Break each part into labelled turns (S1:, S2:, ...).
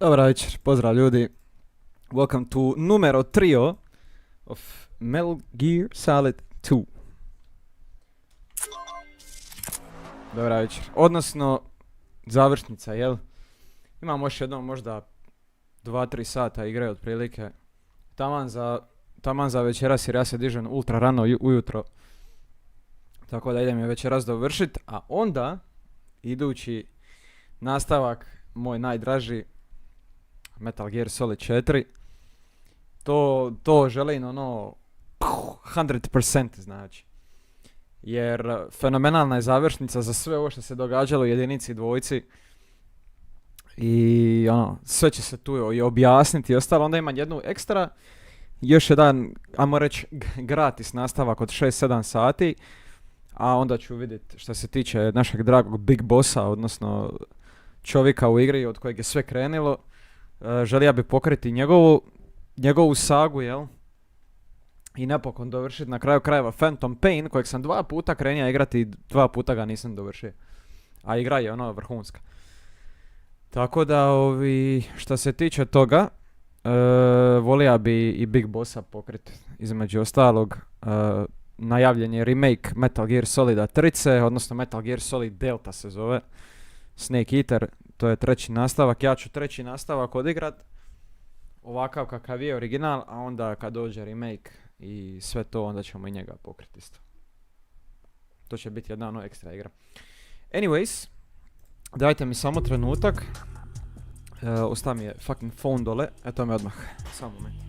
S1: Dobar večer, pozdrav ljudi. Welcome to numero 3 of Metal Gear Solid 2. Dobar večer. Odnosno, završnica, jel? Imamo još jednom možda 2-3 sata igre otprilike. Taman za večeras jer ja se dižem ultra rano ujutro. Tako da idem je večeras dovršit, a onda idući nastavak, moj najdraži, Metal Gear Solid 4. To želim ono 100% znači. Jer fenomenalna je završnica za sve ovo što se događalo u jedinici i dvojci. I ono, sve će se tu i objasniti i ostalo. Onda imam jednu ekstra, još jedan, ajmo reći, gratis nastavak od 6-7 sati. A onda ću vidjeti što se tiče našeg dragog Big Bossa, odnosno čovjeka u igri od kojeg je sve krenilo. Želio bi pokriti njegovu sagu, jel? I napokon dovršiti na kraju krajeva Phantom Pain, kojeg sam 2 puta krenio igrati i 2 puta ga nisam dovršio. A igra je ono vrhunska. Tako da, što se tiče toga, volio bi i Big Bossa pokriti. Između ostalog, najavljen je remake Metal Gear Solida 3, odnosno Metal Gear Solid Delta se zove. Snake Eater, to je treći nastavak. Ja ću treći nastavak odigrat ovakav kakav je original, a onda kad dođe remake i sve to, onda ćemo i njega pokriti isto. To će biti jedna ono ekstra igra. Anyways, dajte mi samo trenutak. Ostao mi je fucking phone dole, eto me odmah, samo moment.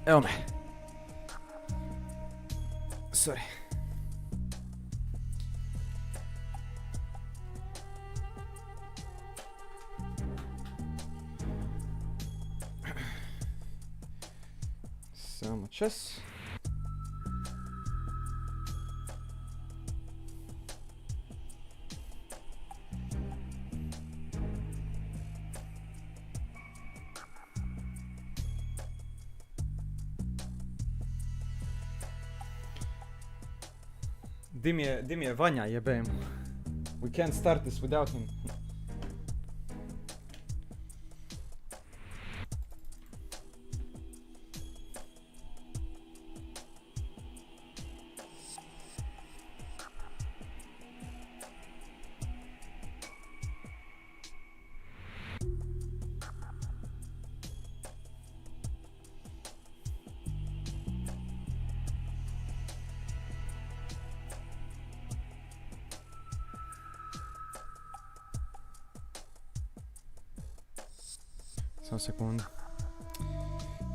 S1: Evo me. Sorry. Samo čas. Di mi je Vanja, jebem. We can't start this without him. Samo sekundu.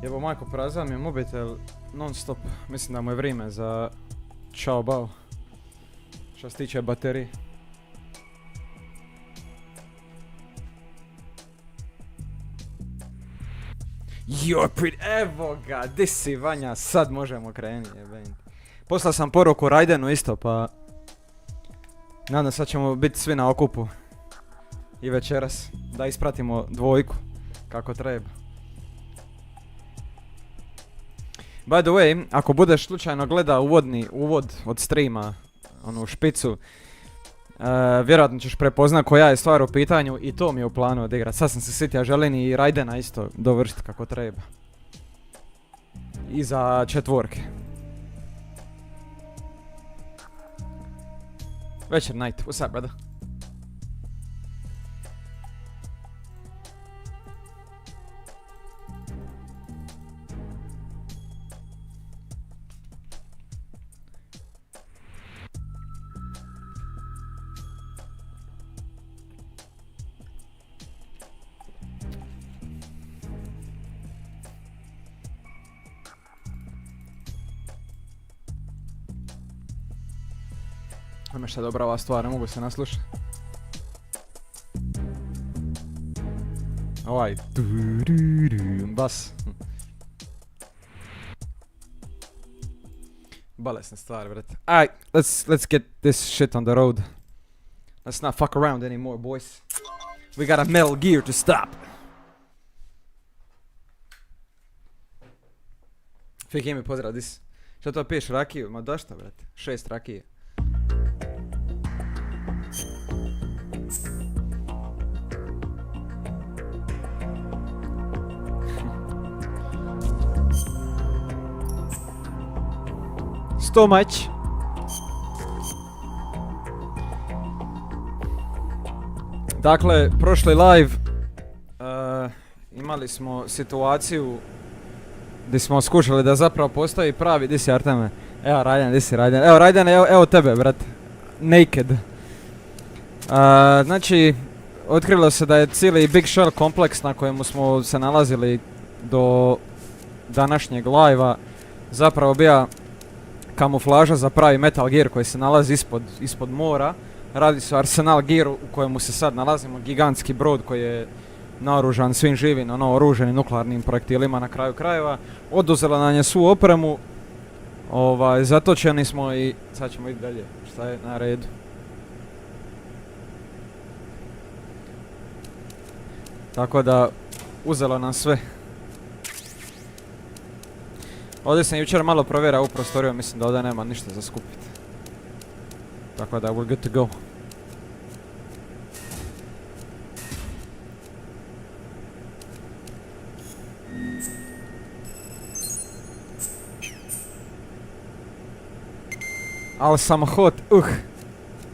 S1: Jebo majko, prazan mi je mobitel non stop. Mislim da mu je vrijeme za čao bao. Što se tiče baterije. Evo ga, di si Vanja, sad možemo krenuti, jebeni. Poslao sam poruku Rajdenu isto, pa nadam sad ćemo biti svi na okupu. I večeras, da ispratimo dvojku kako treba. By the way, ako budeš slučajno gleda uvod od streama, onu špicu, vjerojatno ćeš prepoznat koja je stvar u pitanju i to mi je u planu odigrat. Sad sam se sitio, želim i Rajdena isto dovršiti kako treba. I za četvorke. Večer, night. What's up, brother? Ono što je dobra ova stvar, ne mogu se naslušati. Ovaj bas. Balesna stvar, brate. Alright, let's get this shit on the road. Let's not fuck around anymore, boys. We got a Metal Gear to stop. Fiki mi pozdrav, dis. Šta to piješ, rakiju? Ma došta, brate. 6 rakije. So much. Dakle, prošli live imali smo situaciju gdje smo skušali da zapravo postoji pravi, di si Arteme? Evo Rajdan, di si Rajdan? Evo Rajdan, evo tebe, brat. Naked. Znači, otkrilo se da je cijeli Big Shell kompleks na kojemu smo se nalazili do današnjeg live-a zapravo bija kamuflaža za pravi Metal Gear koji se nalazi ispod mora. Radi se o Arsenal Gearu u kojemu se sad nalazimo, gigantski brod koji je naoružan svim živim, oruženim nuklearnim projektilima na kraju krajeva. Oduzela nam je svu opremu, zatočeni smo i sad ćemo ići dalje, šta je na redu. Tako da, uzelo nam sve. Ovdje sam jučer malo provjerao ovu prostoriju, mislim da ovdje nema ništa za skupiti. Tako da, we're good to go. Ali sam hot,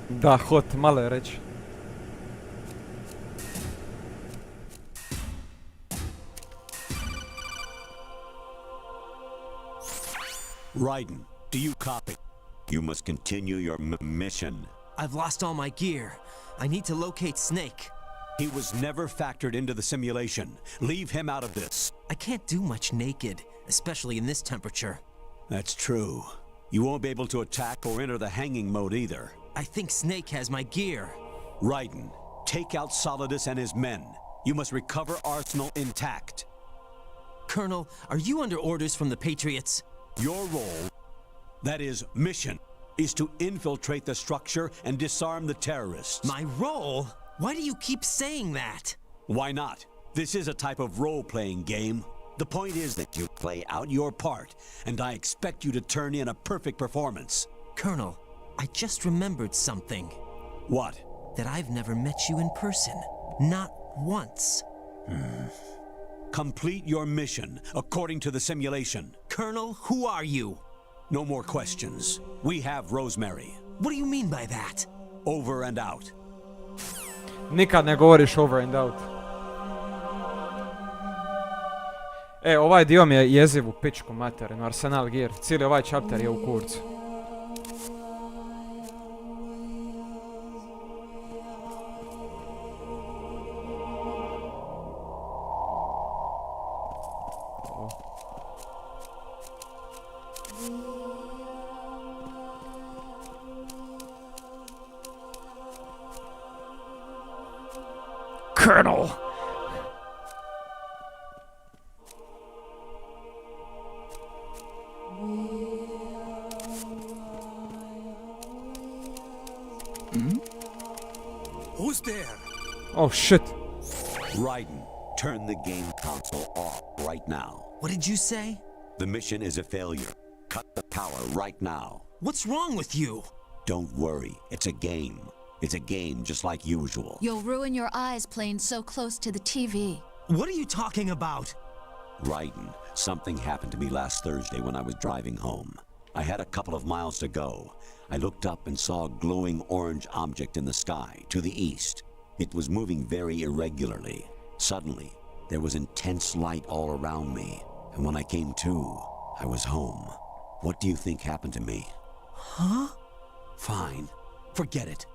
S1: da, hot, malo je reći.
S2: Raiden, do you copy? You must continue your mission.
S3: I've lost all my gear. I need to locate Snake.
S2: He was never factored into the simulation. Leave him out of this.
S3: I can't do much naked, especially in this temperature.
S2: That's true. You won't be able to attack or enter the hanging mode either.
S3: I think Snake has my gear.
S2: Raiden, take out Solidus and his men. You must recover Arsenal intact.
S3: Colonel, are you under orders from the Patriots?
S2: Your role, that is mission, is to infiltrate the structure and disarm the terrorists.
S3: My role? Why do you keep saying that?
S2: Why not? This is a type of role-playing game. The point is that you play out your part, and I expect you to turn in a perfect performance.
S3: Colonel, I just remembered something.
S2: What?
S3: That I've never met you in person. Not once.
S2: Complete your mission according to the simulation.
S3: Colonel, who are you?
S2: No more questions. We have Rosemary.
S3: What do you mean by that?
S2: Over and out.
S1: Nikad ne govoriš over and out. Ovaj dio mi je jeziv u pičku materinu, Arsenal Gear. Cijeli ovaj chapter je u kurcu. Colonel!
S2: Who's there?
S1: Oh shit.
S2: Raiden, turn the game console off right now.
S3: What did you say?
S2: The mission is a failure. Cut the power right now.
S3: What's wrong with you?
S2: Don't worry, it's a game. It's a game just like usual.
S4: You'll ruin your eyes playing so close to the TV.
S3: What are you talking about?
S2: Raiden, something happened to me last Thursday when I was driving home. I had a couple of miles to go. I looked up and saw a glowing orange object in the sky to the east. It was moving very irregularly. Suddenly, there was intense light all around me, and when I came to, I was home. What do you think happened to me?
S3: Huh?
S2: Fine. Forget it.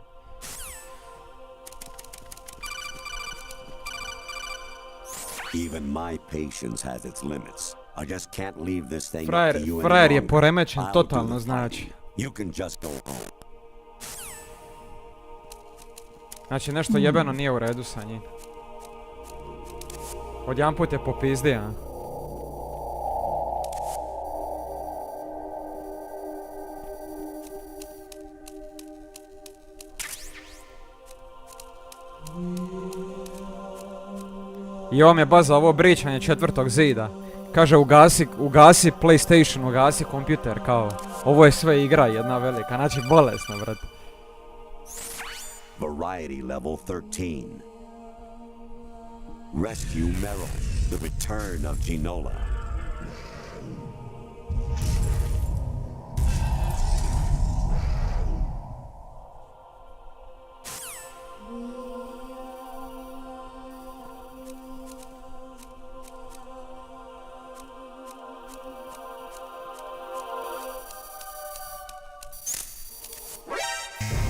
S2: Even my patience has its limits. I just can't leave this thing up to you any
S1: Frajer je
S2: longer.
S1: poremećen
S2: I'll
S1: totalno,
S2: do the
S1: znači.
S2: fighting. You can just go home.
S1: Znači nešto jebeno nije u redu sa njim. Odjedanput je popizdi, a? I ovo mi je baš za ovo bričanje četvrtog zida. Kaže ugasi PlayStation, ugasi kompjuter, kao. Ovo je sve igra jedna velika, znači bolesno, brat.
S2: Variety level 13. Rescue Meryl, the return of Ginola.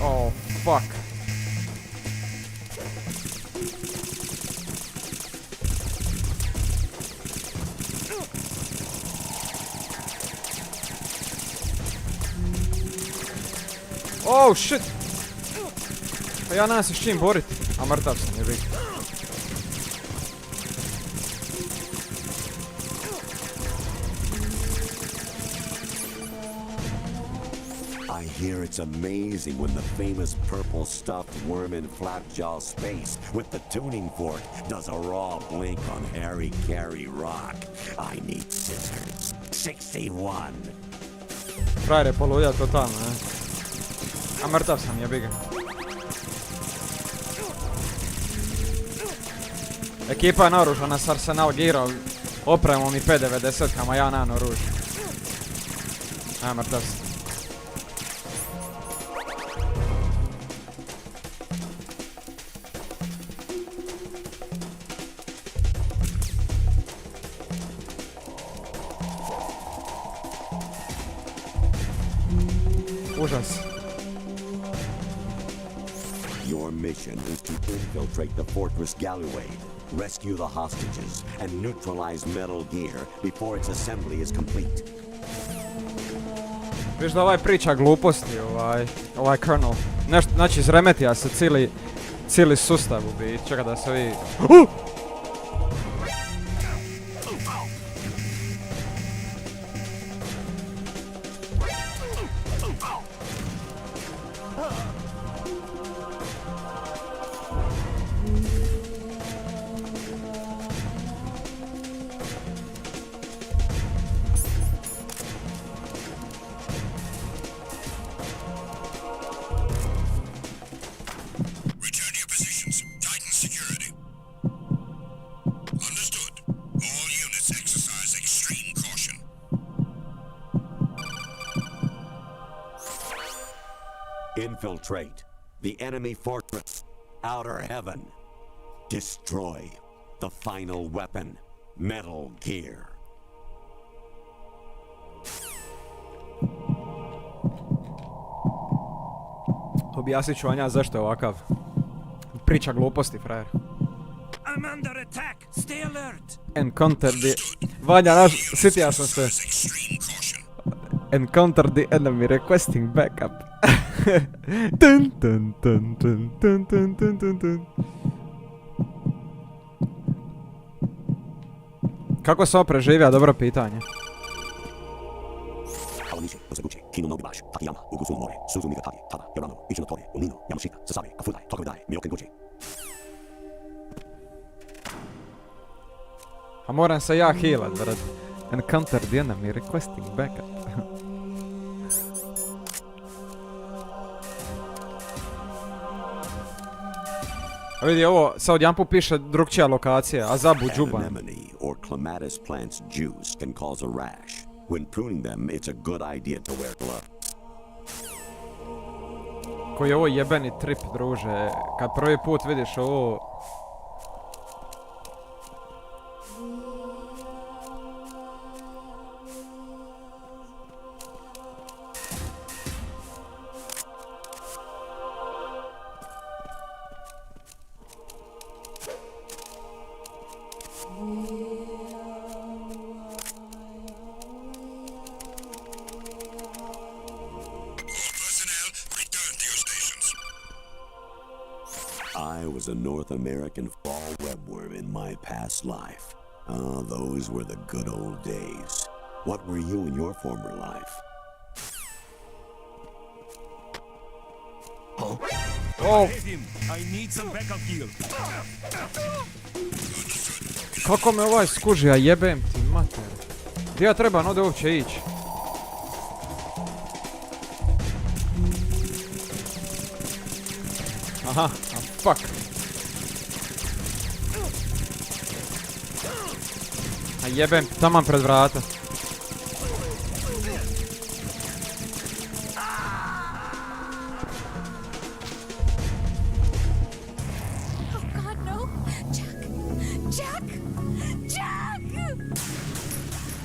S1: Oh, fuck. Oh shit! Pa ja nemam se s čim borit, a mrtav sam je bih.
S2: I hear it's amazing when the famous purple stuffed worm in Flapjaw space with the tuning fork does a raw blink on Harry Carey rock. I need scissors. 61.
S1: Frajer je poludja totalno, ne? A mrtav sam je bih. Ekipa je naoružana s Arsenal Gearom, opremom i P90-kama, ja nemam oružje. A mrtav sam. Užas.
S2: Your mission is to infiltrate the fortress Galluade, rescue the hostages, and neutralize Metal Gear before its assembly is complete.
S1: Viš da ovaj priča gluposti, ovaj kernel. Nešto, znači izremetija se cijeli sustav u biti. Čekaj da se vidi.
S2: Infiltrate the enemy fortress, outer heaven. Destroy the final weapon, Metal Gear.
S1: Objasnit ću Anja zašto je ovakav. Priča gluposti, frajer.
S3: I'm under attack. Stay alert.
S1: Encounter the... Vanja, sitija sam se. Encounter the enemy requesting backup. Dun, dun, dun, dun, dun, dun, dun, dun, dun. Kako se ovo preživio? Dobro pitanje. A moram se ja healat, brat. Encounter the enemy requesting backup. A vidi ovo, sad odjedanput piše drugčija lokacija, Azabu Džuban.
S2: Anemone or clematis plant's juice can cause a rash. When pruning them, it's a good idea to wear gloves.
S1: Koji je ovo jebeni trip, druže. Kad prvi put vidiš ovo...
S2: was a North American fall webworm in my past life. Ah, those were the good old days. What were you in your former life?
S1: Oh,
S5: I need some backup gear.
S1: kako me ovaj skuži, a jebem ti mater. Gdje ja trebam ovdje uopće ići? Aha, a fuck. A jebem, taman pred vrata.
S4: Oh God, no! Jack! Jack! Jack!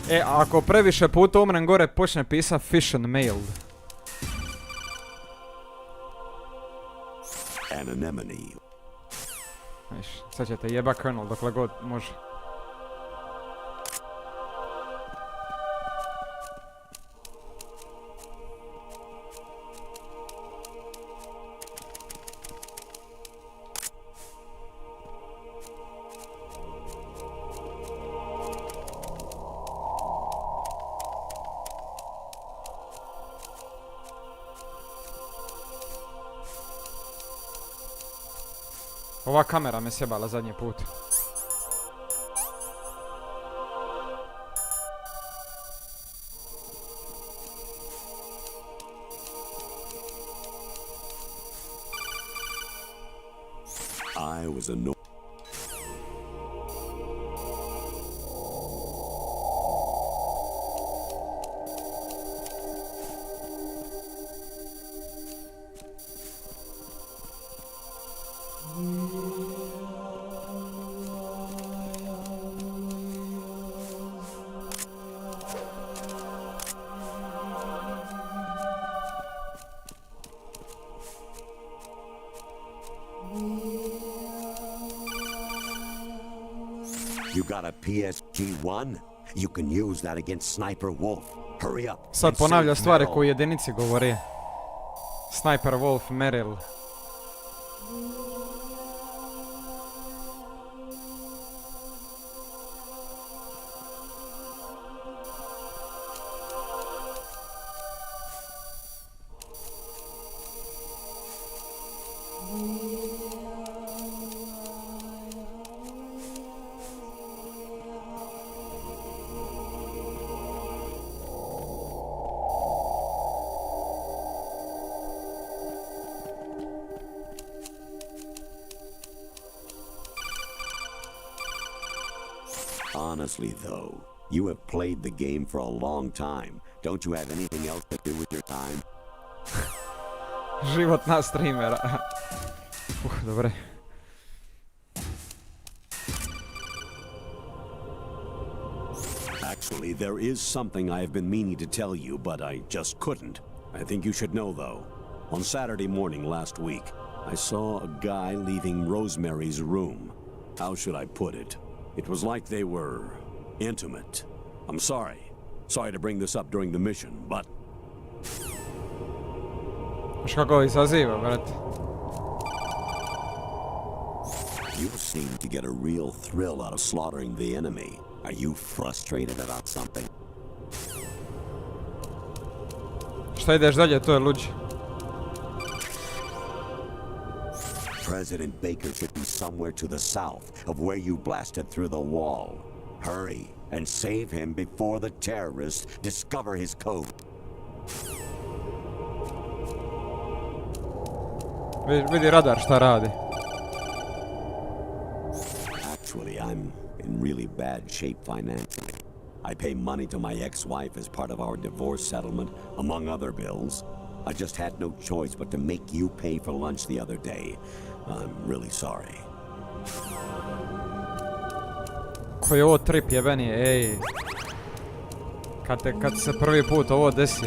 S1: E, ako previše puta umrem gore, počne pisat fish and mailed.
S2: Anemone.
S1: Viš, sad ćete jeba kernel dokle god može. Ova kamera me sjebala zadnji put.
S2: I was a no. You got a PSG-1? You can use that against Sniper Wolf. Hurry up.
S1: Sad
S2: and
S1: ponavlja
S2: save
S1: stvari
S2: Meryl.
S1: koje jedinici govori. Sniper Wolf, Meryl.
S2: Honestly, though, you have played the game for a long time. Don't you have anything else to do with your time?
S1: Život na streamera. Dobre.
S2: Actually, there is something I have been meaning to tell you, but I just couldn't. I think you should know, though. On Saturday morning last week, I saw a guy leaving Rosemary's room. How should I put it? It was like they were intimate. I'm sorry. Sorry to bring this up during the mission, but
S1: Znaš kako izaziva, brate.
S2: you seem to get a real thrill out of slaughtering the enemy. Are you frustrated about something?
S1: Šta ideš dalje, to je luđi.
S2: President Baker should be somewhere to the south of where you blasted through the wall. Hurry and save him before the terrorists discover his code.
S1: Vidi radar šta radi.
S2: Actually, I'm in really bad shape financially. I pay money to my ex-wife as part of our divorce settlement, among other bills. I just had no choice but to make you pay for lunch the other day. I'm really sorry.
S1: Koji je ovo trip jebeni, ej. Kad se prvi put ovo desi.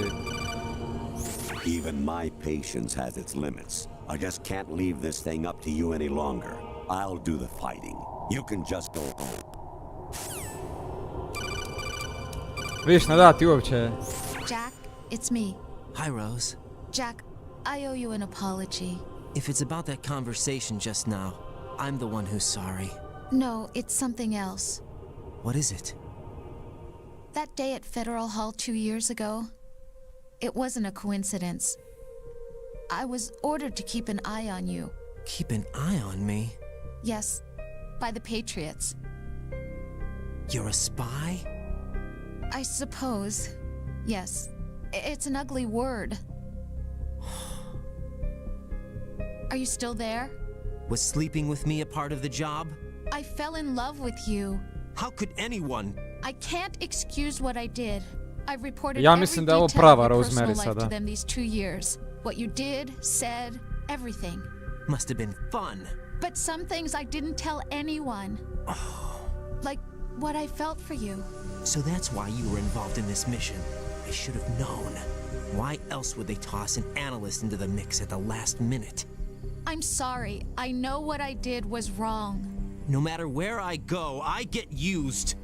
S2: Even my patience has its limits. I just can't leave this thing up to you any longer. I'll do the fighting. You can just go home.
S1: Viš, ne da ti uopće.
S4: Jack, it's me.
S3: Hi, Rose.
S4: Jack, I owe you an apology.
S3: If it's about that conversation just now, I'm the one who's sorry.
S4: No, it's something else.
S3: What is it?
S4: That day at Federal Hall 2 years ago, it wasn't a coincidence. I was ordered to keep an eye on you.
S3: Keep an eye on me?
S4: Yes, by the Patriots.
S3: You're a spy?
S4: I suppose. Yes. It's an ugly word. Are you still there?
S3: Was sleeping with me a part of the job?
S4: I fell in love with you.
S3: How could anyone?
S4: I can't excuse what I did. I've reported
S1: Ja
S4: every
S1: mislim da je ovo
S4: detail
S1: prava
S4: of your personal
S1: Rosemary
S4: life to
S1: sada.
S4: them these 2 years. What you did, said, everything.
S3: Must have been fun.
S4: But some things I didn't tell anyone. Like what I felt for you.
S3: So that's why you were involved in this mission. I should have known. Why else would they toss an analyst into the mix at the last minute?
S4: I'm sorry. I know what I did was wrong.
S3: No matter where I go, I get used.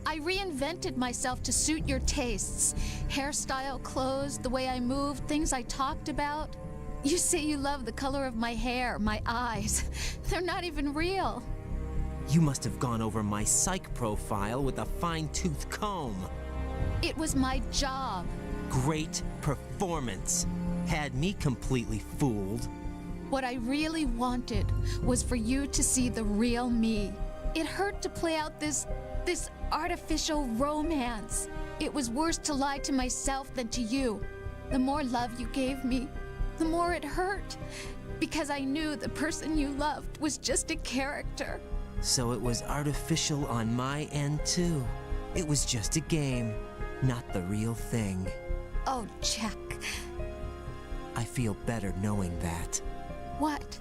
S4: I reinvented myself to suit your tastes. Hairstyle, clothes, the way I moved, things I talked about. You say you love the color of my hair, my eyes. They're not even real.
S3: You must have gone over my psych profile with a fine-tooth comb.
S4: It was my job.
S3: Great performance. Had me completely fooled.
S4: What I really wanted was for you to see the real me. It hurt to play out this artificial romance. It was worse to lie to myself than to you. The more love you gave me, the more it hurt. Because I knew the person you loved was just a character.
S3: So it was artificial on my end too. It was just a game, not the real thing.
S4: Oh, Jack.
S3: I feel better knowing that.
S4: What?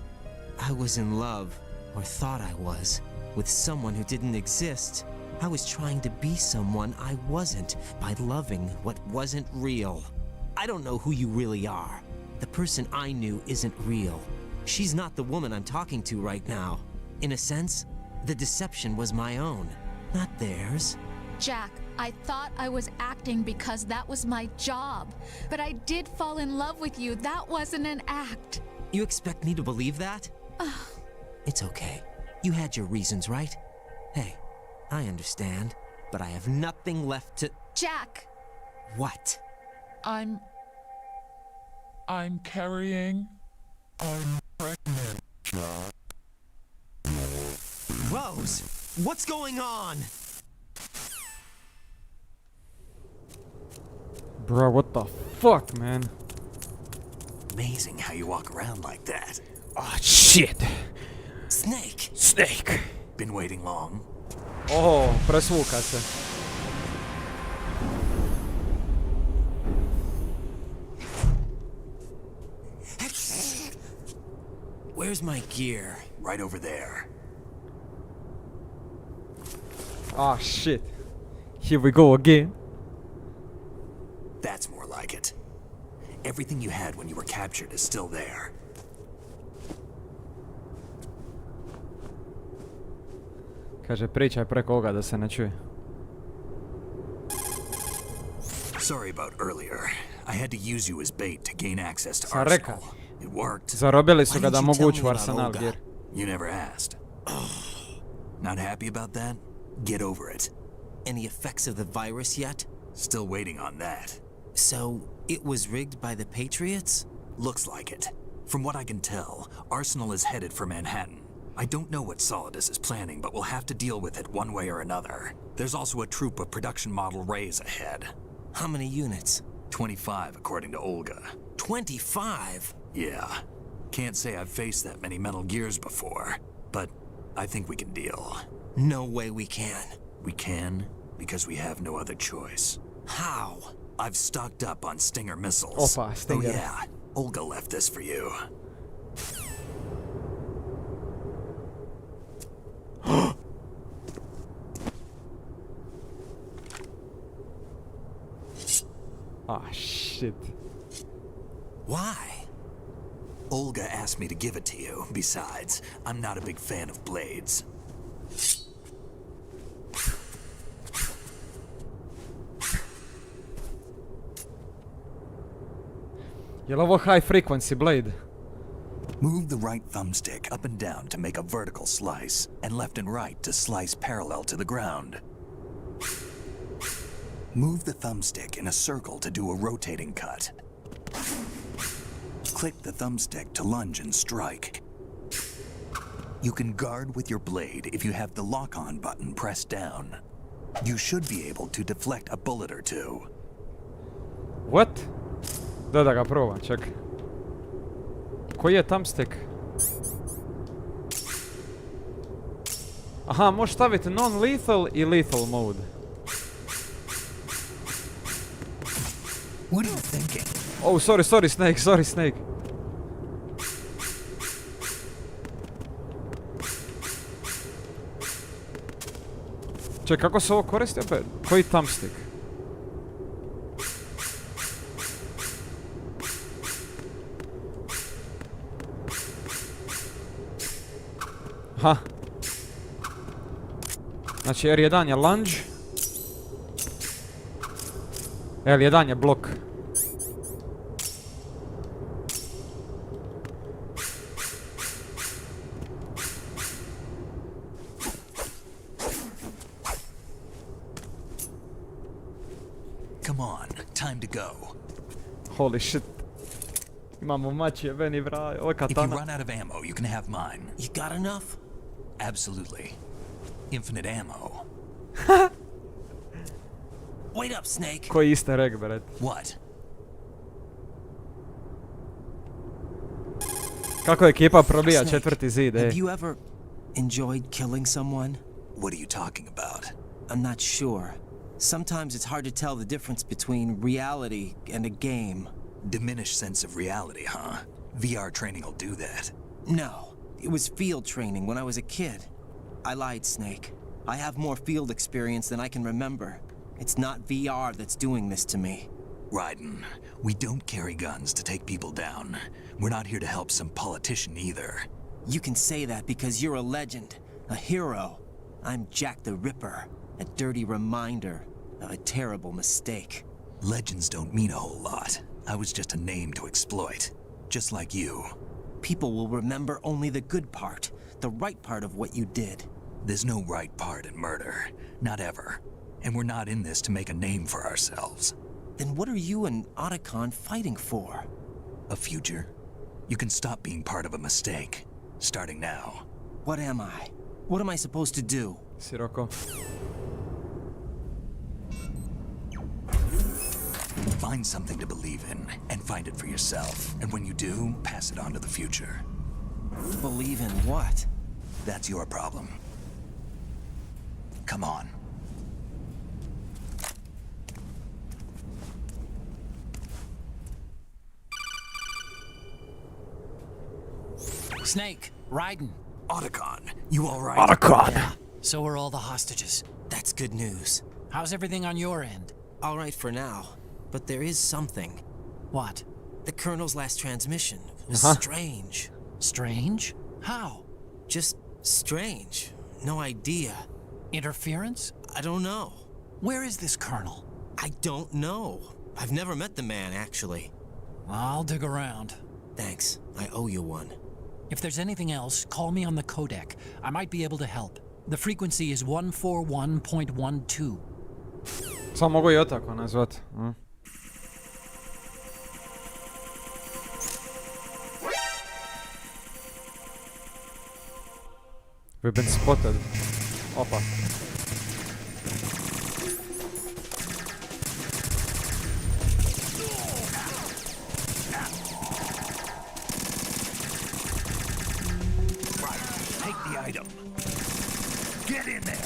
S3: I was in love, or thought I was, with someone who didn't exist. I was trying to be someone I wasn't by loving what wasn't real. I don't know who you really are. The person I knew isn't real. She's not the woman I'm talking to right now. In a sense, the deception was my own, not theirs.
S4: Jack, I thought I was acting because that was my job. But I did fall in love with you. That wasn't an act.
S3: You expect me to believe that? It's okay. You had your reasons, right? Hey, I understand, but I have nothing left to...
S4: Jack!
S3: What?
S5: I'm carrying. I'm pregnant.
S3: Rose, what's going on?
S1: Bro, what the fuck, man?
S6: Amazing how you walk around like that.
S1: Oh, shit.
S3: Snake!
S1: Snake.
S6: Been waiting long?
S1: Oh, presvuka se.
S3: Where's my gear?
S6: Right over there.
S1: Ah, shit. Here we go again.
S6: That's more like it. Everything you had when you were captured is still there.
S1: Kaže, pričaj preko ovoga da se ne čuje.
S6: Sorry about earlier. I had to use you as bait to gain access to
S1: Sam rekao.
S6: Arsenal. It worked.
S1: Zarobili su
S3: Why
S1: ga da
S3: didn't you
S1: mogu
S3: tell
S1: ući
S3: me
S1: u
S3: about
S1: Arsenal
S3: Olga?
S1: gear.
S6: You never asked. Not happy about that? Get over it.
S3: Any effects of the virus yet?
S6: Still waiting on that.
S3: So, it was rigged by the Patriots?
S6: Looks like it. From what I can tell, Arsenal is headed for Manhattan. I don't know what Solidus is planning, but we'll have to deal with it one way or another. There's also a troop of production model Rays ahead.
S3: How many units?
S6: 25, according to Olga.
S3: 25?
S6: Yeah. Can't say I've faced that many Metal Gears before, but I think we can deal.
S3: No way we can.
S6: We can, because we have no other choice.
S3: How?
S6: I've stocked up on Stinger missiles.
S1: Opa, Stinger.
S6: Oh yeah, Olga left this for you.
S1: Ah, shit.
S6: Why? Olga asked me to give it to you. Besides, I'm not a big fan of blades.
S1: Je li ovo high frequency blade?
S6: Move the right thumbstick up and down to make a vertical slice, and left and right to slice parallel to the ground. Move the thumbstick in a circle to do a rotating cut. Click the thumbstick to lunge and strike. You can guard with your blade if you have the lock-on button pressed down. You should be able to deflect a bullet or two.
S1: What? Da ga probam, čekaj. Koji je thumbstick? Aha, možeš staviti non-lethal i lethal mode.
S6: What are you thinking?
S1: Oh, sorry, Snake. Čekaj, kako se ovo koristi opet? Koji thumbstick? Aha. Znači R1 je lunge. L1 je blok.
S6: Come on, time to go.
S1: Holy shit. Imamo mač jebeni vraj, ovo je
S6: If you
S1: katana.
S6: run out of ammo, you can have mine.
S3: You got enough?
S6: Absolutely. Infinite ammo.
S3: Wait up, Snake.
S1: Koji easter egg, bret.
S6: What?
S1: Kako ekipa probija
S3: Snake,
S1: četvrti zid,
S3: have
S1: ej.
S3: you ever enjoyed killing someone?
S6: What are you talking about?
S3: I'm not sure. Sometimes it's hard to tell the difference between reality and a game.
S6: Diminished sense of reality, huh? VR training will do that.
S3: No, it was field training when I was a kid. I lied, Snake. I have more field experience than I can remember. It's not VR that's doing this to me.
S6: Raiden, we don't carry guns to take people down. We're not here to help some politician either.
S3: You can say that because you're a legend, a hero. I'm Jack the Ripper, a dirty reminder of a terrible mistake.
S6: Legends don't mean a whole lot. I was just a name to exploit, just like you.
S3: People will remember only the good part, the right part of what you did.
S6: There's no right part in murder, not ever. And we're not in this to make a name for ourselves.
S3: Then what are you and Otacon fighting for?
S6: A future? You can stop being part of a mistake, starting now.
S3: What am I? What am I supposed to do?
S1: Siroko.
S6: Find something to believe in, and find it for yourself. And when you do, pass it on to the future.
S3: Believe in what?
S6: That's your problem. Come on.
S7: Snake, Raiden.
S6: Otacon, you alright?
S1: Otacon!
S7: So are all the hostages.
S3: That's good news.
S7: How's everything on your end?
S3: All right for now, but there is something.
S7: What?
S3: The Colonel's last transmission was strange.
S7: Strange? How?
S3: Just strange. No idea.
S7: Interference?
S3: I don't know.
S7: Where is this Colonel?
S3: I don't know. I've never met the man, actually.
S7: I'll dig around.
S3: Thanks. I owe you one.
S7: If there's anything else, call me on the codec. I might be able to help. The frequency is 141.12.
S1: Samo mogu i Otako nazvat. We've been spotted. Opa.
S6: Take the item. Get in there.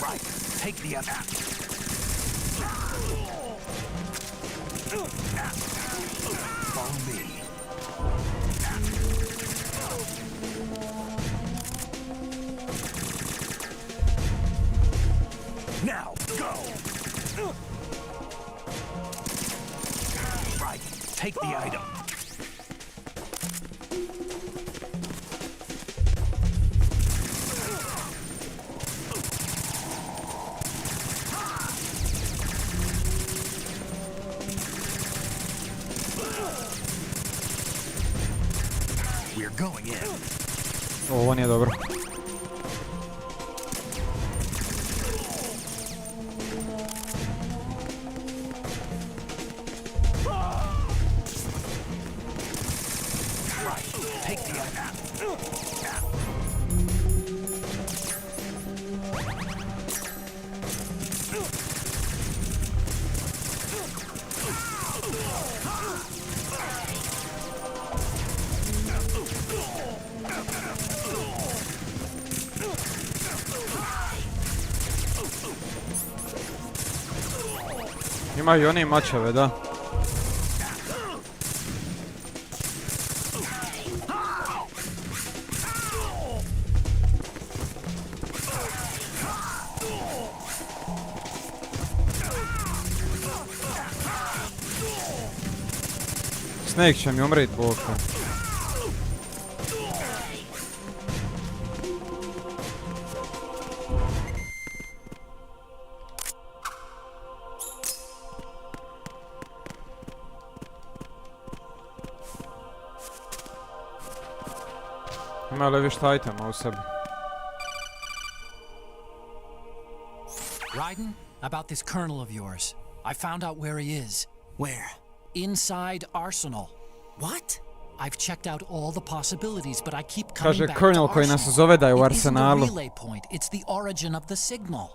S6: Right. Take the other. Follow me. Now, go! We're going in.
S1: Ovo nije dobro.
S6: Take the item.
S1: Imaju i oni mačeve, da. Snake će mi umrit, Bogka. Ima li više itema u sebi?
S7: Raiden, about this colonel of yours. I found out where he is.
S3: Where?
S7: Inside Arsenal.
S3: What?
S7: I've checked out all the possibilities, but I keep coming
S1: Kaže
S7: back to
S1: Colonel koji nas
S7: Arsenal.
S1: zove da je u
S7: It isn't
S1: Arsenalu.
S7: the relay point, it's the origin of the signal.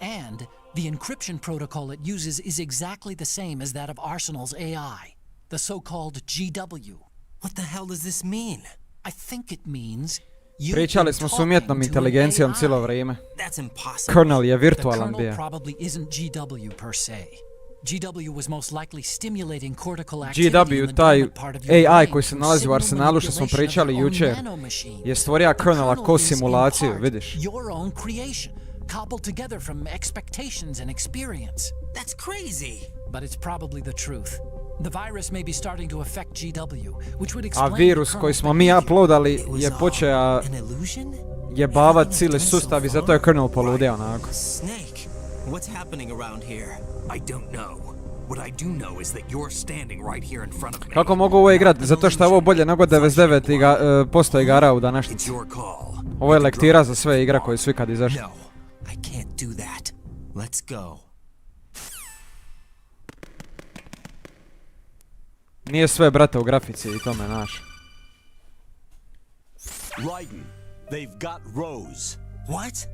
S7: And the encryption protocol it uses is exactly the same as that of Arsenal's AI, the so-called GW.
S3: What the hell does this mean?
S7: I think it means you've
S1: Pričali
S7: been
S1: smo s
S7: talking
S1: umjetnom
S7: to an
S1: inteligencijom
S7: AI.
S1: cijelo vrijeme.
S3: That's impossible.
S1: Colonel je
S7: The
S1: virtualan
S7: kernel
S1: bio.
S7: probably isn't GW per se. GW was most likely stimulating cortical activity in the
S1: GW, taj
S7: dormant part of your
S1: AI
S7: brain
S1: koji se
S7: through
S1: nalazi u
S7: signal
S1: Arsenalu što smo
S7: manipulation of
S1: pričali
S7: your own
S1: jučer,
S7: nanomachine.
S1: je stvorio
S7: The
S1: Colonela
S7: kernel
S1: ko
S7: is, in
S1: simulaciju,
S7: part,
S1: vidiš?
S7: your own creation, cobbled together from expectations and experience.
S3: That's crazy.
S7: But it's probably the truth. The virus may be starting to affect GW, which would
S1: A
S7: explain the
S1: virus koji
S7: kernel's
S1: smo mi
S7: behavior.
S1: uploadali
S3: It was
S1: je
S3: all
S1: počeo
S3: an illusion?
S1: jebavat
S3: Everything
S1: cijeli
S3: I've done so
S1: sustav i
S3: far?
S1: zato je Colonel poludio onako.
S3: Snake, what's happening around here?
S6: I don't know. What I do know is that you're standing right here in front of me.
S1: Kako mogu ovo igrati? Zato što je ovo bolje nego 99% igara u
S6: It's
S1: današnjici.
S6: your call.
S1: Ovo je lektira za sve igre koje su ikad izašle.
S3: No, I can't do that. Let's go.
S1: Nije sve, brate, u grafici i tome, naš.
S2: Raiden, they've got Rose.
S3: What?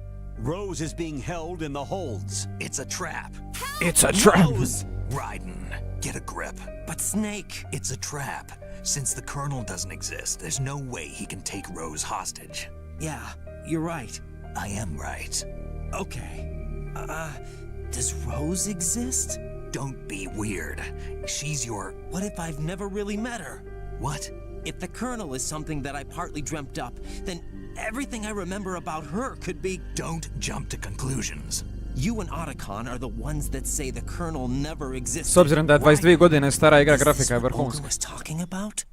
S2: Rose is being held in the holds.
S6: It's a trap.
S1: It's a trap!
S3: Rose!
S6: Raiden, get a grip.
S3: But Snake!
S6: It's a trap. Since the Colonel doesn't exist, there's no way he can take Rose hostage.
S3: Yeah, you're right.
S6: I am right.
S3: Okay. Does Rose exist?
S6: Don't be weird. She's your...
S3: What if I've never really met her?
S6: What?
S3: If the Colonel is something that I partly dreamt up, then everything I remember about her could be...
S6: Don't jump to conclusions.
S3: You and Otacon are the ones that say the Colonel never existed.
S1: S obzirom da je 22 godine stara igra,
S3: Is this
S1: grafika je
S3: what Olga
S1: vrhunska.
S3: was talking about?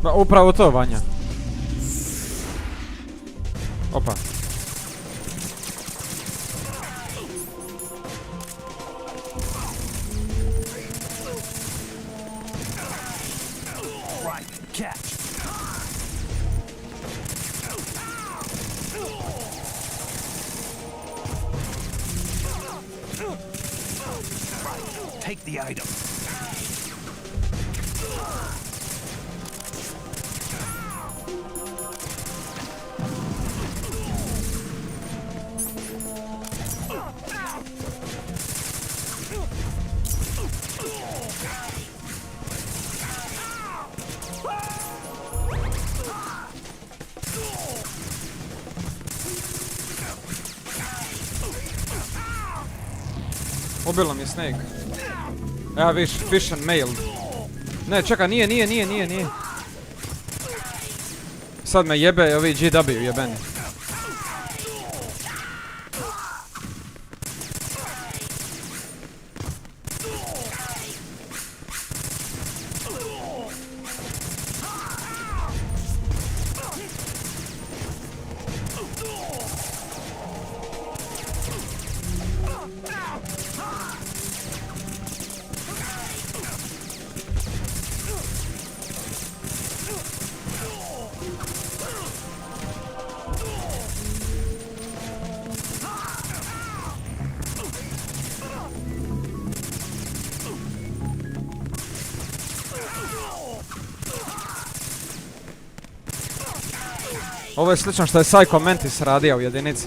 S1: Pa, upravo to, Vanja. Opa.
S6: Right, catch. Right, take the item.
S1: Ubilo mi je Snake. Evo viš, fish and mail. Ne, čekaj, nije. Sad me jebe ovi GW jebeni. Ovo je slično što je Psycho Mantis radio u jedinici.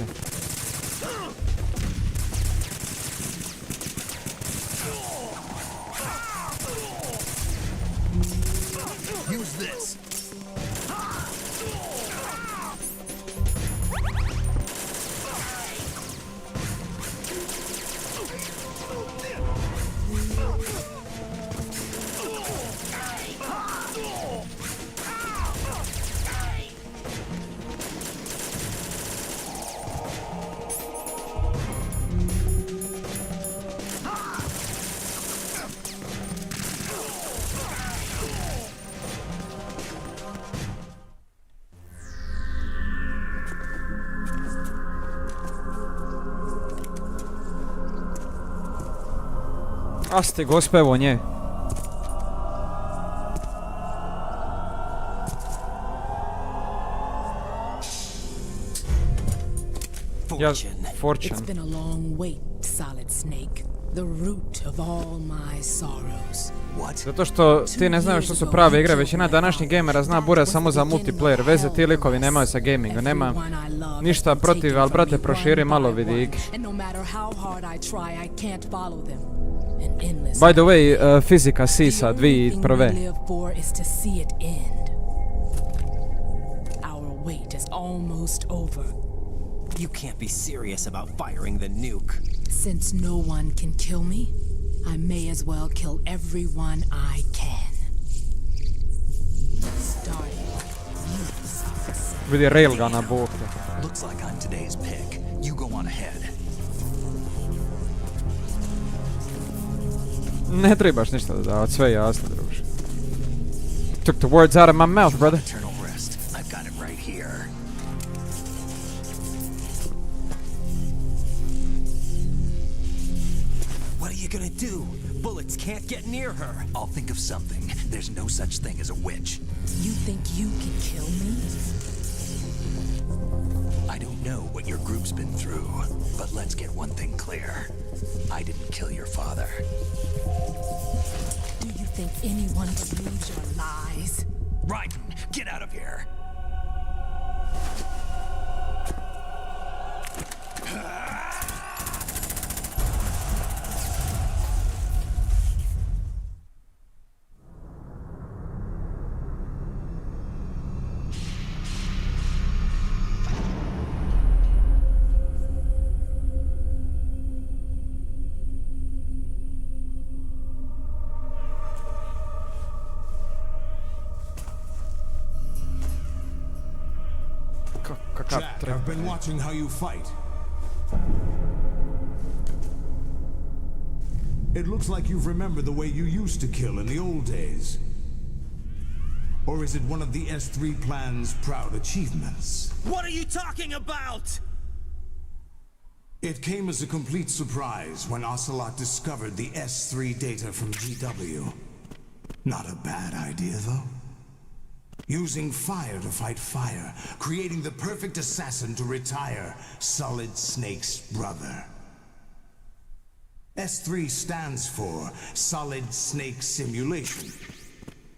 S1: Asti gospe, evo nje. Fortune.
S8: It's been a long wait, Solid Snake. The root of all my sorrows.
S1: Zato što ti ne znaš što su prave igre, većina današnjih gamera zna bure samo za multiplayer, veze ti likovi nemaju sa gamingom, nema ništa protiv, ali brate proširi malo vidik. By the way, fizika sisa 2001.
S8: Our wait is almost over.
S3: You can't be serious about firing the nuke.
S8: Since no one can kill me, I may as well kill everyone I can.
S1: Vidi railguna bukte.
S6: Looks like I'm today's pick. You go on ahead.
S1: Ne trebaš ništa dodavat, sve je jasno, druže. Took the words out of my mouth, brother.
S6: Eternal rest. I've got it right here.
S3: What are you gonna do? Bullets can't get near her.
S6: I'll think of something. There's no such thing as a witch.
S8: You think you can kill me?
S6: I don't know what your group's been through, but let's get one thing clear. I didn't kill your father.
S8: Do you think anyone believes your lies?
S6: Raiden, get out of here!
S9: Jack, I've been watching how you fight. It looks like you've remembered the way you used to kill in the old days. Or is it one of the S3 plan's proud achievements?
S3: What are you talking about?
S9: It came as a complete surprise when Ocelot discovered the S3 data from GW. Not a bad idea, though. Using fire to fight fire, creating the perfect assassin to retire Solid Snake's brother. S3 stands for Solid Snake Simulation.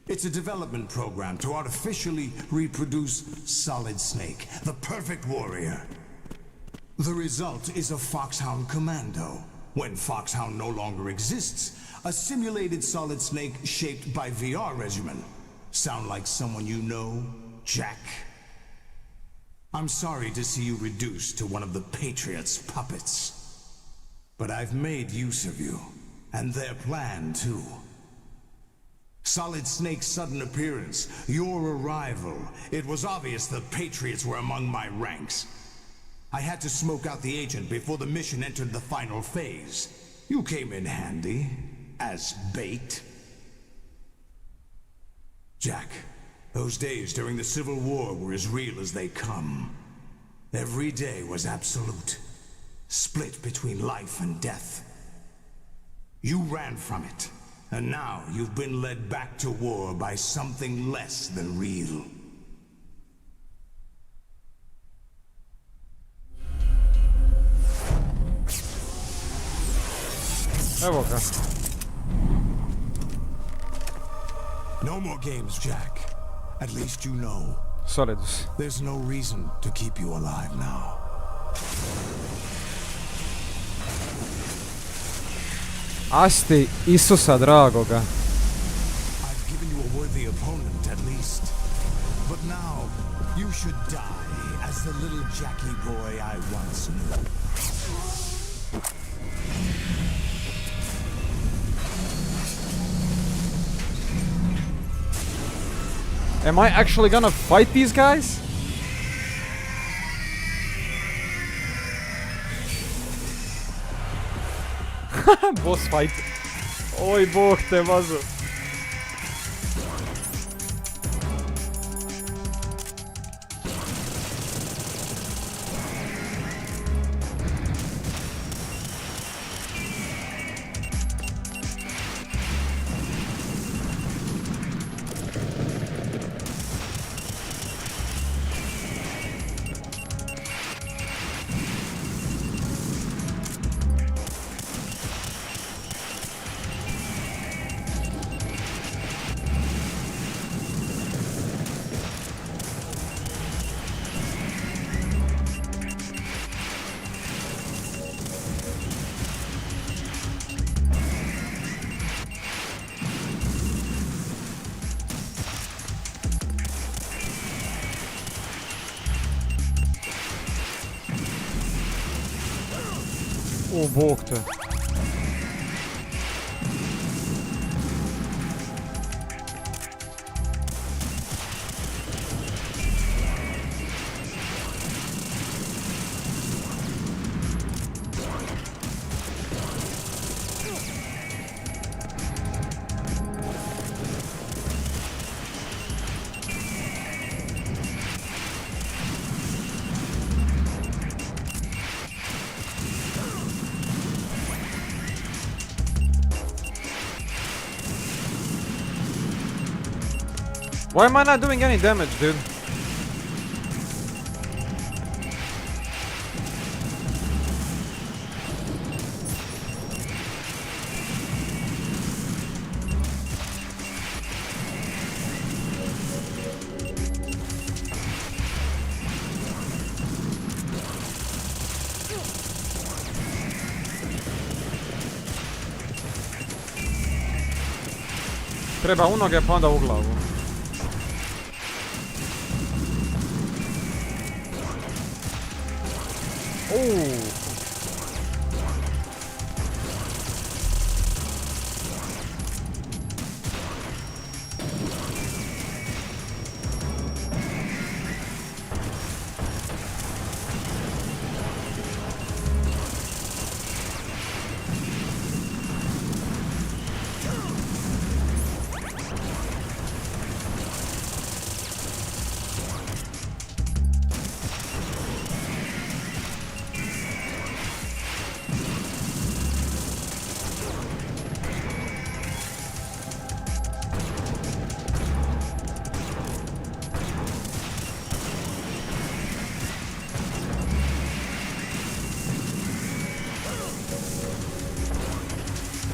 S9: It's a development program to artificially reproduce Solid Snake, the perfect warrior. The result is a Foxhound Commando. When Foxhound no longer exists, a simulated Solid Snake shaped by VR regimen. Sound like someone you know, Jack? I'm sorry to see you reduced to one of the Patriots' puppets. But I've made use of you, and their plan too. Solid Snake's sudden appearance, your arrival. It was obvious the Patriots were among my ranks. I had to smoke out the agent before the mission entered the final phase. You came in handy, as bait. Jack, those days during the Civil War were as real as they come. Every day was absolute, split between life and death. You ran from it, and now you've been led back to war by something less than real.
S1: Evo ga.
S9: No more games, Jack. At least you know.
S1: Solidus.
S9: There's no reason to keep you alive now.
S1: Asti Isusa dragoga.
S9: I've given you a worthy opponent, at least. But now, you should die as the little Jackie boy I once knew.
S1: Am I actually gonna fight these guys? Boss fight. Oj, bog te mazu. O bog te. Why am I not doing any damage, dude? Treba u noge pa onda u glavu.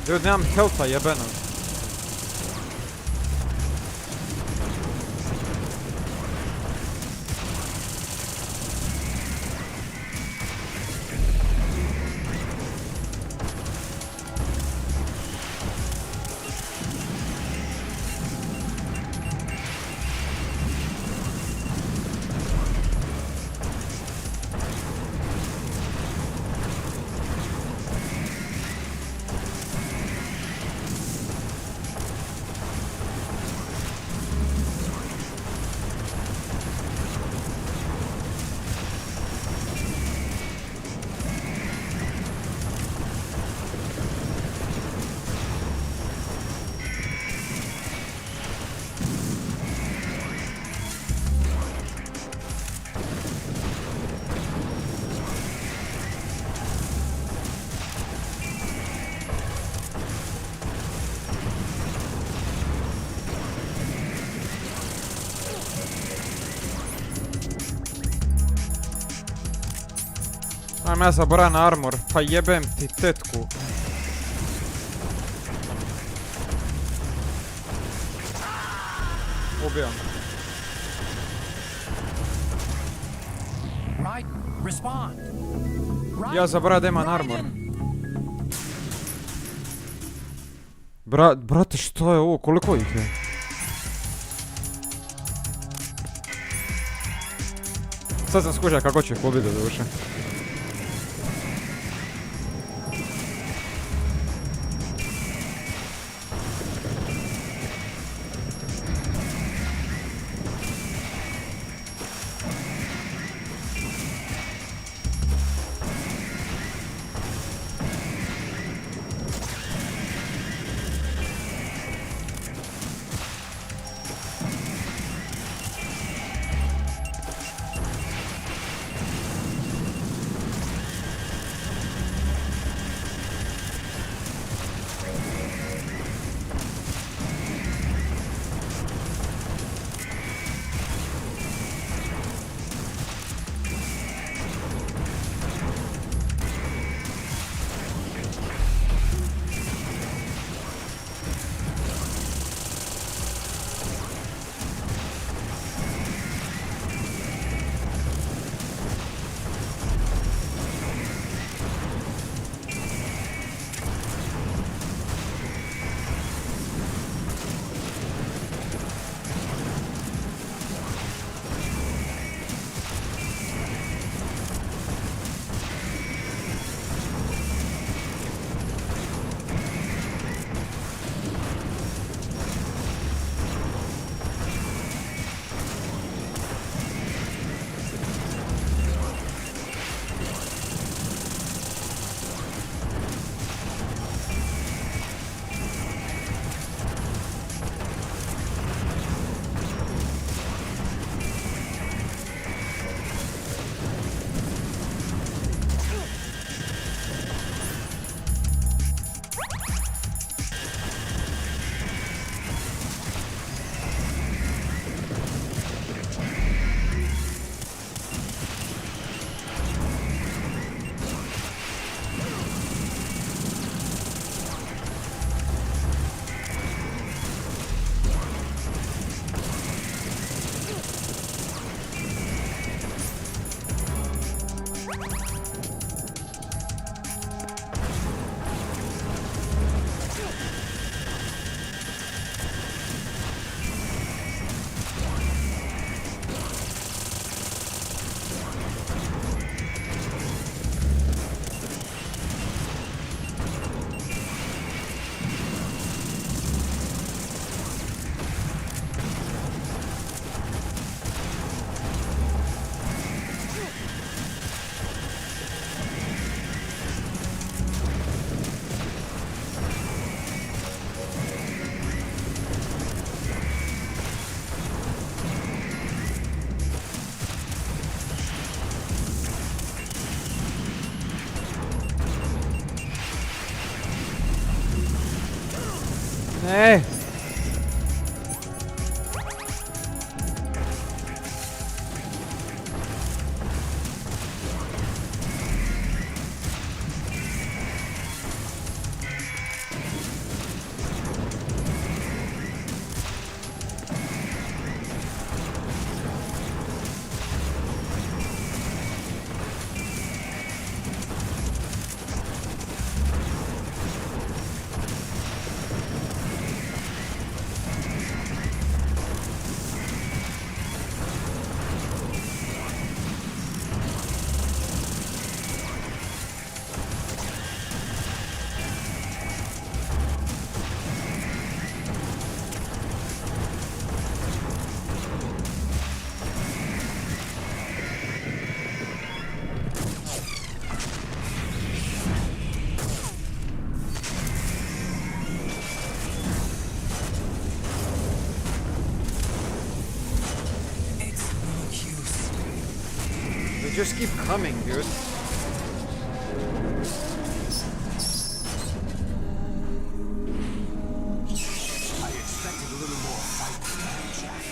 S1: Dude, nemam healtha jebeno. Ajme, ja zaboravim na armor, pa jebem ti tetku. Ubijam. Ja zaboravim da imam armor. Brate, što je ovo? Koliko ih je? Sad sam skužio kako ću ih pobiti do duše. Ne. Just keep coming, dude.
S9: I expected a little more fight than that, Jack.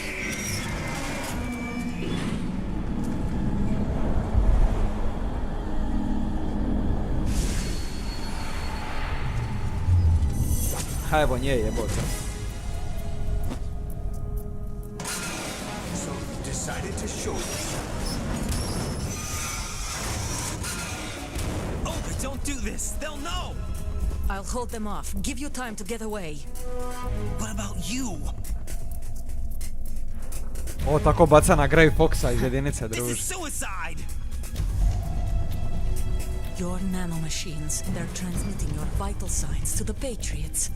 S1: Ha, evo nje jebote.
S9: So you decided to show yourself.
S3: Oh, don't do this! They'll know!
S8: I'll hold them off. Give you time to get away.
S3: What about you?
S1: Ovo tako baca na Grey Foxa iz jedinice,
S3: This
S1: druže.
S3: is suicide!
S8: Your nanomachines, they're transmitting your vital signs to the Patriots.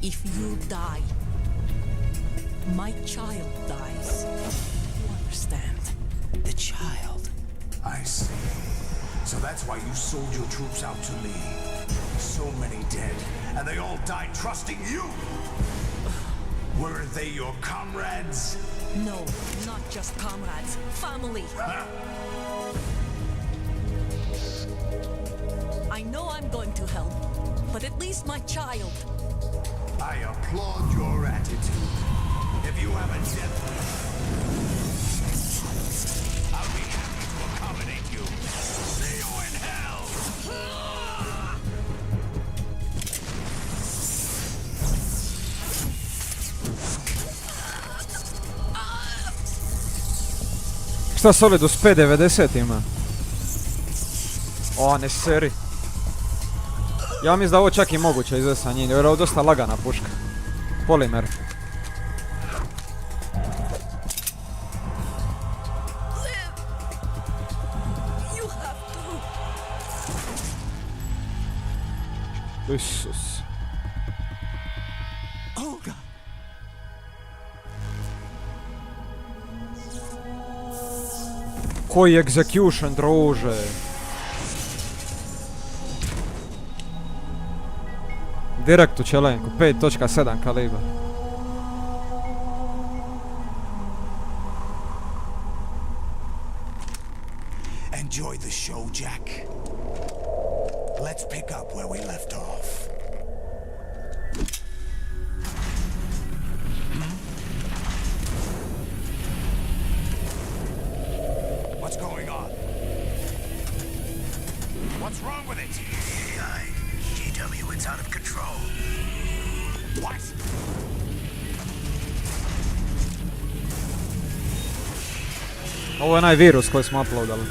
S8: If you die, my child dies. You understand?
S3: The child.
S9: I see. So that's why you sold your troops out to me. So many dead, and they all died trusting you! Weren't they your comrades?
S8: No, not just comrades. Family. I know I'm going to hell, but at least my child.
S9: I applaud your attitude. If you have a death wish, I'll be happy to accommodate you. See you in hell!
S1: Šta Solidus 590 ima? O, ne seri. Ja mislim da ovo čak i moguće izvesti sa njim, jer je ovo dosta lagana puška. Polimer. Isus.
S3: Olga!
S1: Koji execution, druže. Direkt u čelenku, 5.7 kalibar.
S9: Enjoy the show, Jack. Let's pick up where we left off. What's going on? What's wrong with it? GW, it's out of control. What?
S1: Ovo je onaj virus koji smo uploadali.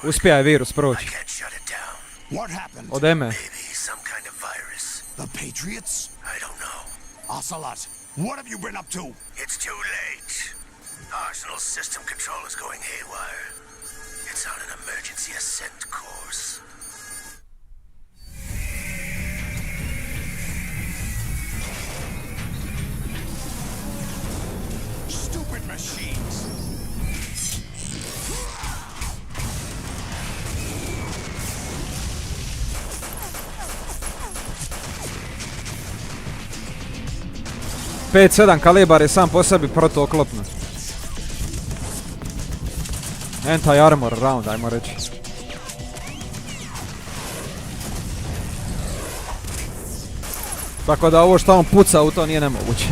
S1: Uspija je virus proći.
S9: What happened?
S1: Od Eme.
S9: Maybe some kind of virus. The Patriots? I don't know. Ocelot, what have you been up to? It's too late. Arsenal's system control is going haywire. It's on an emergency ascent course. Stupid machines!
S1: Pet 7 kalibar je sam po sebi protuoklopno. Anti-armor round, ajmo reći. Tako da ovo što on puca u to nije nemoguće.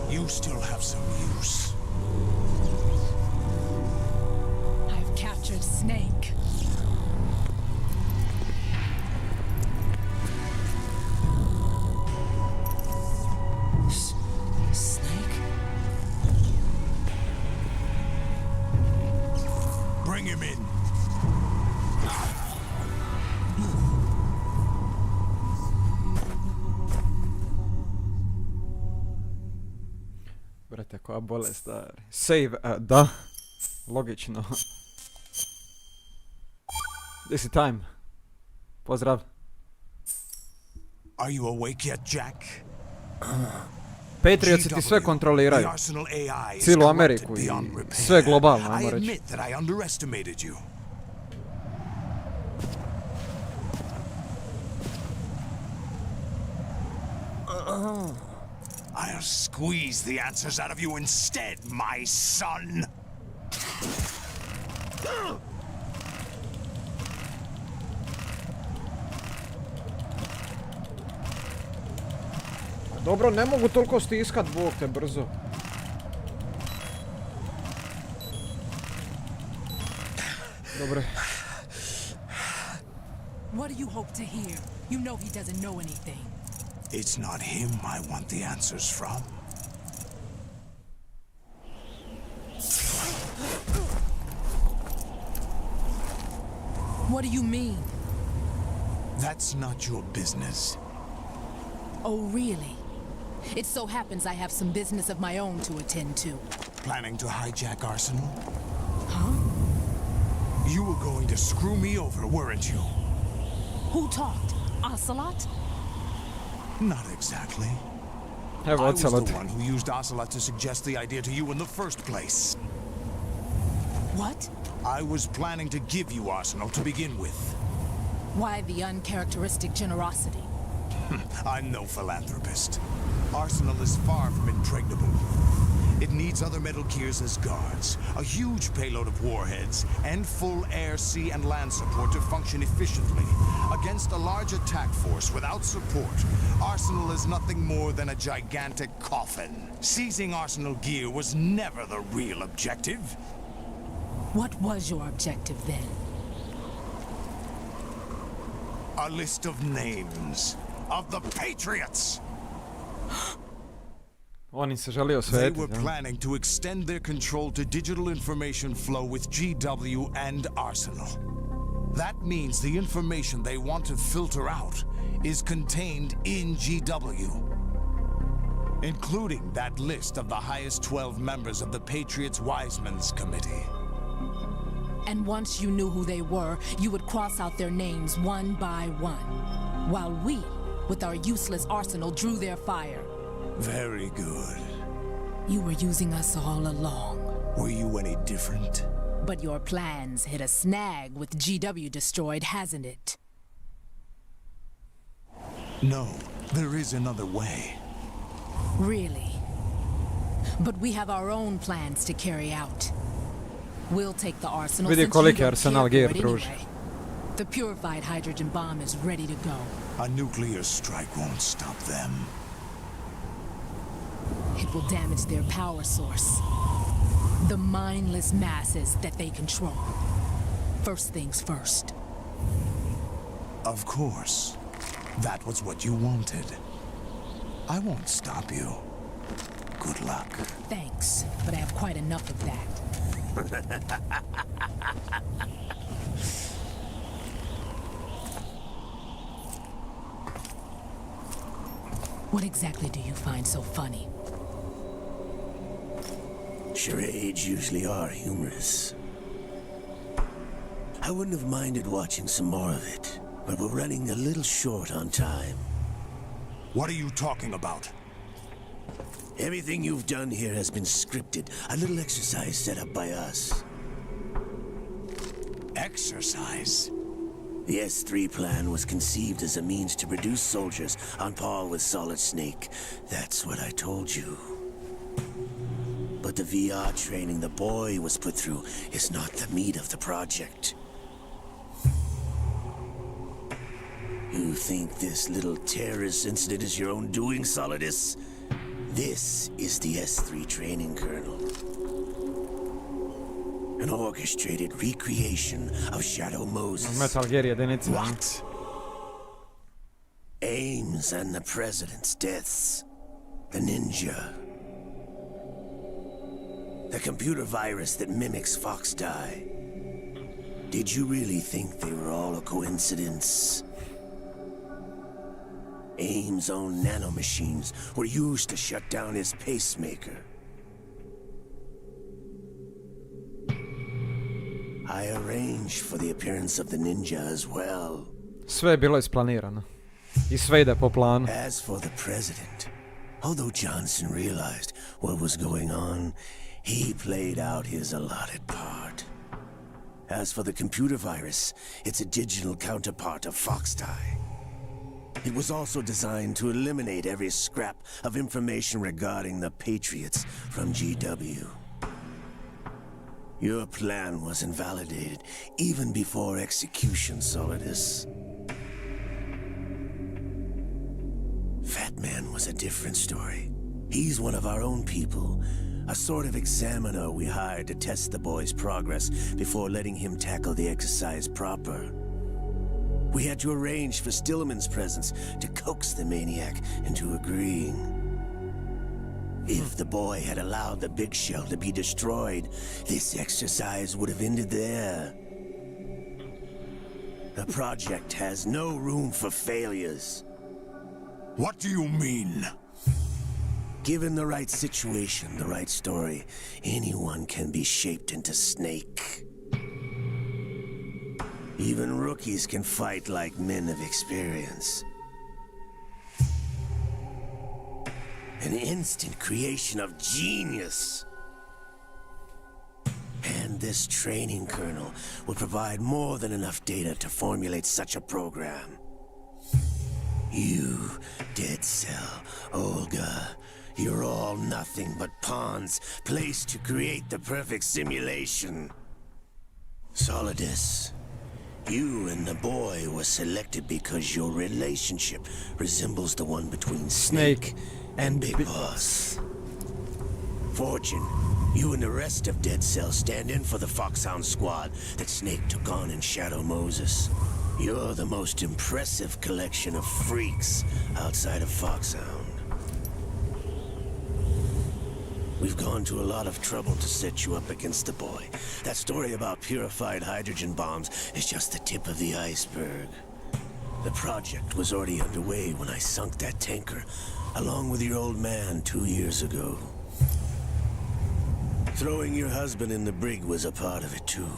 S9: You still have some use.
S8: I've captured Snake.
S3: Snake?
S9: Bring him in.
S1: Kakva bolest, stari. Save, da. Logično. This is time. Pozdrav.
S9: Are you awake yet, Jack?
S1: Patriotsi ti sve kontroliraju. Cijelu Ameriku i sve globalno, ajmo
S9: I
S1: reći.
S9: admit that I underestimated you. I'll squeeze the answers out of you instead, my son.
S1: Dobro, ne mogu toliko stiskat, Bog te, brzo. Dobre.
S8: What do you hope to hear? You know he doesn't know anything.
S9: It's not him I want the answers from.
S8: What do you mean?
S9: That's not your business.
S8: Oh, really? It so happens I have some business of my own to attend to.
S9: Planning to hijack Arsenal?
S8: Huh?
S9: You were going to screw me over, weren't you?
S8: Who talked? Ocelot?
S9: Not exactly.
S1: Evo,
S9: I was the
S1: Ocelot.
S9: one who used Ocelot to suggest the idea to you in the first place.
S8: What?
S9: I was planning to give you Arsenal to begin with.
S8: Why the uncharacteristic generosity?
S9: I'm no philanthropist. Arsenal is far from impregnable. It needs other Metal Gears as guards, a huge payload of warheads, and full air, sea, and land support to function efficiently. Against a large attack force without support, Arsenal is nothing more than a gigantic coffin. Seizing Arsenal gear was never the real objective.
S8: What was your objective then?
S9: A list of names of the Patriots.
S1: Oni se želi
S9: They
S1: osvetiti.
S9: were planning to extend their control to digital information flow with GW and Arsenal. That means the information they want to filter out is contained in GW, including that list of the highest 12 members of the Patriots Wiseman's Committee.
S8: And once you knew who they were, you would cross out their names one by one, while we, with our useless arsenal, drew their fire.
S9: Very good.
S8: You were using us all along.
S9: Were you any different?
S8: But your plans hit a snag with GW destroyed, hasn't it?
S9: No, there is another way.
S8: Really? But we have our own plans to carry out. We'll take the arsenal
S1: Vidi
S8: since you
S1: koliki
S8: don't
S1: arsenal
S8: care for
S1: gear
S8: it
S1: pruži.
S8: anyway. The purified hydrogen bomb is ready to go.
S9: A nuclear strike won't stop them.
S8: It will damage their power source. The mindless masses that they control. First things first.
S9: Of course. That was what you wanted. I won't stop you. Good luck.
S8: Thanks, but I have quite enough of that. What exactly do you find so funny?
S10: Charades usually are humorous. I wouldn't have minded watching some more of it, but we're running a little short on time.
S9: What are you talking about?
S10: Everything you've done here has been scripted, a little exercise set up by us.
S9: Exercise?
S10: The S3 plan was conceived as a means to produce soldiers on par with Solid Snake. That's what I told you. But the VR training the boy was put through is not the meat of the project. You think this little terrorist incident is your own doing, Solidus? This is the S3 training kernel. An orchestrated recreation of Shadow Moses.
S1: Metal Gear jedinica.
S9: What?
S10: Ames and the president's deaths. The ninja. The computer virus that mimics Fox Die. Did you really think they were all a coincidence? Ames' own nanomachines were used to shut down his pacemaker. I arranged for the appearance of the ninja as well.
S1: Sve je bilo isplanirano. I sve ide po planu.
S10: As for the president, although Johnson realized what was going on, he played out his allotted part. As for the computer virus, it's a digital counterpart of Foxtie. It was also designed to eliminate every scrap of information regarding the Patriots from GW. Your plan was invalidated even before execution, Solidus. Fat Man was a different story. He's one of our own people, a sort of examiner we hired to test the boy's progress before letting him tackle the exercise proper. We had to arrange for Stillman's presence to coax the maniac into agreeing. If the boy had allowed the big shell to be destroyed, this exercise would have ended there. The project has no room for failures.
S9: What do you mean?
S10: Given the right situation, the right story, anyone can be shaped into Snake. Even rookies can fight like men of experience. An instant creation of genius. And this training kernel would provide more than enough data to formulate such a program. You, Dead Cell, Olga, you're all nothing but pawns placed to create the perfect simulation. Solidus, you and the boy were selected because your relationship resembles the one between Snake and Big Boss. Fortune, you and the rest of Dead Cell stand in for the Foxhound squad that Snake took on in Shadow Moses. You're the most impressive collection of freaks outside of Foxhound. We've gone to a lot of trouble to set you up against the boy. That story about purified hydrogen bombs is just the tip of the iceberg. The project was already underway when I sunk that tanker, along with your old man 2 years ago. Throwing your husband in the brig was a part of it too.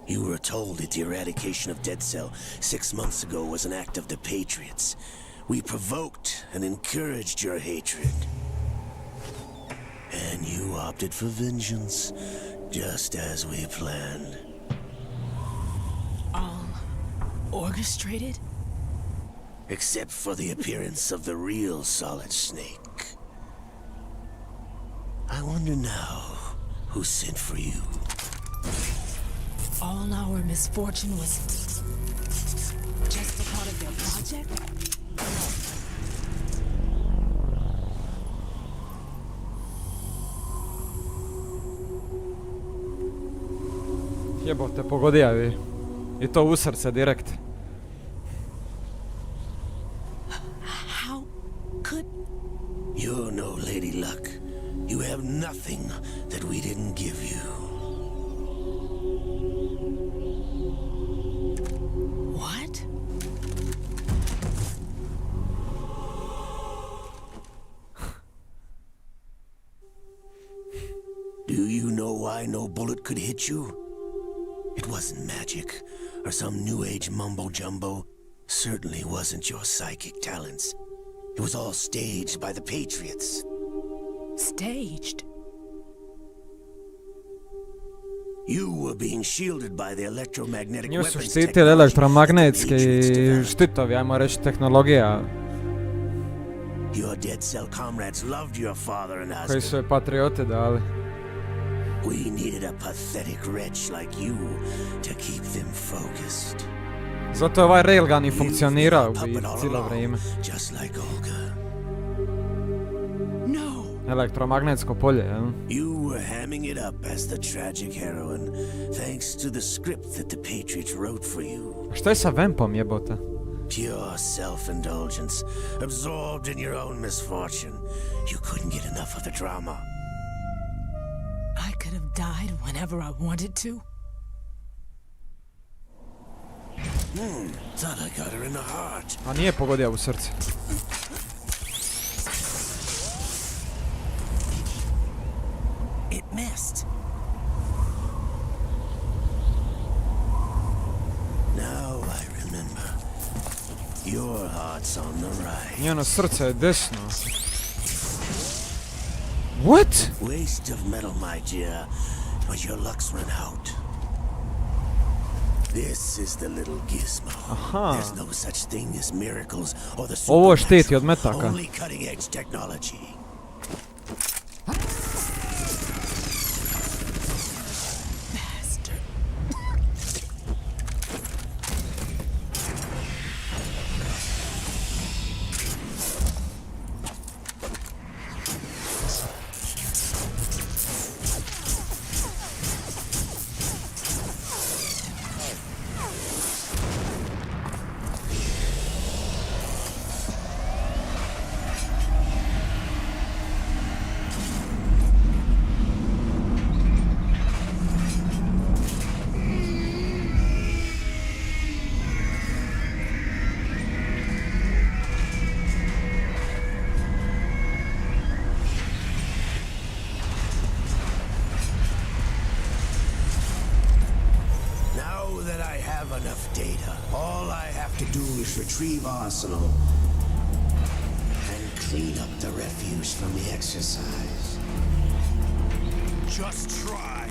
S10: You were told that the eradication of Dead Cell 6 months ago was an act of the Patriots. We provoked and encouraged your hatred. And you opted for vengeance, just as we planned.
S8: All orchestrated?
S10: Except for the appearance of the real Solid Snake. I wonder now who sent for you.
S8: All our misfortune was just a part of their project?
S1: Jebote, pogodija vi. I to u srce direkt.
S8: How could...
S10: You're no Lady Luck. You have nothing that we didn't give you.
S8: What?
S10: Do you know why no bullet could hit you? It wasn't magic, or some new age mumbo-jumbo. Certainly wasn't your psychic talents. It was all staged by the Patriots.
S8: Staged?
S10: You were being shielded by the electromagnetic
S1: Nju su
S10: weapons
S1: štitili
S10: technology
S1: elektromagnetski
S10: that the Patriots developed.
S1: štitovi, ajmo reći tehnologija
S10: Your Dead Cell comrades loved your father and
S1: koji
S10: husband.
S1: su je patrioti dali.
S10: We needed a pathetic wretch like you to keep them focused.
S1: Zato je ovaj railgun i
S10: You've
S1: funkcionirao
S10: been a
S1: u
S10: puppet
S1: biti
S10: all
S1: cijelo
S10: along,
S1: vrijeme.
S10: just like Olga.
S8: No.
S1: Elektromagnetsko polje, jel?
S10: You were hamming it up as the tragic heroine, thanks to the script that the Patriots wrote for you.
S1: A što je sa vampom, jebote?
S10: Pure self-indulgence, absorbed in your own misfortune. You couldn't get enough of the drama.
S8: I could have died whenever I wanted to.
S10: Thought I got her in the heart.
S1: A nije pogodio u srce.
S3: It missed.
S10: Your heart's on the right.
S1: Njeno srce je desno. What?
S10: Waste of metal, my dear, but your luck's run out. This is the little gizmo.
S1: Aha.
S10: There's no such thing as miracles or the
S1: Ovo štiti od
S10: supernatural,
S1: metaka.
S10: only cutting edge technology. Enough data. All I have to do is retrieve Arsenal and clean up the refuse from the exercise.
S9: Just try.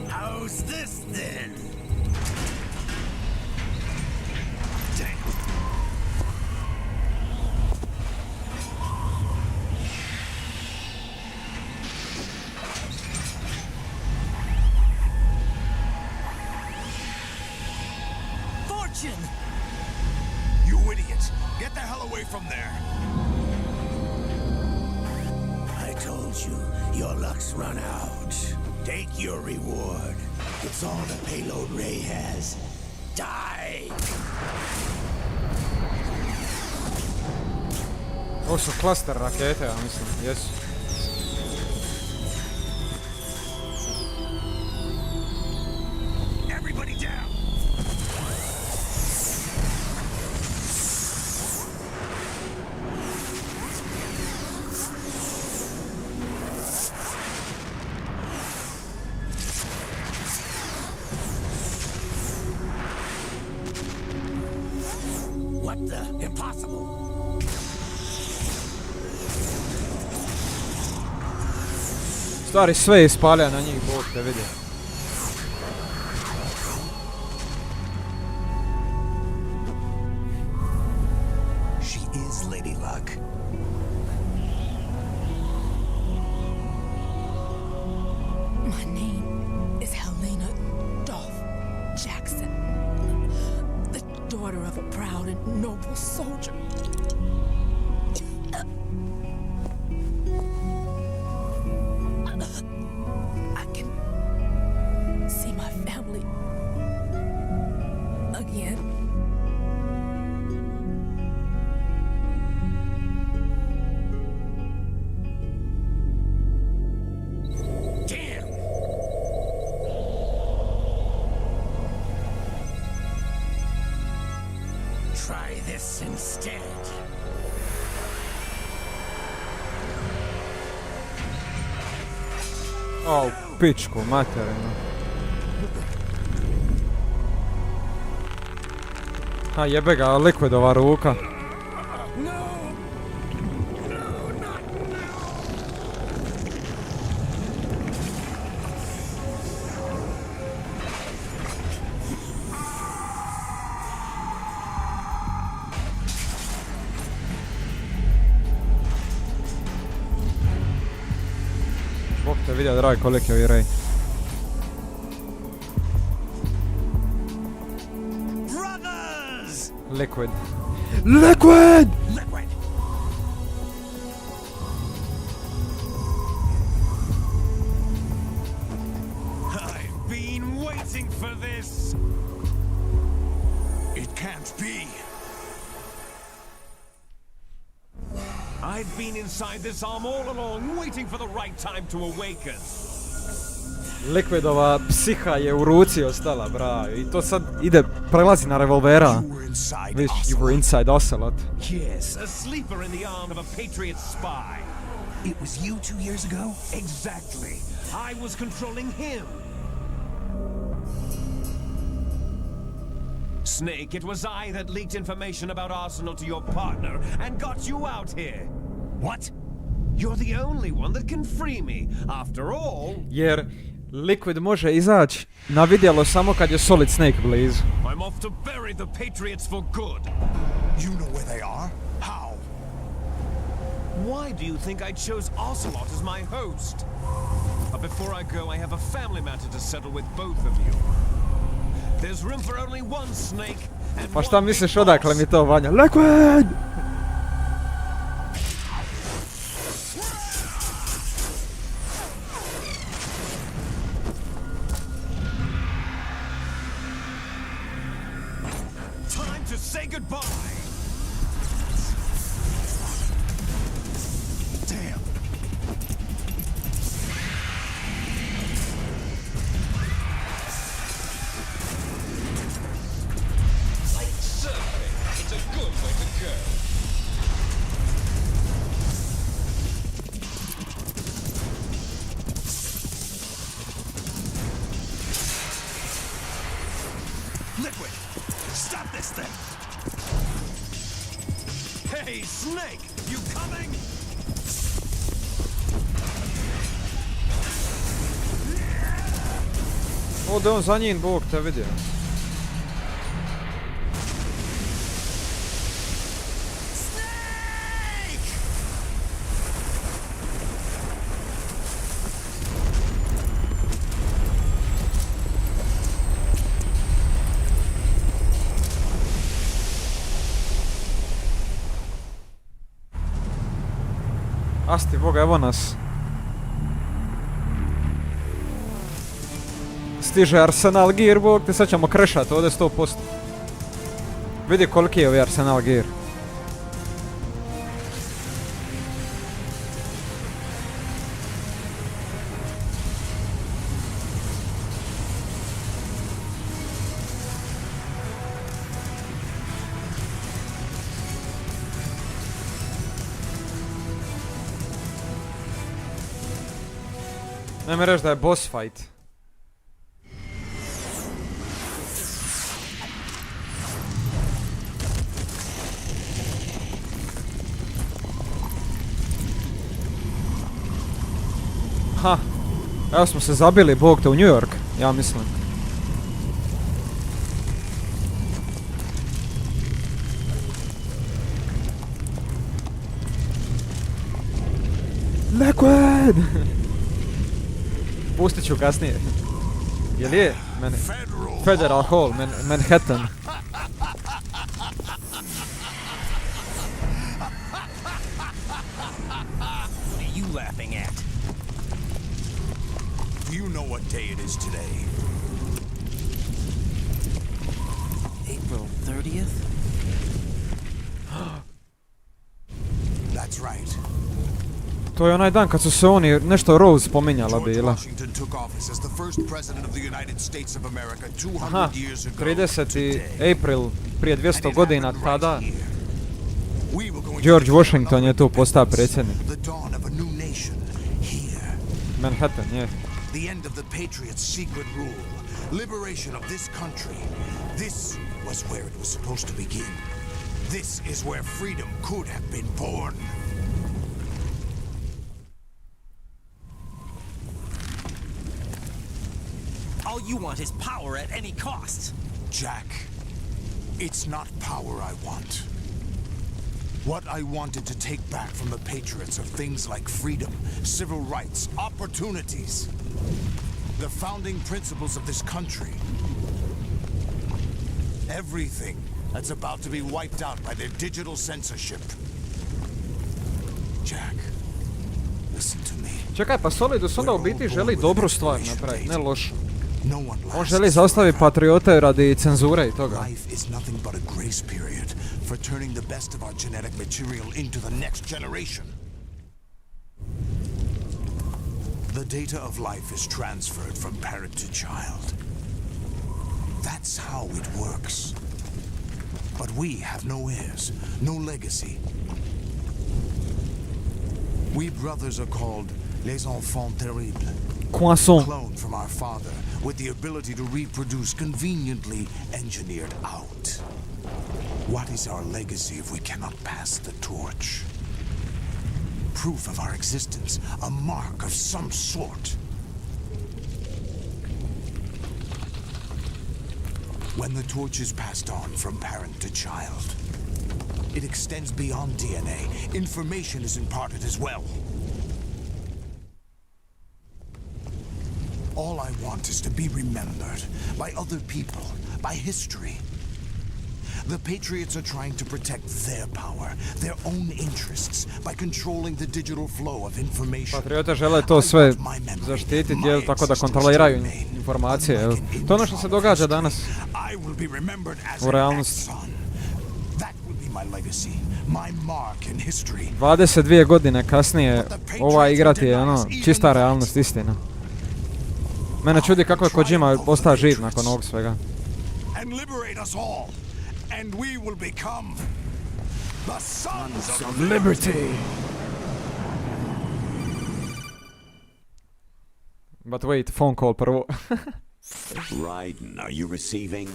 S10: How's this then?
S7: Fortune!
S9: You idiot! Get the hell away from there!
S10: I told you, your luck's run out. Take your reward. It's all the payload Ray has. Die!
S1: Ovo su klaster rakete, ja mislim, jesu.
S9: Everybody down!
S10: What the? Impossible!
S1: Stvari sve ispalja na njih, Bog te vidi.
S6: She is Lady Luck.
S8: My name is Helena Dolph Jackson, the daughter of a proud and noble soldier. I can see my family again.
S10: Damn! Try this instead.
S1: O, pičku, materinu. Ha, jebe ga, Liquidova ruka. Bog te vidio, dragi koliki ovi Ray.
S10: Brothers!
S1: Liquid. Liquid!
S10: Liquid!
S9: I've been waiting for this! It can't be!
S6: I
S11: I've been inside this arm all along, waiting for the right time to awaken.
S1: Liquidova psiha je u ruci ostala, bra. I to sad ide, prelazi na revolvera. Viš, you were inside Ocelot.
S11: Yes, a sleeper in the arm of a Patriot spy.
S9: It was you 2 years ago?
S11: Exactly. I was controlling him. Snake, it was I that leaked information about Arsenal to your partner and got you out here.
S9: What?
S11: You're the only one that can free me. After all...
S1: Jer Liquid može izaći na vidjelo samo kad je Solid Snake blizu.
S11: I'm off to bury the Patriots for good.
S9: You know where they are? How?
S11: Why do you think I chose Ocelot as my host? But before I go, I have a family matter to settle with both of you. There's room for only one Snake and
S1: Pa šta misliš odakle mi to Vanja? Liquid!
S11: Time to say goodbye.
S9: Damn.
S11: Like surfing, it's a good way to go.
S9: Liquid! Stop this thing!
S11: Hey, Snake, you coming?
S1: Ode on za njim, Bog te vidio. Asti, Boga, evo nas. Stiže Arsenal Gear, Bog, te sad ćemo krešati ovdje 100%. Vidi koliki je ovaj Arsenal Gear. Ne mi reći da je boss fight. Ha, evo smo se zabili, Bog te, u New York, ja mislim. Liquid! Pustit ću kasnije. Jel je? Federal Hall, Manhattan.
S9: What are you laughing at? Do you know what day it is today?
S3: April 30th?
S9: That's right.
S1: To je onaj dan kad su se oni nešto Rose spominjala bila.
S9: Washington took office as the first president of the United States of America 200
S1: Aha,
S9: years ago.
S1: 30. April, prije 200 godina tada. George Washington je tu postao predsjednik.
S9: The dawn of a new nation here.
S1: Manhattan, je.
S9: The end of the Patriots' secret rule. Liberation of this country. This was where it was supposed to begin. This is where freedom could have been born.
S3: All you want is power at any cost.
S9: Jack, it's not power I want. What I wanted to take back from the Patriots are things like freedom, civil rights, opportunities. The founding principles of this country. Everything that's about to be wiped out by their digital censorship. Jack, listen to me.
S1: Čekaj, pa Solidus onda u biti želi dobru stvar napraviti, ne lošu. On želi zaustaviti patriote radi cenzure I toga.
S9: Life is nothing but a grace period for turning the best of our genetic material into the next generation. The data of life is transferred from parent to child. That's how it works. But we have no heirs, no legacy. We brothers are called les enfants terribles.
S1: Croissant.
S9: Cloned from our father, with the ability to reproduce conveniently engineered out. What is our legacy if we cannot pass the torch? Proof of our existence, a mark of some sort. When the torch is passed on from parent to child, it extends beyond DNA. Information is imparted as well. All I want is to be remembered by other people, by history. The Patriots are trying to protect their power, their own interests, by controlling the digital flow of information.
S1: Patriota žele to sve zaštititi, tako da kontroliraju informacije. To je ono što se događa danas u realnosti. 22 godine kasnije ova igra ti je čista realnost, istina. Mene čudi kako je Kojima ostao živ nakon ovog svega.
S9: And we will become the sons of
S1: liberty. But wait, phone call prvo.
S2: Raiden, are you receiving?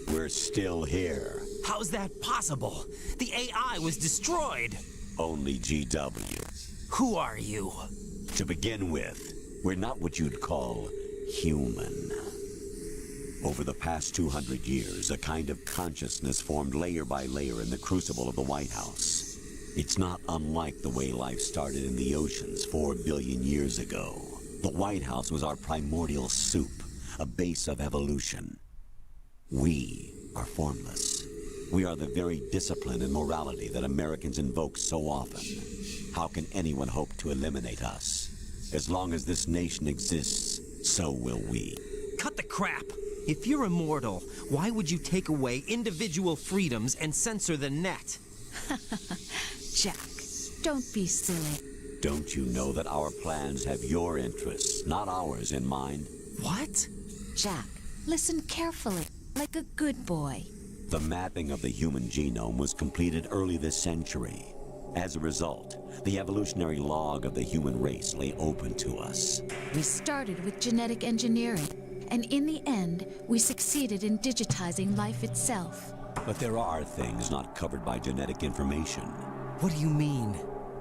S2: We're still here.
S3: How's that possible? The AI was destroyed.
S2: Only GW.
S3: Who are you?
S2: To begin with, we're not what you'd call human. Over the past 200 years, a kind of consciousness formed layer by layer in the crucible of the White House. It's not unlike the way life started in the oceans 4 billion years ago. The White House was our primordial soup, a base of evolution. We are formless. We are the very discipline and morality that Americans invoke so often. How can anyone hope to eliminate us? As long as this nation exists, so will we.
S3: Cut the crap! If you're immortal, why would you take away individual freedoms and censor the net?
S4: Jack, don't be silly.
S2: Don't you know that our plans have your interests, not ours, in mind?
S3: What?
S4: Jack, listen carefully, like a good boy.
S2: The mapping of the human genome was completed early this century. As a result, the evolutionary log of the human race lay open to us.
S4: We started with genetic engineering. And in the end, we succeeded in digitizing life itself.
S2: But there are things not covered by genetic information.
S3: What do you mean?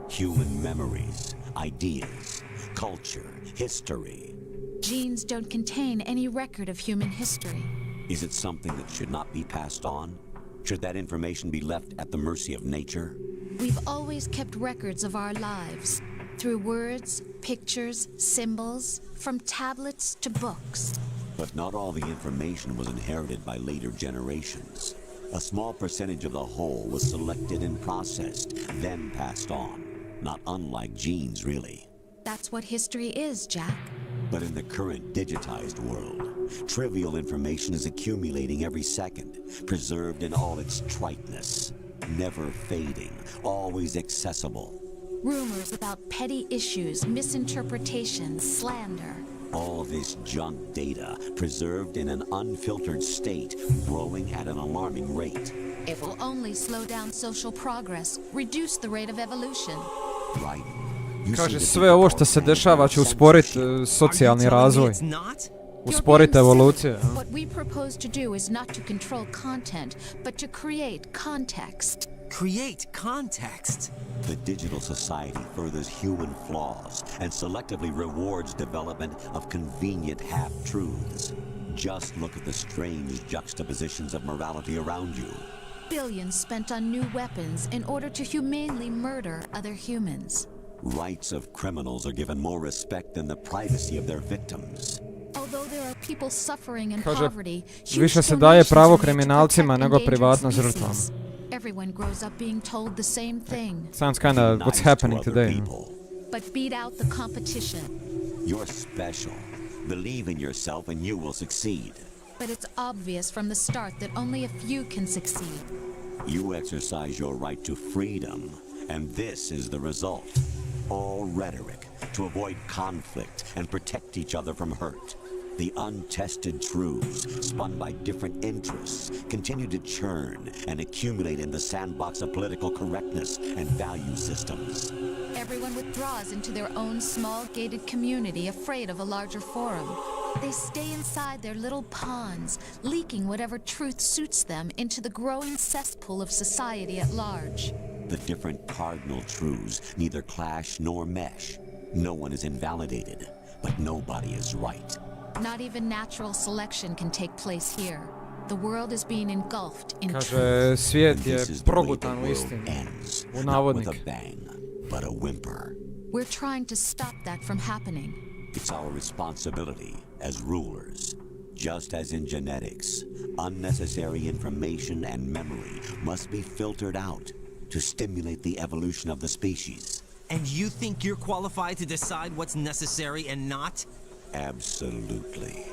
S2: Human memories, ideas, culture, history.
S4: Genes don't contain any record of human history.
S2: Is it something that should not be passed on? Should that information be left at the mercy of nature?
S4: We've always kept records of our lives. Through words, pictures, symbols, from tablets to books.
S2: But not all the information was inherited by later generations. A small percentage of the whole was selected and processed, then passed on. Not unlike genes, really.
S4: That's what history is, Jack.
S2: But in the current digitized world, trivial information is accumulating every second, preserved in all its triteness, never fading, always accessible.
S4: Rumors about petty issues, misinterpretations, slander.
S2: All this junk data, preserved in an unfiltered state, growing at an alarming rate.
S4: It will only slow down social progress, reduce the rate of evolution.
S2: Right.
S1: Kaže, sve ovo što se dešava će usporiti socijalni razvoj. Usporiti evoluciju.
S4: What we propose to do is not to control content, but to create context.
S3: Create context?
S2: The digital society furthers human flaws and selectively rewards development of convenient half-truths. Just look at the strange juxtapositions of morality around you.
S4: Billions spent on new weapons in order to humanely murder other humans.
S2: Rights of criminals are given more respect than the privacy of their victims.
S4: Although there are people suffering in
S1: Kaže,
S4: poverty,
S1: više se daje pravo kriminalcima nego privatnost žrtvama.
S4: Everyone grows up being told the same thing.
S1: Sounds kind of what's happening today.
S4: But beat out the competition.
S2: You're special. Believe in yourself and you will succeed.
S4: But it's obvious from the start that only a few can succeed.
S2: You exercise your right to freedom, and this is the result. All rhetoric to avoid conflict and protect each other from hurt. The untested truths, spun by different interests, continue to churn and accumulate in the sandbox of political correctness and value systems.
S4: Everyone withdraws into their own small gated community, afraid of a larger forum. They stay inside their little ponds, leaking whatever truth suits them into the growing cesspool of society at large.
S2: The different cardinal truths neither clash nor mesh. No one is invalidated, but nobody is right.
S4: Not even natural selection can take place here. The world is being engulfed in truth.
S1: Kaže, svijet je progutan u istinu. U navodnike.
S2: But a whimper.
S4: We're trying to stop that from happening.
S2: It's our responsibility as rulers. Just as in genetics, unnecessary information and memory must be filtered out to stimulate the evolution of the species.
S3: And you think you're qualified to decide what's necessary and not?
S2: Absolutely.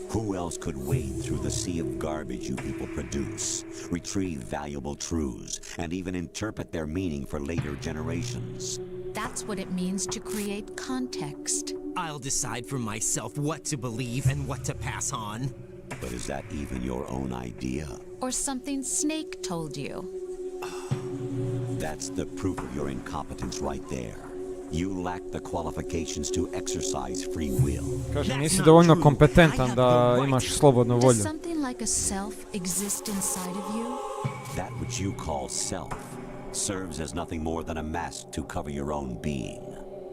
S2: Who else could wade through the sea of garbage you people produce, retrieve valuable truths, and even interpret their meaning for later generations?
S4: That's what it means to create context.
S3: I'll decide for myself what to believe and what to pass on.
S2: But is that even your own idea?
S4: Or something Snake told you?
S2: That's the proof of your incompetence right there. You lack the qualifications to exercise free will.
S1: Kaže, nisi dovoljno kompetentan da imaš slobodnu volju.
S4: Does something like a self exist inside of you?
S2: That which you call self serves as nothing more than a mask to cover your own being.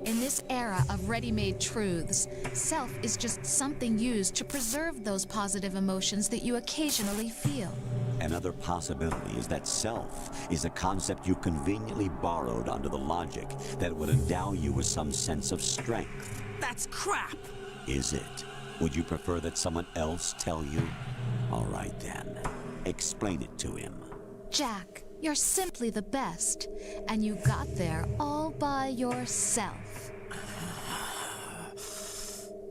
S4: In this era of ready-made truths, self is just something used to preserve those positive emotions that you occasionally feel.
S2: Another possibility is that self is a concept you conveniently borrowed under the logic that would endow you with some sense of strength.
S3: That's crap!
S2: Is it? Would you prefer that someone else tell you? All right then, explain it to him.
S4: Jack, you're simply the best, and you got there all by yourself.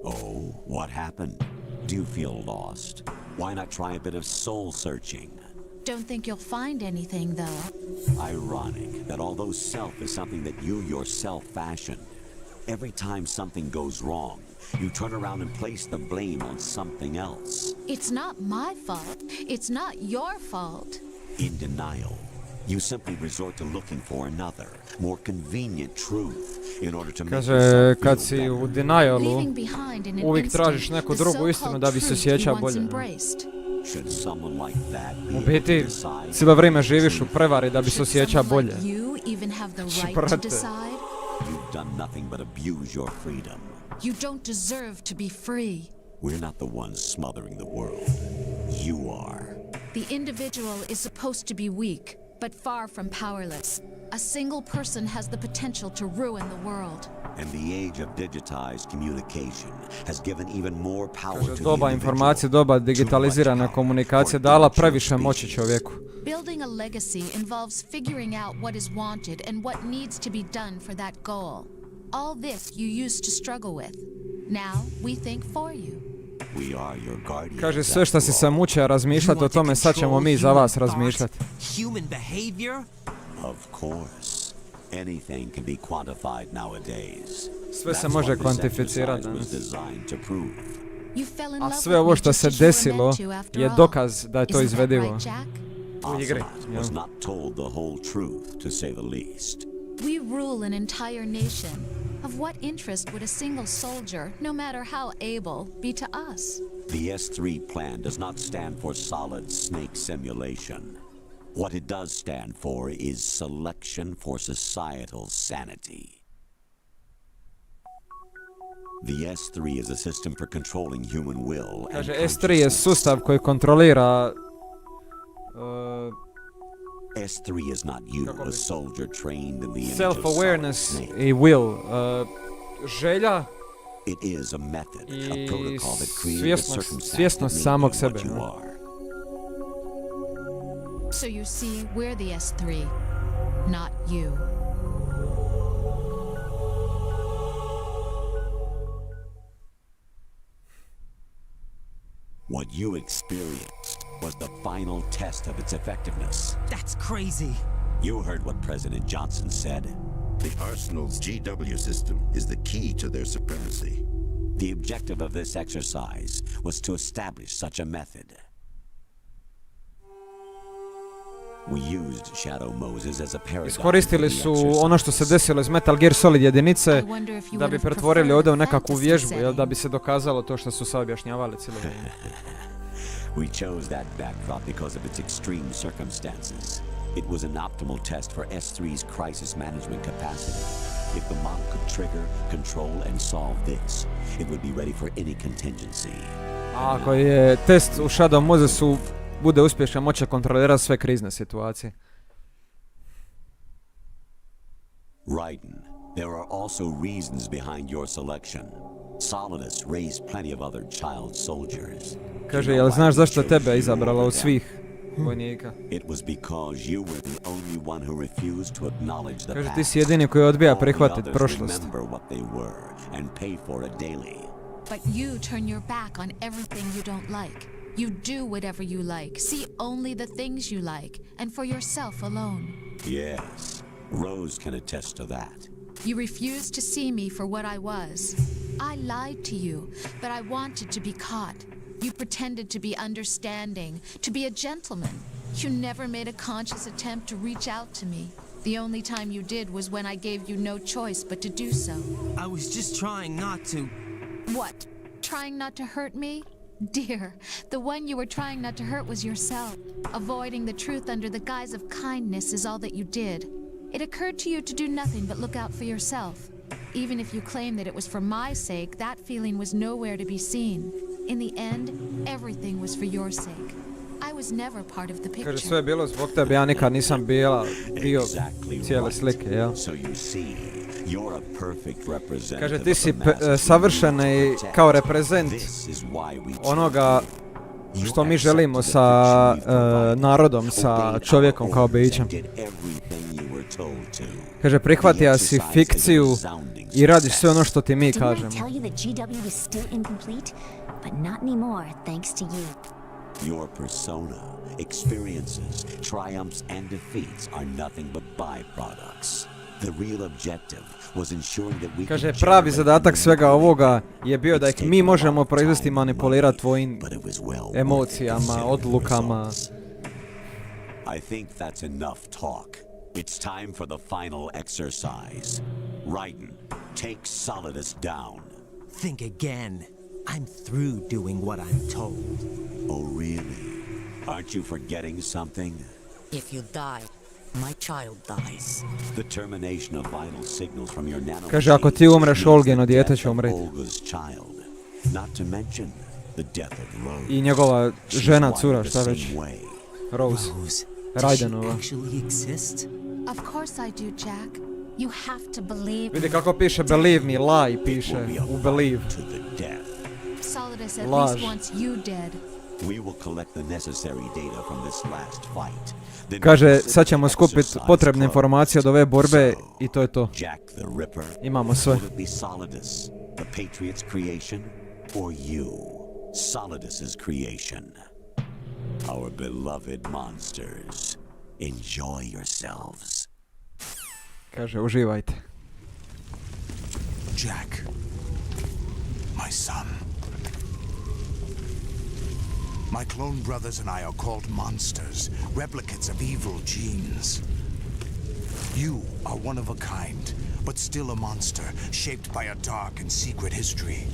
S2: Oh, what happened? Do you feel lost? Why not try a bit of soul searching?
S4: Don't think you'll find anything, though.
S2: Ironic that although self is something that you yourself fashioned, every time something goes wrong, you turn around and place the blame on something else.
S4: It's not my fault. It's not your fault.
S2: In denial, you simply resort to looking for another, more convenient truth in order to make
S1: Kaže, kad si u denialu, uvijek tražiš neku drugu istinu da bi se osjećao bolje. U biti, cijelo vrijeme živiš u prevari da bi se osjećao bolje. Brate.
S2: You've done nothing but abuse your freedom.
S4: You don't deserve to be free.
S2: We're not the ones smothering the world. You are.
S4: The individual is supposed to be weak, but far from powerless. A single person has the potential to ruin the world.
S2: And the age of digitized communication has given even more power to the
S1: doba informacije, doba digitalizirana komunikacija dala previše moći čovjeku.
S4: Building a legacy involves figuring out what is wanted and what needs to be done for that goal. All this you used to struggle with. Now we think for you.
S2: We are your guardians.
S1: Kaže, sve što si se mučio razmišljati o tome, sad ćemo mi za vas razmišljati.
S3: Human behavior?
S2: Of course. Anything can be quantified nowadays.
S1: Sve se može kvantificirati danas. A sve ovo što se desilo je dokaz da je to izvedivo. U igri.
S2: Was not told the whole truth, to say the least.
S4: We rule an entire nation. Of what interest would a single soldier, no matter how able, be to us?
S2: The S3 plan does not stand for solid snake simulation. What it does stand for is selection for societal sanity. The S3 is a system for controlling human will.
S1: Kaže, S3 je sustav koji kontrolira
S2: S3 is not you, a soldier trained in the image
S1: self-awareness i will. Želja
S2: it is a method, a protocol that creates
S1: svjesnost samog sebe.
S4: So you see, we're the S3, not you.
S2: What you experienced was the final test of its effectiveness.
S3: That's crazy.
S2: You heard what President Johnson said.
S12: The Arsenal's GW system is the key to their supremacy.
S2: The objective of this exercise was to establish such a method. We used Shadow Moses as a paradigm.
S1: Iskoristili su ono što se desilo iz Metal Gear Solid jedinice da bi pretvorili ovdje u nekakvu vježbu, jel, da bi se dokazalo to što su sad objašnjavali cijelo vrijeme.
S2: We chose that backdrop because of its extreme circumstances. It was an optimal test for S3's crisis management capacity. If the model could trigger, control, and solve this, it would be ready for any contingency.
S1: A ako je test u Shadow Mosesu bude uspješan, moće kontrolirati sve krizne situacije.
S2: Raiden, there are also reasons behind your selection. Solidus raised plenty of other child soldiers.
S1: Kaže, jel znaš zašto je tebe izabrala od svih vojnika?
S2: It was because you were the only one who refused to acknowledge the past.
S1: Kaže, ti si jedini koji odbija prihvatiti prošlost.
S2: Remember what they were and pay for it daily.
S4: But you turn your back on everything you don't like. You do whatever you like, see only the things you like, and for yourself alone.
S2: Yes, Rose can attest to that.
S4: You refused to see me for what I was. I lied to you, but I wanted to be caught. You pretended to be understanding, to be a gentleman. You never made a conscious attempt to reach out to me. The only time you did was when I gave you no choice but to do so.
S3: I was just trying not to...
S4: What? Trying not to hurt me? Dear, the one you were trying not to hurt was yourself. Avoiding the truth under the guise of kindness is all that you did. It occurred to you to do nothing but look out for yourself. Even if you claim that it was for my sake, that feeling was nowhere to be seen. In the end, everything was for your sake. I was never part of the picture.
S1: Kaže, sve je bilo zbog tebe, ja nikad nisam bio cijele slike, jel? Kaže, ti si savršeni kao reprezent onoga što mi želimo sa narodom, sa čovjekom kao bićem. Kaže, prihvatio si fikciju i radiš sve ono što ti mi kažemo.
S2: Your persona, experiences, triumphs and defeats are nothing but byproducts. The real objective was ensuring that we
S1: Kaže, pravi zadatak svega ovoga je bio da ih mi možemo proizvesti i manipulirati tvojim emocijama, odlukama.
S2: I think that's enough talk. It's time for the final exercise. Raiden, take Solidus down.
S3: Think again. I'm through doing what I'm told.
S2: Oh, really? Aren't you forgetting something?
S8: If you die, my child dies.
S2: The termination of vital signals from your nano.
S1: Kaže, ako ti umreš, Olgino dijete će umreti.
S2: Olga's child. Not to mention the death of Rose.
S1: I njegova žena, cura, šta već. Rose. Raidenova.
S4: Of course I do, Jack. You have to believe.
S1: Vidi kako piše believe me, lie piše u believe.
S4: Solidus at least wants you dead.
S2: We will collect the necessary data from this last fight.
S1: Kaže, sad ćemo skupiti potrebne informacije od ove borbe i to je to. Imamo sve.
S2: Solidus, the Patriot's creation, or you, Solidus's creation. Our beloved monsters, enjoy yourselves.
S1: Kaže, uživajte.
S9: Jack, my son. My clone brothers and I are called monsters, replicates of evil genes. You are one of a kind, but still a monster, shaped by a dark and secret history.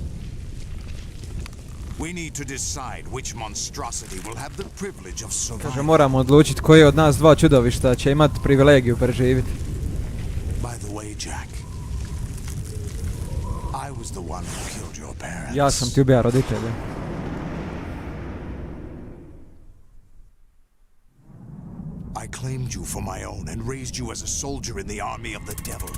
S9: We need to decide which monstrosity will have the privilege of survival.
S1: Kaže, moramo odlučiti koji od nas dva čudovišta će imati privilegiju preživjeti.
S9: By the way, Jack, I was the one who killed your parents.
S1: Ja sam ti ubija roditelje.
S9: I claimed you for my own and raised you as a soldier in the army of the devil.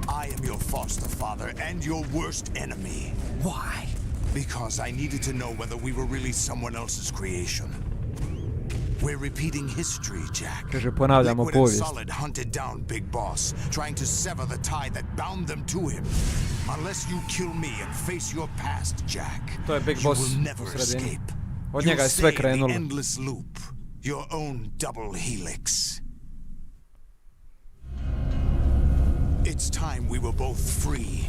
S9: I am your foster father and your worst enemy.
S3: Why?
S9: Because I needed to know whether we were really someone else's creation. We're repeating history, Jack.
S1: Kaže, ponavljamo povijest.
S9: Liquid and Solid hunted down Big Boss, trying to sever the tie that bound them to him. Unless you kill me and face your past, Jack,
S1: to je Big
S9: you
S1: Boss
S9: will never
S1: u sredini.
S9: escape.
S1: Od njega je sve krenulo.
S9: Endless loop, your own double helix. It's time we were both free.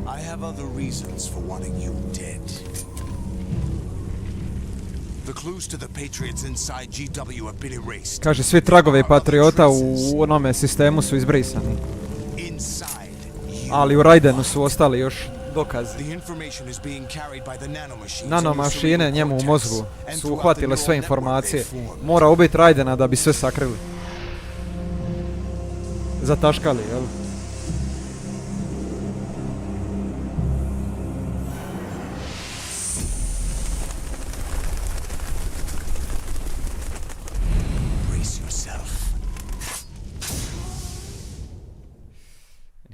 S9: I have other reasons for wanting you dead. The clues to the patriots inside GW have been erased.
S1: Kaže, svi tragovi patriota u onome sistemu su izbrisani. Ali u Raidenu su ostali još dokazi. Nanomašine njemu u mozgu su uhvatile sve informacije. Mora ubiti Raidena da bi sve sakrili. Zataškali, jel?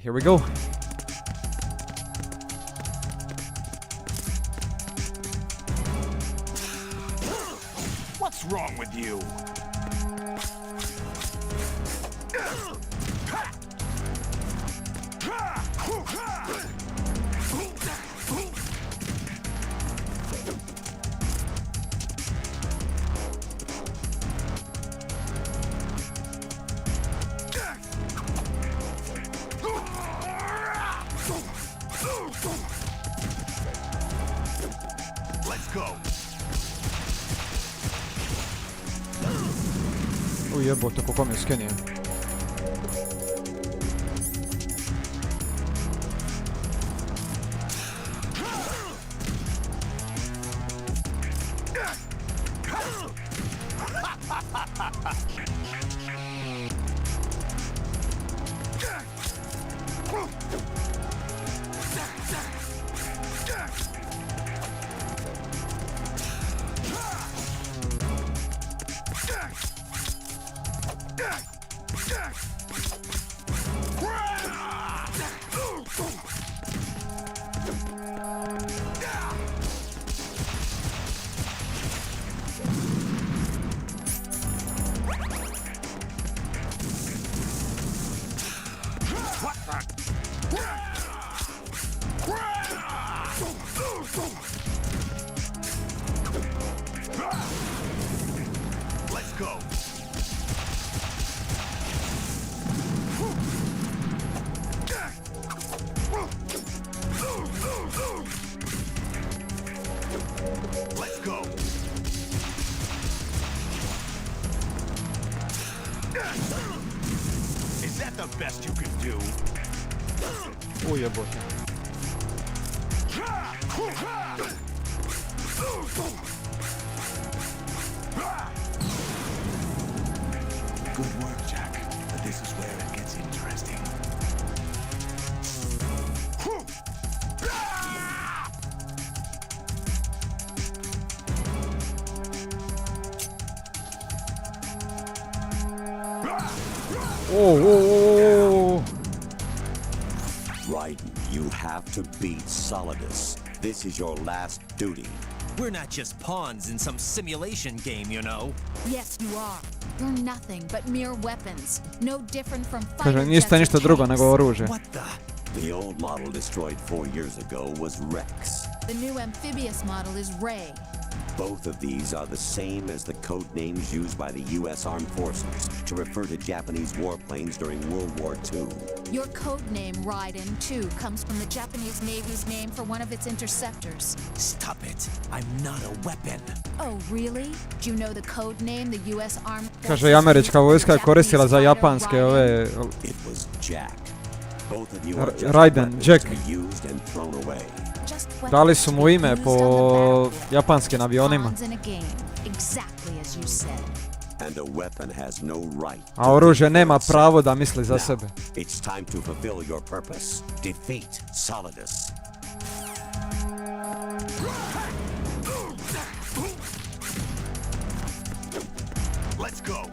S1: Here we go.
S9: What's wrong with you?
S1: Jebote, kako mi je skenio.
S2: Raiden, you have to beat Solidus. This is your last duty.
S3: We're not just pawns in some simulation game, you know.
S4: Yes, you are. You're nothing but mere weapons. No different from
S1: Kaže,
S4: fighter
S1: niste
S4: jets
S1: ništa
S4: or
S1: drugo
S4: tanks.
S1: nego oružje.
S3: What the?
S2: The old model destroyed 4 years ago was Rex.
S4: The new amphibious model is Ray.
S2: Both of these are the same as the code names used by the U.S. Armed Forces to refer to Japanese warplanes during World War II.
S4: Your code name, Raiden, too, comes from the Japanese Navy's name for one of its interceptors.
S3: Stop it. I'm not a weapon.
S4: Oh, really? Do you know the code name the U.S. Armed Forces
S1: Kaže, i američka vojska je
S4: used for
S1: koristila za
S4: Japanese
S1: japanske
S4: fighter
S1: ove...
S2: It was Jack. Both of you are just
S1: Raiden,
S2: weapons
S1: Jack.
S2: to be used and thrown away.
S4: Just
S1: Dali
S4: weapons
S1: su
S4: to
S1: mu
S4: be
S1: ime
S4: used
S1: po
S4: on the battlefield.
S1: japanskim avionima.
S4: Pawns in a game, exactly as you said.
S2: And a weapon has no right.
S1: A oružje nema pravo da misli za sebe.
S2: It's time to fulfill your purpose. Defeat Solidus.
S9: Let's go.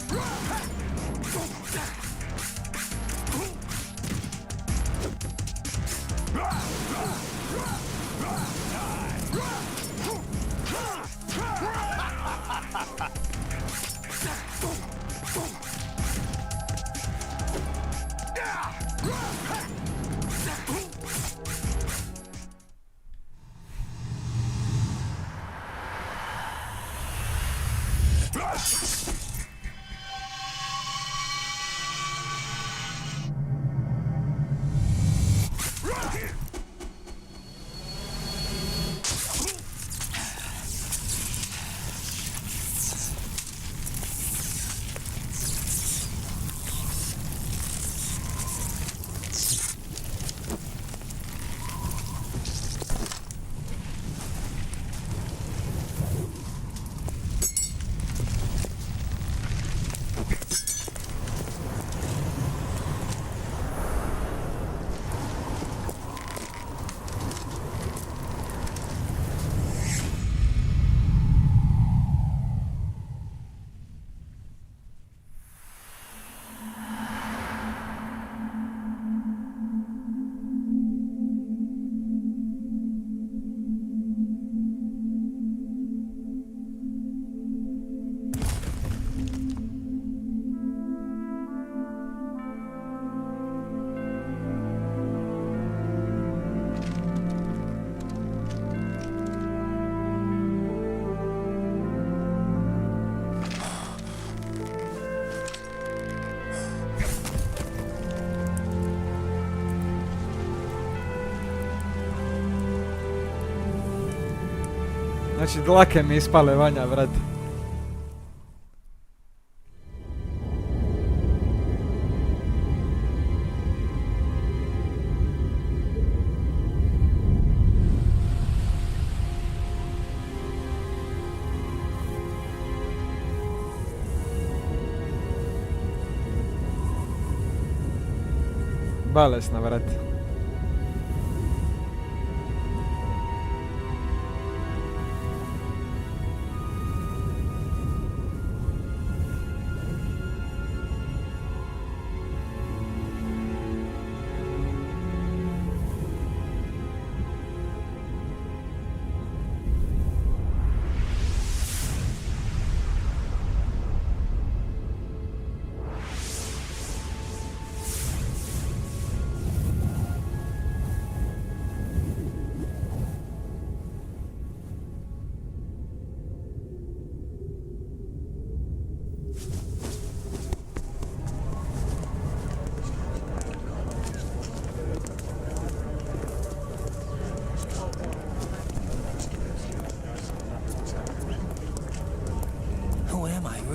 S1: Znači, dlake mi ispale, Vanja, brate. Balesna, brate.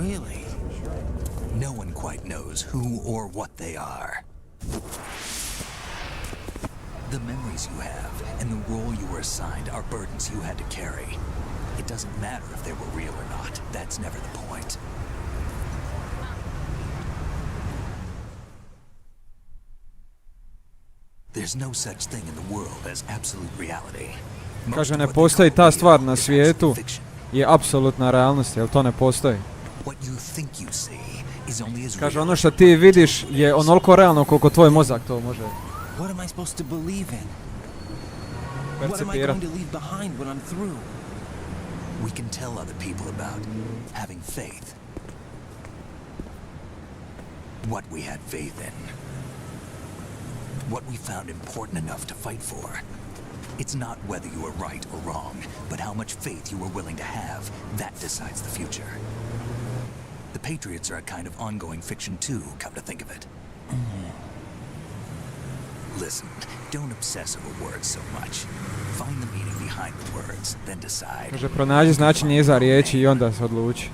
S6: Really? No one quite knows who or what they are. The memories you have and the role you were assigned are burdens you had to carry. It doesn't matter if they were real or not. That's never the point. There's no such thing in the world as absolute reality.
S1: Kaže, ne postoji ta stvar na svijetu, je apsolutna realnost, jel to ne postoji? Kaže, ono što ti vidiš je onoliko realno koliko tvoj mozak to može percepirati.
S6: We can tell other people about having faith. What we had faith in. What we found important enough to fight for. It's not whether you are right or wrong, but how much faith you are willing to have. That decides the future. The Patriots are a kind of ongoing fiction too, come to think of it. Listen, don't obsess over words so much. Find the meaning behind the words, then decide.
S1: Kaže, pronađi značenje iza riječi i onda se odluči.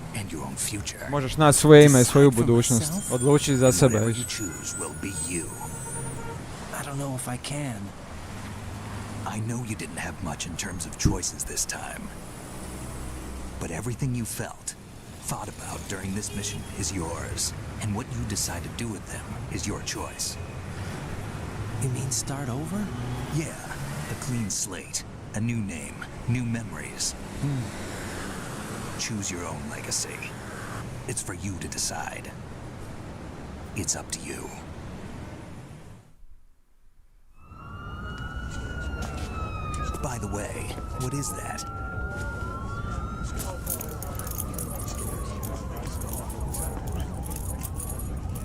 S1: Možeš naći svoje ime i svoju budućnost. Odluči za sebe.
S6: I don't know if I can. I know you didn't have much in terms of choices this time. But everything you felt, thought about during this mission is yours. And what you decide to do with them is your choice.
S3: You mean start over?
S6: Yeah, a clean slate, a new name, new memories. Choose your own legacy. It's for you to decide. It's up to you. By the way, what is that?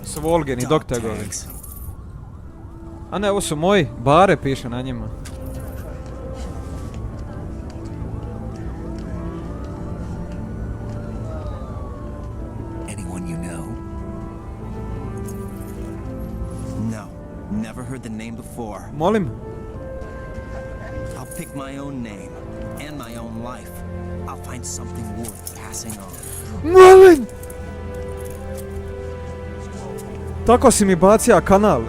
S1: Svolgeni doktegovi. A ne, ovo su moji. Bare piše na njima.
S6: Anyone you know?
S3: No, never heard the name before.
S1: Molim?
S3: I'll pick my own name and my own life. I'll find something worth passing on.
S1: Molim! Tako si mi bacija kanal.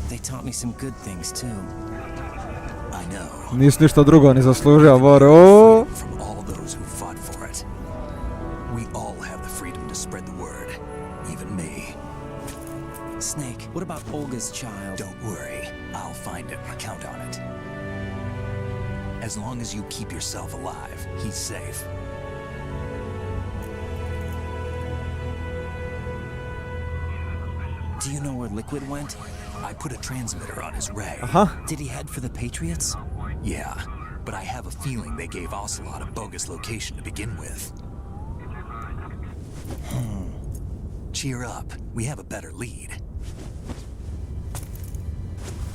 S3: They taught me some good things too.
S6: I know.
S1: Nisi ništa drugo ni zaslužio, Bore.
S6: From all those who fought for it. We all have the freedom to spread the word. Even me.
S3: Snake, what about Olga's child?
S6: Don't worry. I'll find him. Count on it. As long as you keep yourself alive, he's safe.
S3: Do you know where Liquid went?
S6: I put a transmitter on his ray.
S3: Did he head for the Patriots?
S6: Yeah, but I have a feeling they gave Ocelot a bogus location to begin with. Cheer up. We have a better lead.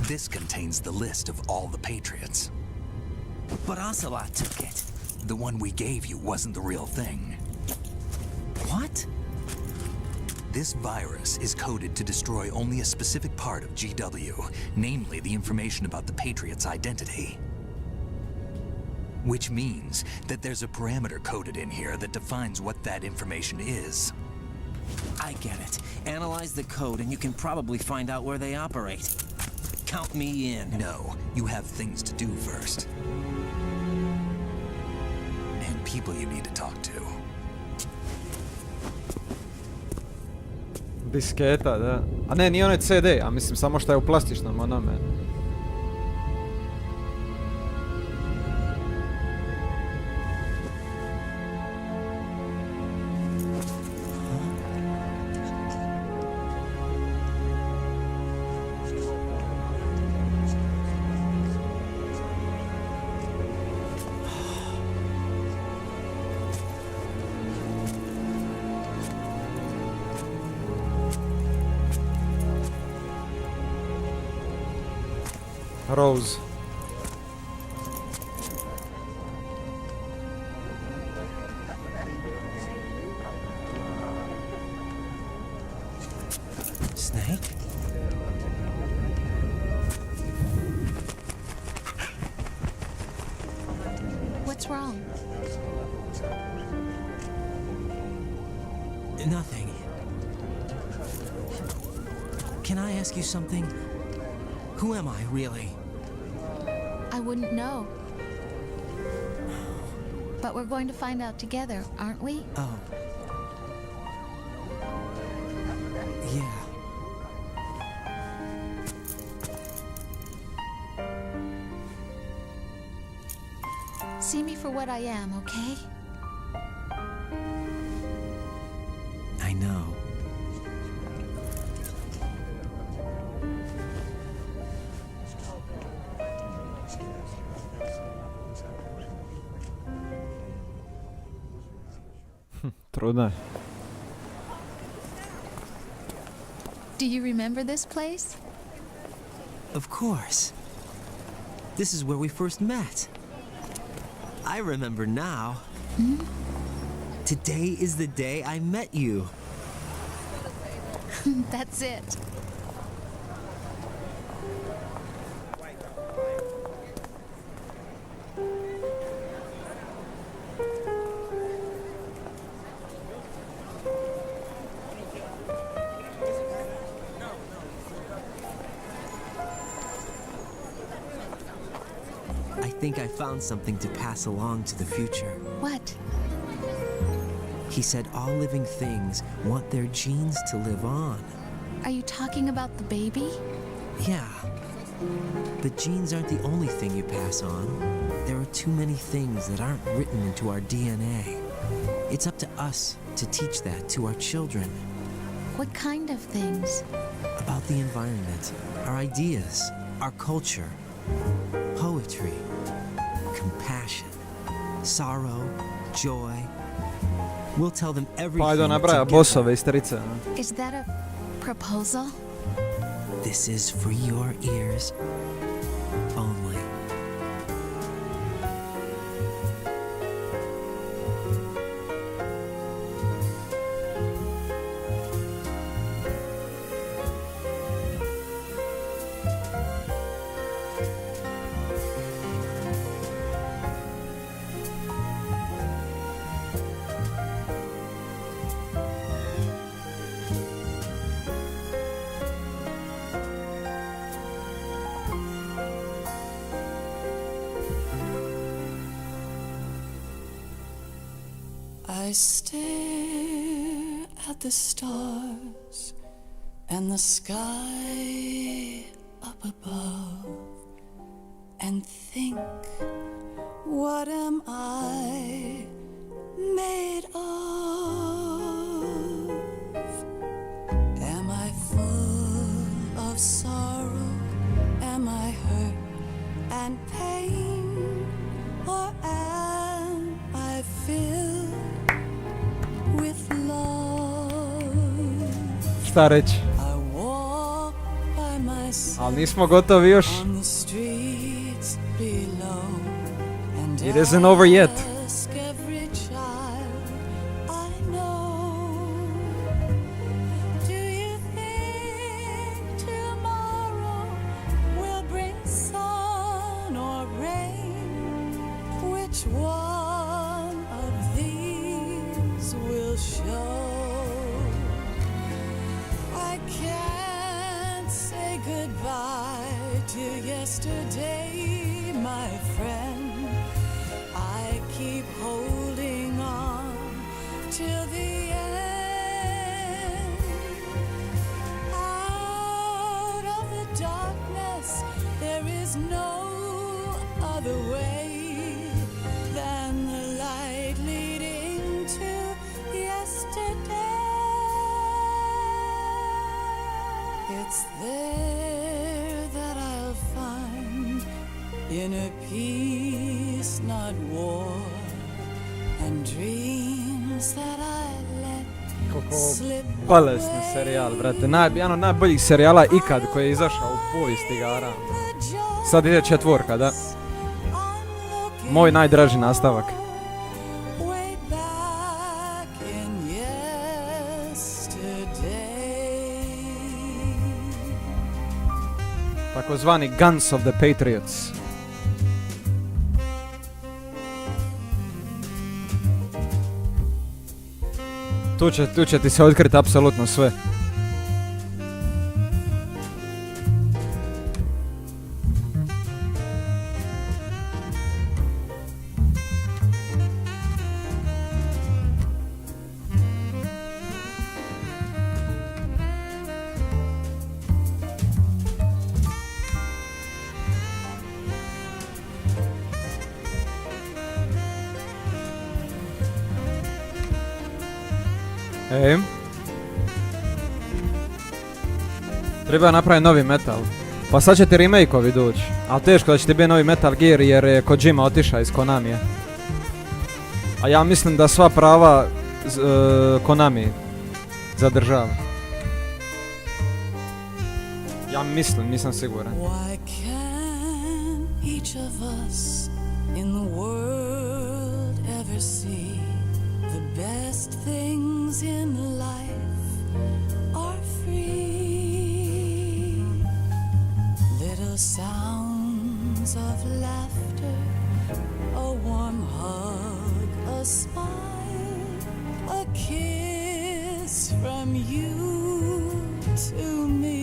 S6: This contains the list of all the Patriots.
S3: But Ocelot took it.
S6: The one we gave you wasn't the real thing.
S3: What?
S6: This virus is coded to destroy only a specific part of GW, namely the information about the Patriots' identity. Which means that there's a parameter coded in here that defines what that information is.
S3: I get it. Analyze the code and you can probably find out where they operate. Count me in.
S6: No, you have things to do first. And people you need to talk to.
S1: Disketa, da. A ne, nije onaj CD, a mislim samo što je u plastičnom onome. Rose.
S3: Snake?
S4: What's wrong?
S3: Nothing. Can I ask you something? Who am I, really?
S4: I wouldn't know. But we're going to find out together, aren't we?
S3: Oh. Yeah.
S4: See me for what I am, okay?
S3: I know.
S1: Trudno je.
S4: Do you remember this place?
S3: Of course. This is where we first met. I remember now. Today is the day I met you.
S4: That's it.
S3: I think I found something to pass along to the future.
S4: What?
S3: He said all living things want their genes to live on.
S4: Are you talking about the baby?
S3: Yeah. But genes aren't the only thing you pass on. There are too many things that aren't written into our DNA. It's up to us to teach that to our children.
S4: What kind of things?
S3: About the environment, our ideas, our culture, poetry, compassion, sorrow, joy. We'll tell them everything.
S1: Pa ajde nabraja bossove iz trice.
S4: Is that a proposal?
S3: This is for your ears only.
S13: I stare at the stars and the sky up above and think, what am I made of? Am I full of sorrow? Am I hurt and pain? Or am I filled with love?
S1: Šta reći? Ali nismo gotovi još. It isn't over yet.
S13: Which goodbye to yesterday, my friend. I keep holding on till the end. Out of the darkness, there is no other way than the light leading to yesterday. It's there that I'll find inner peace, not war, and dreams that I let slip
S1: Bolesni serijal, brate. Jedan od najboljih serijala ikad koji je izašao u povijesti igara. Sad ide 4, da? Moj najdraži nastavak.
S13: way back in yesterday.
S1: Takozvani Guns of the Patriots. Tu će ti se otkriti apsolutno sve. Treba napraviti novi Metal. Pa sad će ti remake-ovi doći. Ali teško da će ti biti novi Metal Gear jer je Kojima otišao iz Konamija. A ja mislim da sva prava Konami zadržava. Ja mislim, nisam siguran.
S13: Why can't each of us in the world ever see the best things in life are free? Little sounds of laughter, a warm hug, a smile, a kiss from you to me.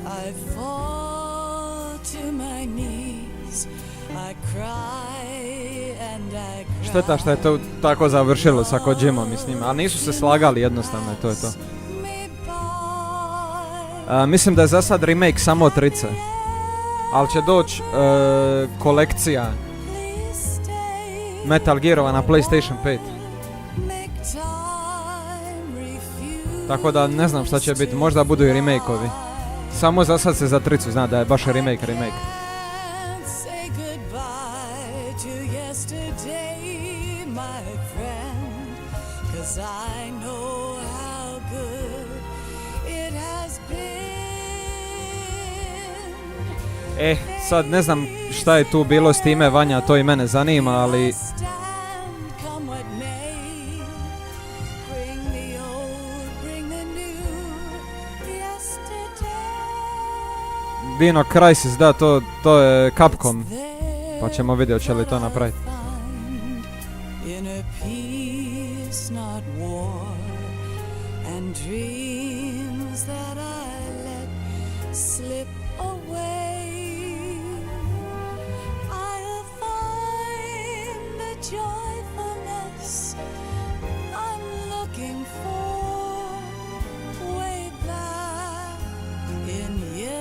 S13: I fall to my knees, I cry and I cry.
S1: Šteta što je to tako završilo sa Kojimom i s njima, ali nisu se slagali jednostavno i to je to. Mislim da je za sad remake samo 3, ali će doći kolekcija Metal Gearova na PlayStation 5. Tako da ne znam šta će biti, možda budu i remake-ovi. Samo za sad se za 3 zna da je baš remake.
S13: Say goodbye to yesterday, my friend, 'cause I know how good it has been.
S1: Sad ne znam šta je tu bilo s time, Vanja, to i mene zanima, ali
S13: Come what may, bring the old, bring the new, yesterday.
S1: Dino Crisis, da, to je Capcom, pa ćemo vidjeti hoće li to napraviti.
S13: Inner peace, not war, and dreams that I let slip away. I'll find the joyfulness I'm looking for way back in yesterday.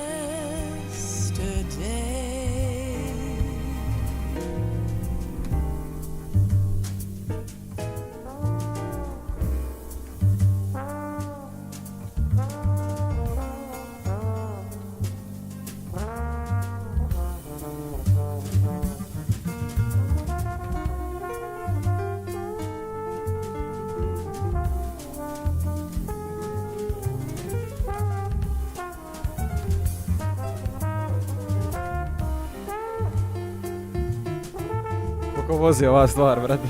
S1: Koliko vozi ova stvar, brate.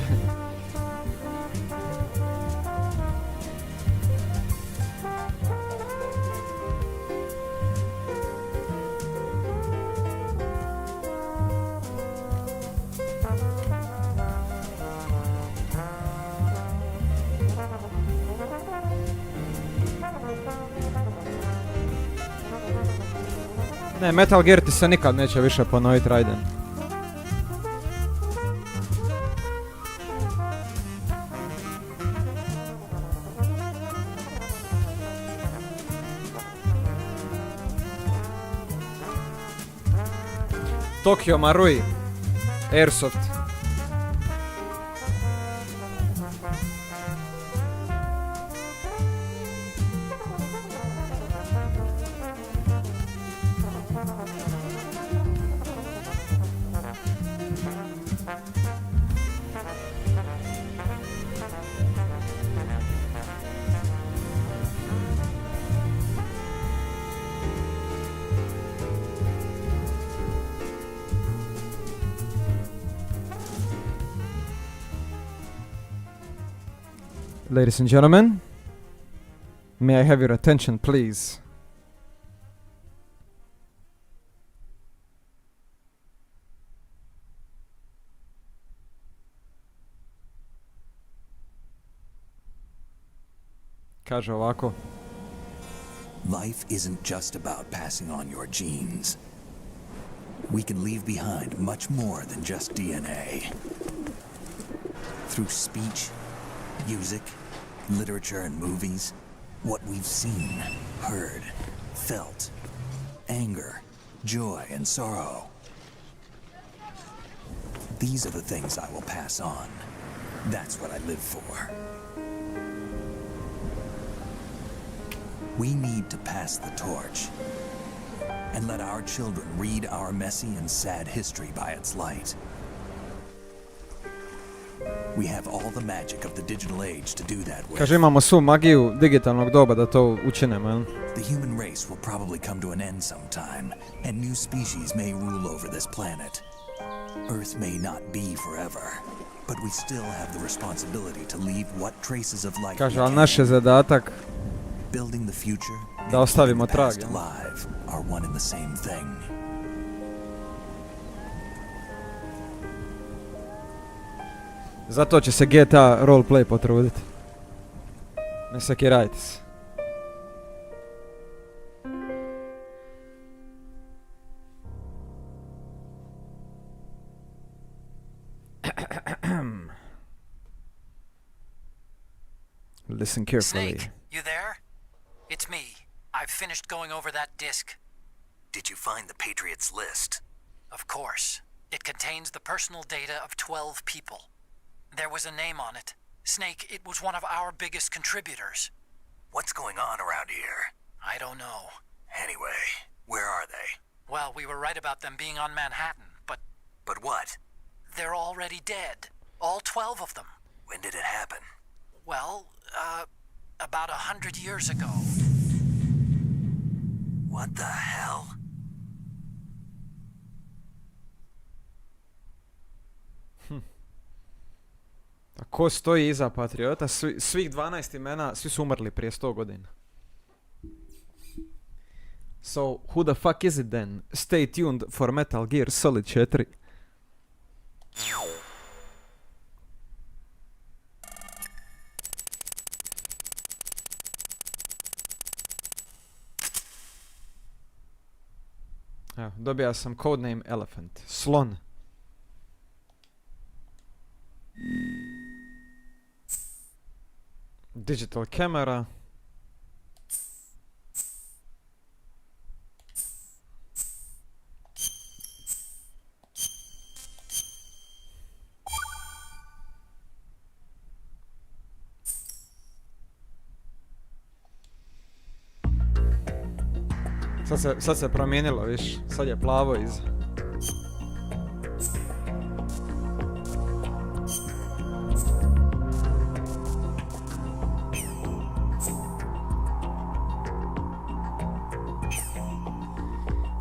S1: Ne, Metal Gear ti se nikad neće više ponoviti, Raiden. Tokyo Marui, Airsoft. Ladies and gentlemen, may I have your attention, please? Kaže ovako.
S6: Life isn't just about passing on your genes. We can leave behind much more than just DNA. Through speech, music, literature, and movies, what we've seen, heard, felt, anger, joy, and sorrow. These are the things I will pass on. That's what I live for. We need to pass the torch and let our children read our messy and sad history by its light. We have all the magic of the digital age to do that with.
S1: Kaže, imamo svu magiju digitalnog doba da to učinemo, jel?
S6: The human race will probably come to an end sometime, and new species may rule over this planet. Earth may not be forever, but we still have the responsibility to leave what traces of life.
S1: Kaže, ali naš je zadatak
S6: Building the future
S1: da ostavimo trag.
S6: alive are one and the same thing.
S1: Zato će se GTA roleplay potruditi. Ne sekirajte se. Listen carefully.
S7: Snake, you there? It's me. I've finished going over that disk.
S6: Did you find the Patriots list?
S7: Of course. It contains the personal data of 12 people. There was a name on it. Snake, it was one of our biggest contributors.
S6: What's going on around here?
S7: I don't know.
S6: Anyway, where are they?
S7: Well, we were right about them being on Manhattan, but...
S6: But what?
S7: They're already dead. All 12 of them.
S6: When did it happen?
S7: Well, about 100 years ago.
S6: What the hell?
S1: A ko stoji iza Patriota? Svih 12 imena, svi su umrli prije 100 godina. So, who the fuck is it then? Stay tuned for Metal Gear Solid 4. Evo, dobija sam codename Elephant. Slon. Digital camera. Sad se promijenilo, viš. Sad je plavo iz.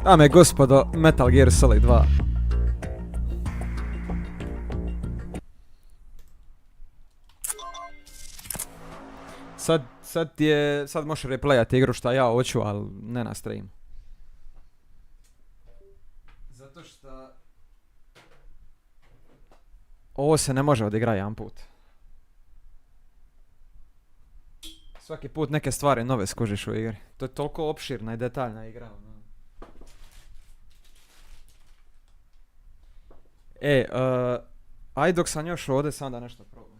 S1: Dame i gospodo, Metal Gear Solid 2. Sad možeš replayati igru šta ja hoću, ali ne na streamu. Zato što ovo se ne može odigrati jedan put. Svaki put neke stvari nove skužiš u igri. To je toliko opširna i detaljna igra. Aj dok sam još ovdje, sam da nešto probam.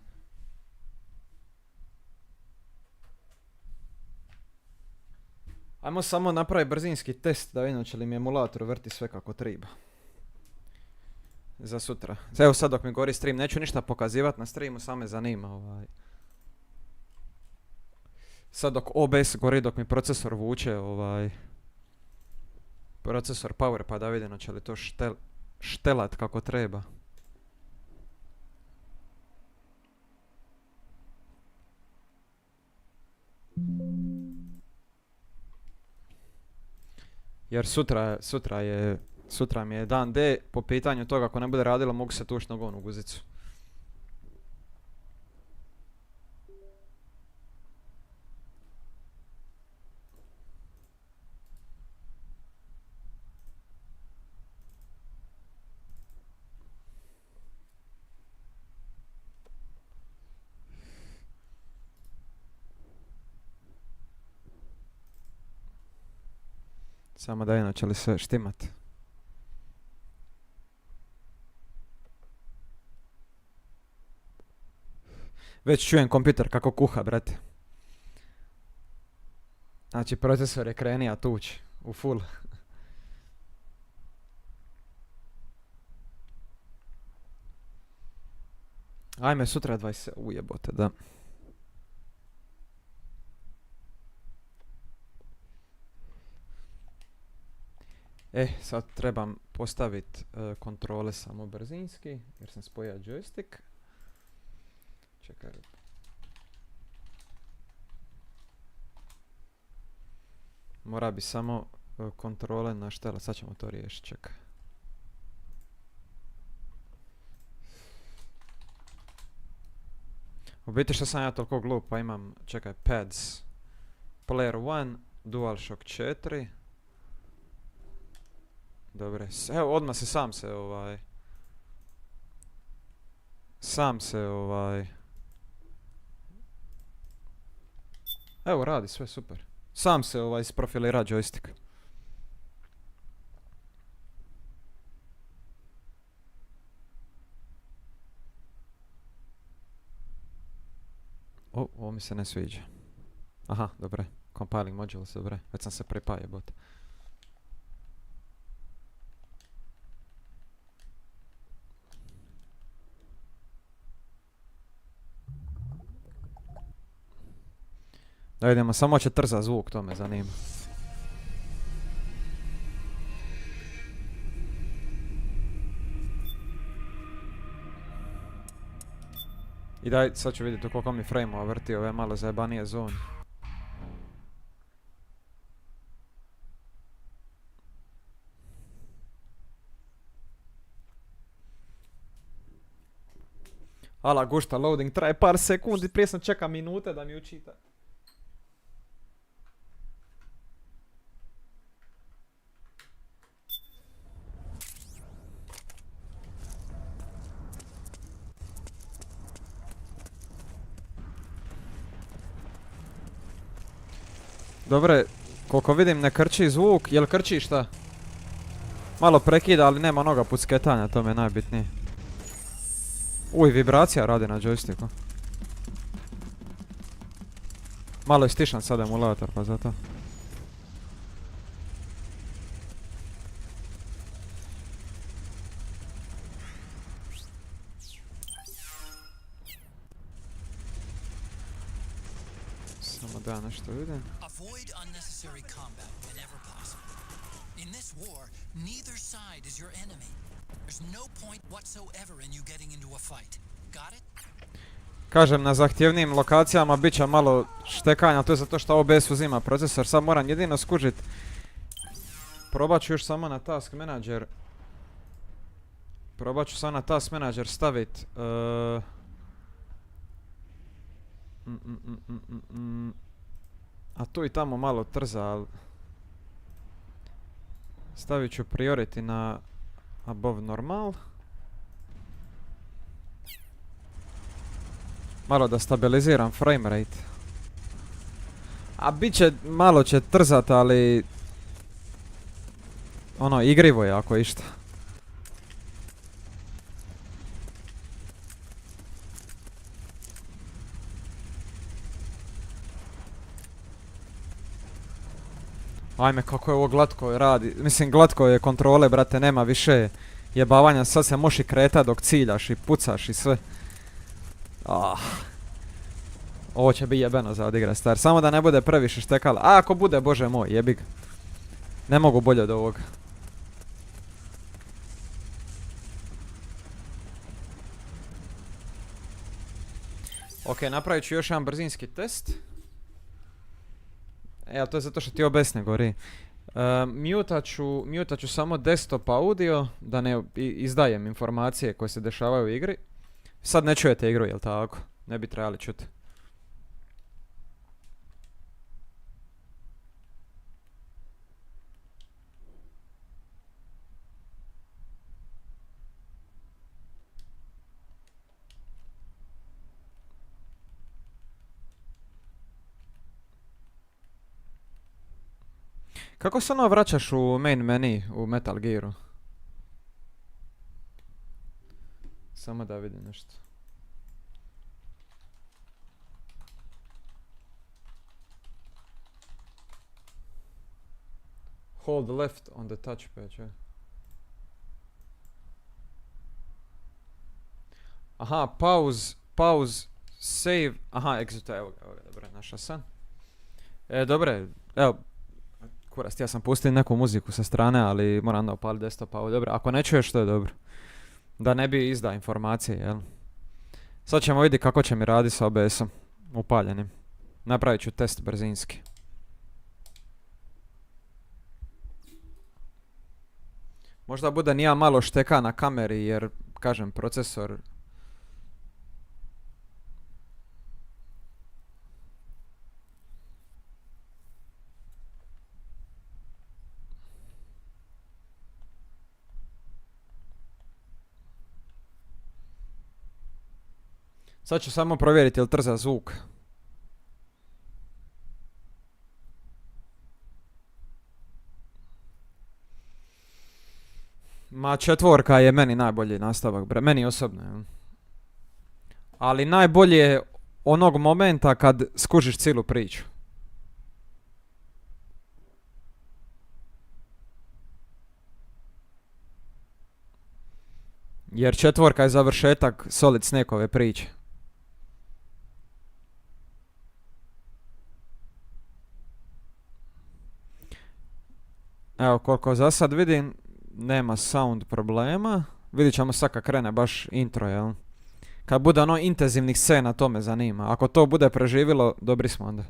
S1: Ajmo samo napraviti brzinski test da vidim će li mi emulator vrti sve kako treba. Za sutra. Evo sad dok mi gori stream, neću ništa pokazivati na streamu, samo me zanima Sad dok OBS gori, dok mi procesor vuče procesor power, pa da vidimo će li to štelat kako treba. Jer sutra mi je dan D, po pitanju toga ako ne bude radilo mogu se tući nogom u guzicu. Samo da inače li sve štimat. Već čujem kompjuter kako kuha, brate. Znači procesor je krenija tuć u full. Ajme sutra 20, ujebote, da. Sad trebam postaviti kontrole samo brzinski, jer sam spojio joystick. Čekaj. Mora bi samo kontrole na štela, sad ćemo to riješiti, čekaj. U biti što sam ja toliko glup, pa imam, čekaj, pads, player 1, DualShock 4. Dobre, evo odmah se evo radi sve super. Sam se isprofilira joystick. Ovo mi se ne sviđa. Aha, dobre. Compiling modules, dobre. Već sam se pripajao bot. Da vidimo, samo će trza zvuk, to me zanima. I daj, sad ću vidjeti koliko mi frame-ova vrti ove malo zajebanije zone. Ala gušta, loading traje par sekundi, prije sam čekao minute da mi učita. Dobre, koliko vidim ne krči zvuk, jel krči šta? Malo prekida, ali nema onoga pucketanja, to mi je najbitnije. Uj, vibracija radi na joysticku. Malo je stišan sad emulator, pa zato. Samo da nešto vidim.
S7: Avoid unnecessary combat whenever possible. In this war, neither side is your enemy. There's no point whatsoever in you getting into a fight. Got it?
S1: Kažem, na zahtjevnijim lokacijama bit će malo štekanja, to je zato što OBS uzima procesor. Sad moram jedino skužit. Probat ću još samo na task manager. Probat ću samo na task manager stavit. A tu i tamo malo trza, ali stavit ću priority na above normal. Malo da stabiliziram frame rate. A bit će, malo će trzat, ali ono, igrivo je ako išta. Ajme, kako je ovo glatko radi. Mislim, glatko je kontrole, brate, nema više jebavanja. Sad se možeš i kretat dok ciljaš i pucaš i sve. Ovo će biti jebeno za odigrat, star. Samo da ne bude previše štekala. A ako bude, bože moj, jebi ga. Ne mogu bolje od ovoga. Ok, napravit ću još jedan brzinski test. Ali to je zato što ti OBS ne gori. Mutat ću samo desktop audio, da ne izdajem informacije koje se dešavaju u igri. Sad ne čujete igru, jel tako? Ne bi trebali čuti. Kako se ono vraćaš u main menu u Metal Gearu? Samo da vidim nešto. Hold left on the touchpad. Aha, pause, save. Aha, exit, evo ga, dobro, našao sam. Dobre, evo. Kurast, ja sam pustio neku muziku sa strane, ali moram da opali desktop, ovo dobro. Ako ne čuješ, to je dobro. Da ne bi izdao informacije, jel? Sad ćemo vidjeti kako će mi raditi sa OBS-om upaljenim. Napravit ću test brzinski. Možda bude nija malo šteka na kameri, jer, kažem, procesor... Sad ću samo provjeriti jel trza zvuk. Ma 4 je meni najbolji nastavak, bre. Meni osobno. Ali najbolje je onog momenta kad skužiš cijelu priču. Jer 4 je završetak Solid Snakeove priče. Evo, koliko za sad vidim, nema sound problema. Vidit ćemo sad kad krene baš intro, jel? Kad bude ono intenzivnih scena, to me zanima. Ako to bude preživilo, dobri smo onda.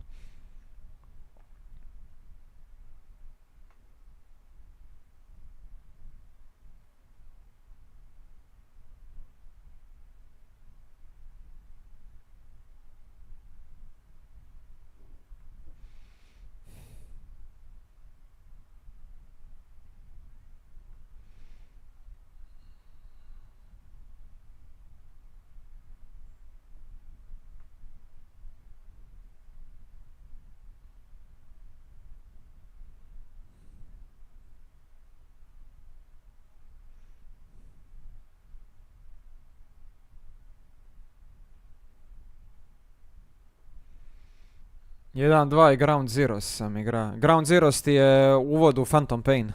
S1: Jedan, dva i Ground Zeroes sam igra. Ground Zeroes ti je uvod u Phantom Pain.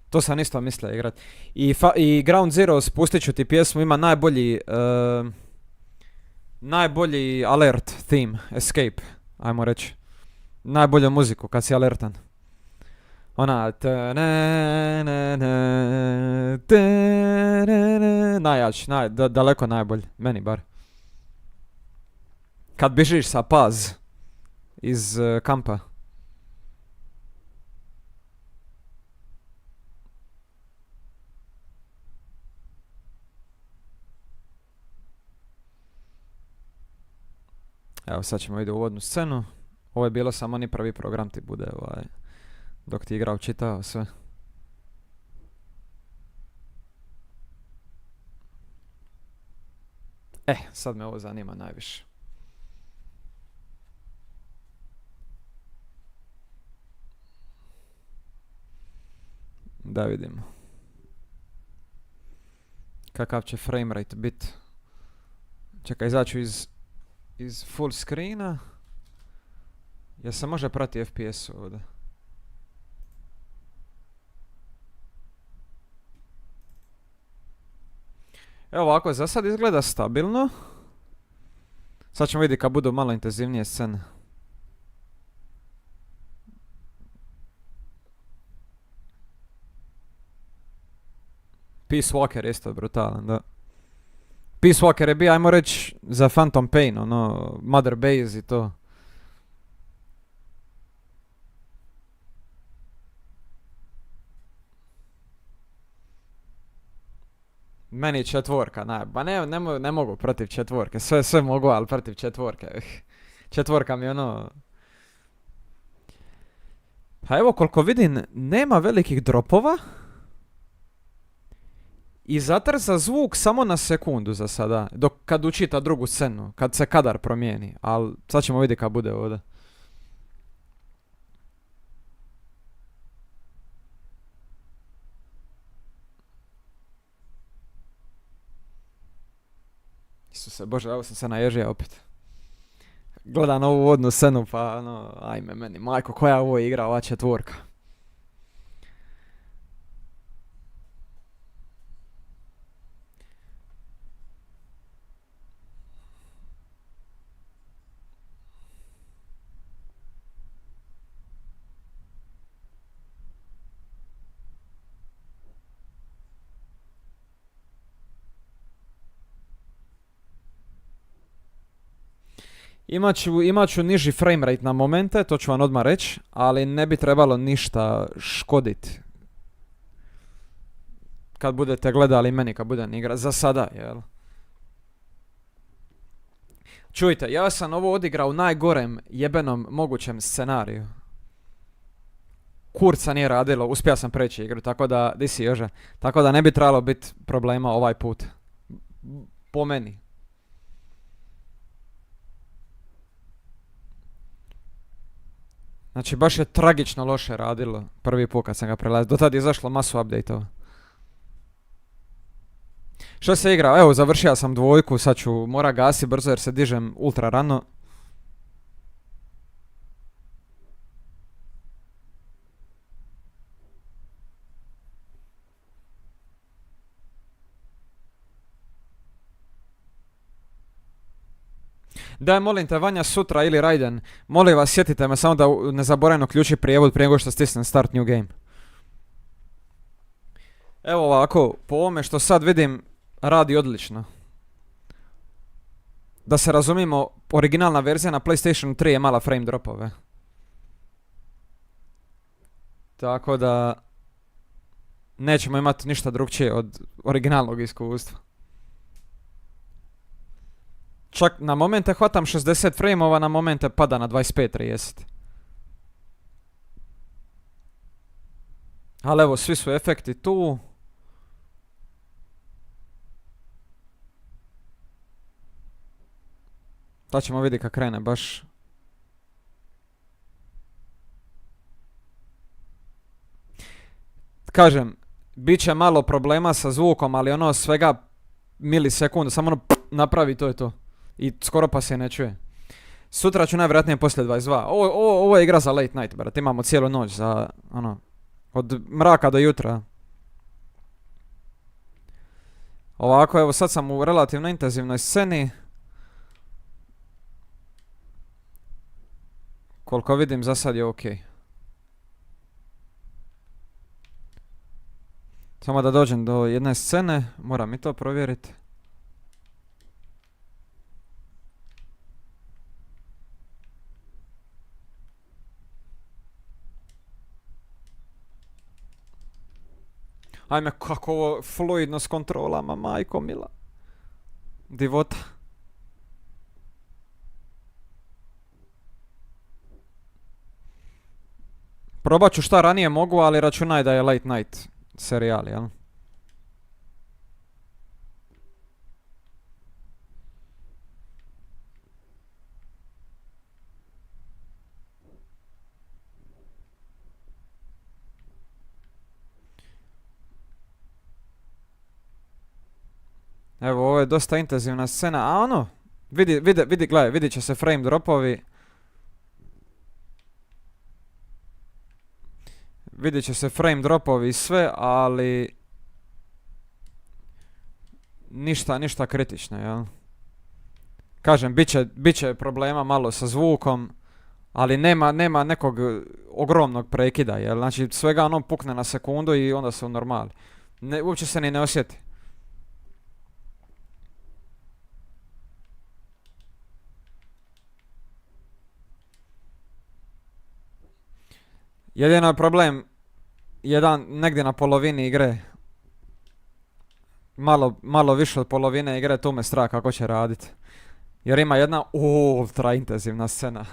S1: To sam isto mislio igrat. I Ground Zeroes, pustit ću ti pjesmu, ima najbolji alert theme, escape, ajmo reći. Najbolju muziku kad si alertan. Ona najjači, daleko najbolji, meni bar. Kad bižiš sa paz iz kampa. Evo sad ćemo vidjeti uvodnu scenu. Ovo je bilo samo ni prvi program ti bude dok ti igrao čitao sve. Sad me ovo zanima najviše. Da vidimo. Kakav će framerate bit. Čekaj, izaću iz full screena. Jel se može prati FPS ovdje? Evo ovako, za sad izgleda stabilno. Sad ćemo vidjeti kad budu malo intenzivnije scene. Peace Walker je isto brutalan, da. Peace Walker je bio, ajmo reći, za Phantom Pain, ono, Mother Base i to. Meni četvorka, ba ne mogu protiv četvorke, sve mogu, ali protiv četvorke. Četvorka mi ono... Pa evo, koliko vidim, nema velikih dropova. I zatrza zvuk samo na sekundu za sada, dok kad učita drugu scenu, kad se kadar promijeni, ali sad ćemo vidjeti kad bude ovdje. Isuse Bože, evo sam se naježio opet. Gledam ovu uvodnu scenu pa ono, ajme meni, majko, koja ovo igra, ova četvorka. Imat ću niži framerate na momente, to ću vam odmah reći, ali ne bi trebalo ništa škoditi. Kad budete gledali meni, kad budem igra, za sada, jel? Čujte, ja sam ovo odigrao u najgorem jebenom mogućem scenariju. Kurca nije radilo, uspio sam preći igru, tako da, di si Jože, tako da ne bi trebalo biti problema ovaj put. Po meni. Znači, baš je tragično loše radilo prvi put kad sam ga prelazio. Do tad je izašlo masu update-ova. Što se igra? Evo, završio sam dvojku, sad ću mora gasi brzo jer se dižem ultra rano. Daj, molim te, Vanja, sutra ili Raiden, molim vas, sjetite me samo da ne zaboravim uključiti prijevod prije nego što stisnem start new game. Evo ovako, po ovome što sad vidim, radi odlično. Da se razumimo, originalna verzija na PlayStation 3 je mala frame dropove. Tako da nećemo imati ništa drugčije od originalnog iskustva. Čak na momente hvatam 60 frameova, na momente pada na 25-30. Ali evo, svi su efekti tu. To ćemo vidjeti kad krene baš. Kažem, bit će malo problema sa zvukom, ali ono svega milisekundu, samo ono napravi, to je to. I skoro pa se ne čuje. Sutra ću najvjerojatnije poslije 22. Ovo je igra za late night, brate. Imamo cijelu noć za, ono, od mraka do jutra. Ovako, evo, sad sam u relativno intenzivnoj sceni. Koliko vidim, za sad je okej. Samo da dođem do jedne scene, moram i to provjeriti. Ajme, kako ovo fluidno s kontrolama, majko mila. Divota. Probat ću šta ranije mogu, ali računaj da je late night serijal, jel? Evo, ovo je dosta intenzivna scena, a ono, gledaj, vidit će se frame dropovi. Vidit će se frame dropovi i sve, ali ništa kritično, jel? Kažem, bit će problema malo sa zvukom, ali nema nekog ogromnog prekida, jel? Znači svega ono pukne na sekundu i onda su normali. Uopće se ni ne osjeti. Jedino je problem, negdje na polovini igre, malo više od polovine igre, tu me strah kako će raditi. Jer ima jedna ultra intenzivna scena.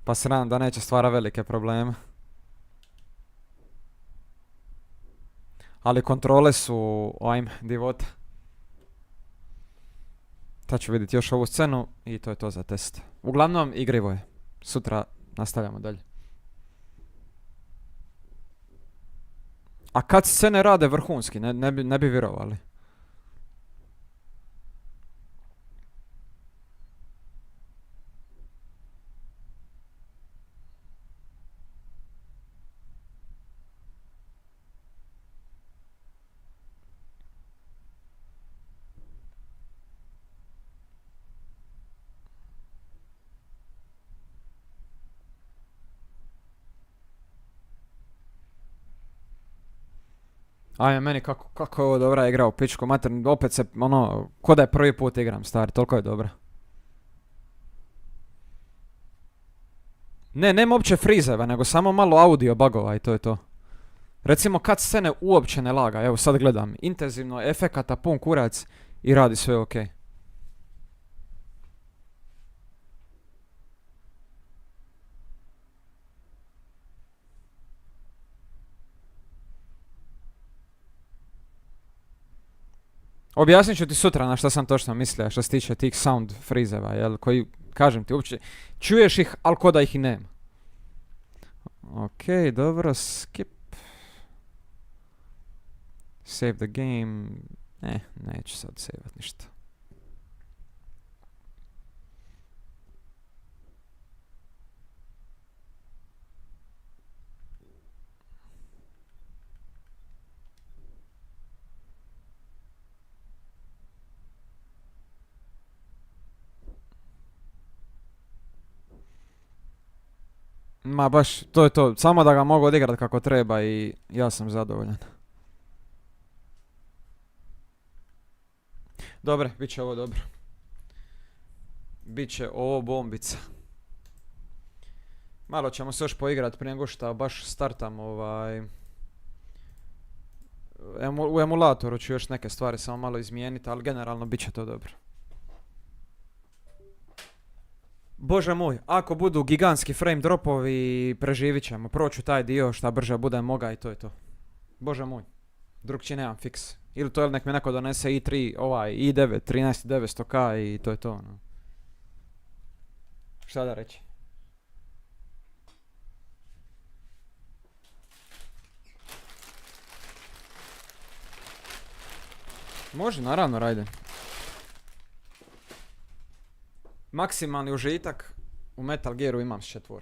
S1: Pa se nadam da neće stvara velike probleme. Ali kontrole su, ajme, divota. Sad ću vidjeti još ovu scenu i to je to za test. Uglavnom, igrivo je. Sutra nastavljamo dalje. A kad scene rade vrhunski, ne bi vjerovali. Ajme, meni kako je ovo dobra igra u pičku mater, opet se, ono, ko da je prvi put igram, stari, toliko je dobra. Nema uopće frizeva, nego samo malo audio bugova i to je to. Recimo kad scene uopće ne laga, evo sad gledam, intenzivno, efekata, pun kurac i radi sve okej. Objasnit ću ti sutra na šta sam točno mislio što se tiče tih sound freezeva, jel, koji, kažem ti, uopće čuješ ih, ali ko da ih i nema. Okej, dobro, skip. Save the game. Neću sad saveat ništa. Ma baš, to je to. Samo da ga mogu odigrat kako treba i ja sam zadovoljan. Dobre, bit će ovo dobro. Biće ovo bombica. Malo ćemo se još poigrat prije nego što baš startam u emulatoru ću još neke stvari samo malo izmijeniti, ali generalno bit će to dobro. Bože moj, ako budu gigantski frame dropovi, preživit ćemo. Proću taj dio šta brže bude moga i to je to. Bože moj, drugčije nemam fiks. Ili to nek mi neko donese i3, i9, 13900K i to je to. No. Šta da reći? Može, naravno, Rajden. Maksimalni užitak u Metal Gearu imam s 4.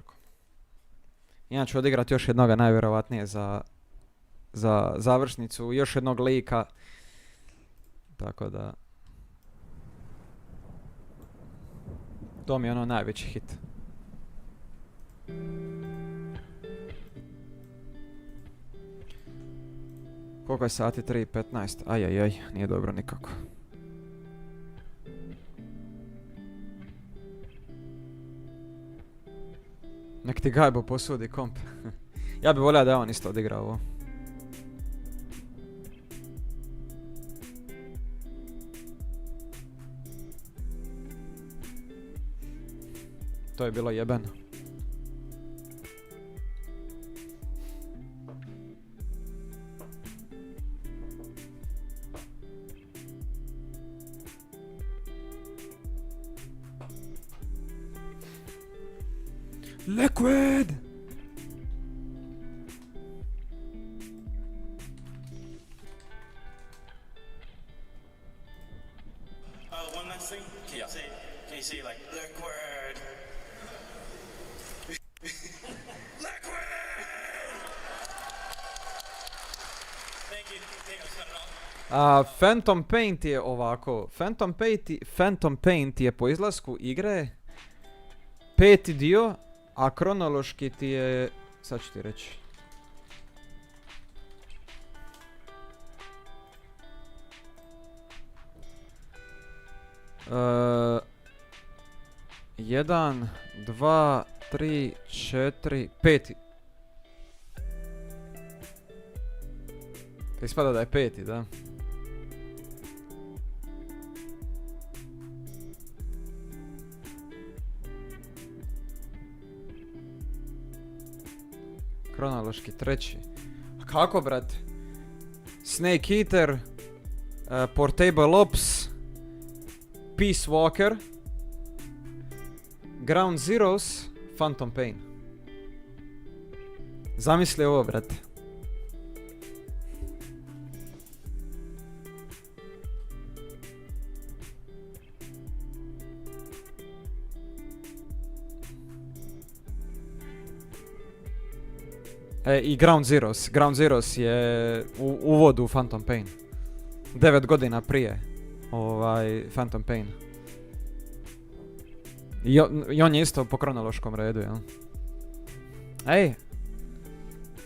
S1: Ja ću odigrati još jednoga najvjerovatnije za završnicu, još jednog lika. Tako da... To mi je ono najveći hit. Koliko je sati? 3:15. Ajajaj, nije dobro nikako. Nek ti Gajbo posudi komp. Ja bi volio da je on isto odigrao ovo. To je bilo jebeno. Liquid!
S14: One last thing. Can you say like liquid? Liquid! Thank you. Cut it off.
S1: Phantom Paint je ovako. Phantom Paint je po izlasku igre 5. dio, a kronološki ti je... Sad ću ti reći. Jedan, dva, tri, četiri, peti. Ispada da je 5. da. Kronološki 3. A kako, brate? Snake Eater, Portable Ops, Peace Walker, Ground Zeroes, Phantom Pain. Zamisli ovo, brate. I Ground Zeroes. Ground Zeroes je uvod u Phantom Pain. 9 godina prije Phantom Pain. I on je isto po kronološkom redu, jel? Ej!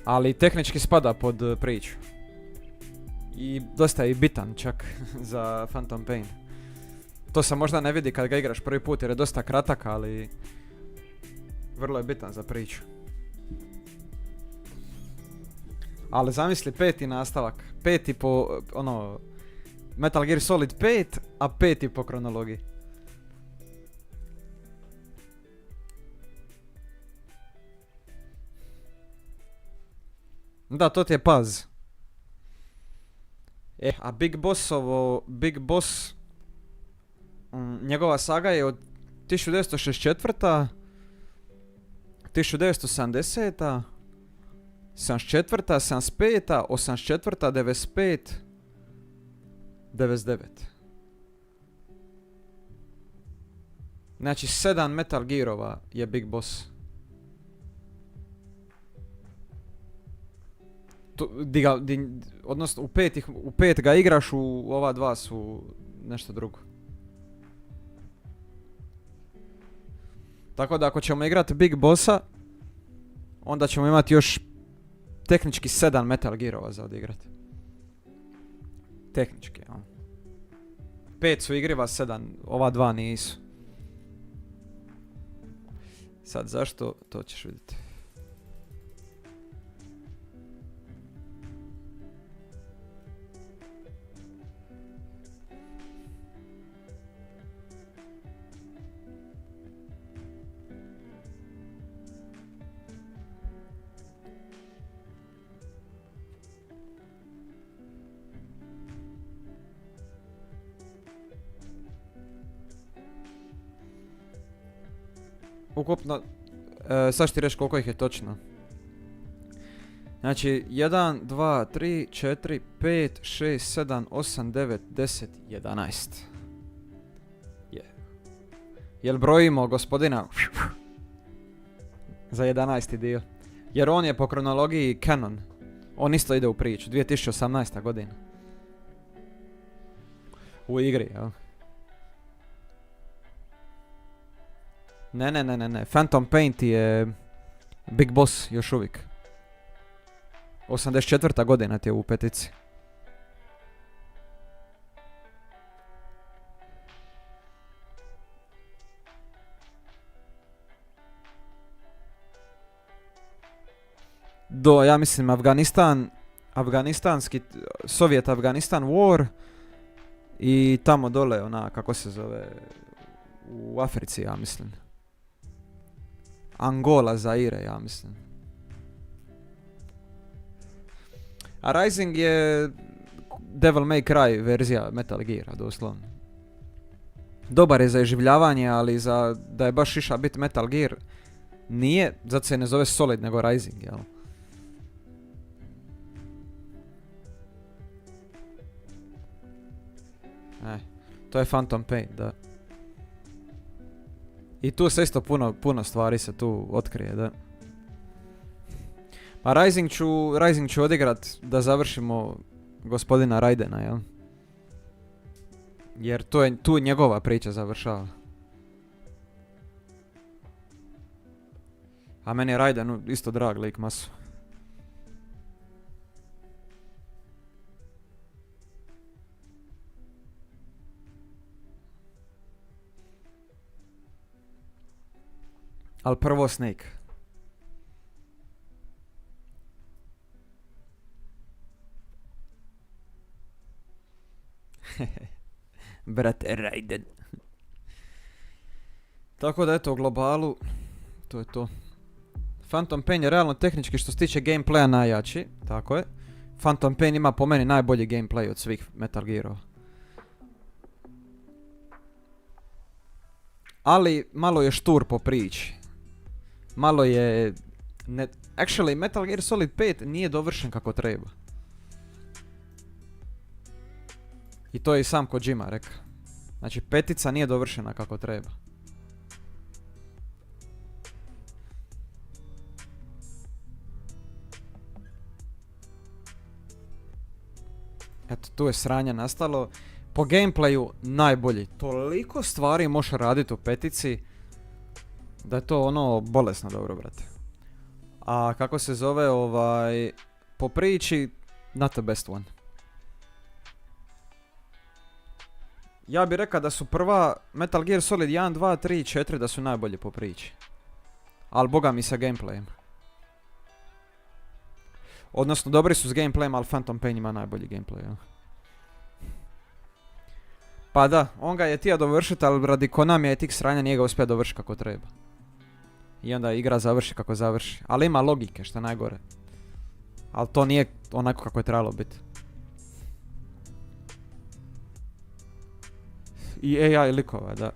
S1: Ali tehnički spada pod priču. I dosta je bitan čak za Phantom Pain. To se možda ne vidi kad ga igraš prvi put jer je dosta kratak, ali vrlo je bitan za priču. Ali zamisli 5. nastavak. 5. po, Metal Gear Solid 5, a 5. po kronologiji. Da, to ti je paz. A Big Boss, njegova saga je od 1964. 1970. 74. 75. 84. 95. 99. Znači 7 Metal Gearova je Big Boss. Odnosno u 5 ga igraš, u ova 2 su nešto drugo. Tako da ako ćemo igrati Big Bossa, onda ćemo imati još tehnički 7 Metal Gearova za odigrati. Tehnički, ja. 5 su igriva, 7, ova 2 nisu. Sad zašto, to ćeš vidjeti. Ukupno, sad ću ti reći koliko ih je točno. Znači, 1, 2, 3, 4, 5, 6, 7, 8, 9, 10, 11. Jel brojimo gospodina za 11. dio? Jer on je po kronologiji canon. On isto ide u priču, 2018. godina. U igri, jel? Ne. Phantom Paint je Big Boss još uvijek. 84. godina ti je u petici. Ja mislim, afganistanski, Sovjet-Afganistan War i tamo dole, kako se zove, u Africi, ja mislim. Angola, Zaire, ja mislim. A Rising je Devil May Cry verzija Metal Geara, doslovno. Dobar je za iživljavanje, ali da je baš iša biti Metal Gear, nije, zato se ne zove Solid, nego Rising, jel? To je Phantom Pain, da. I tu se isto puno stvari se tu otkrije, da. A Rising ću odigrat da završimo gospodina Raidena, jel? Jer tu njegova priča završava. A meni je Raiden isto drag lik masu. Ali prvo Snake. Brate Raiden. Tako da eto, u globalu to je to. Phantom Pain je realno tehnički što se tiče gameplaya najjači, tako je. Phantom Pain ima po meni najbolji gameplay od svih Metal Gearova. Ali malo je štur po priči. Malo je... Actually, Metal Gear Solid 5 nije dovršen kako treba. I to je i sam Kojima rekao. Znači, petica nije dovršena kako treba. Eto, tu je sranje nastalo. Po gameplayu najbolji. Toliko stvari možeš raditi u petici da je to ono bolesno dobro, brate. A kako se zove, po priči, not the best one. Ja bih rekao da su prva Metal Gear Solid 1, 2, 3, 4 da su najbolji po priči. Ali boga mi sa gameplayem. Odnosno dobri su s gameplayem, ali Phantom Pain ima najbolji gameplay. Ja. Pa da, on ga je htio dovršiti, ali radi Konami je tih sranja nije ga uspio dovršiti kako treba. I onda igra završi kako završi. Ali ima logike, što je najgore. Ali to nije onako kako je trebalo biti. I AI likova, da.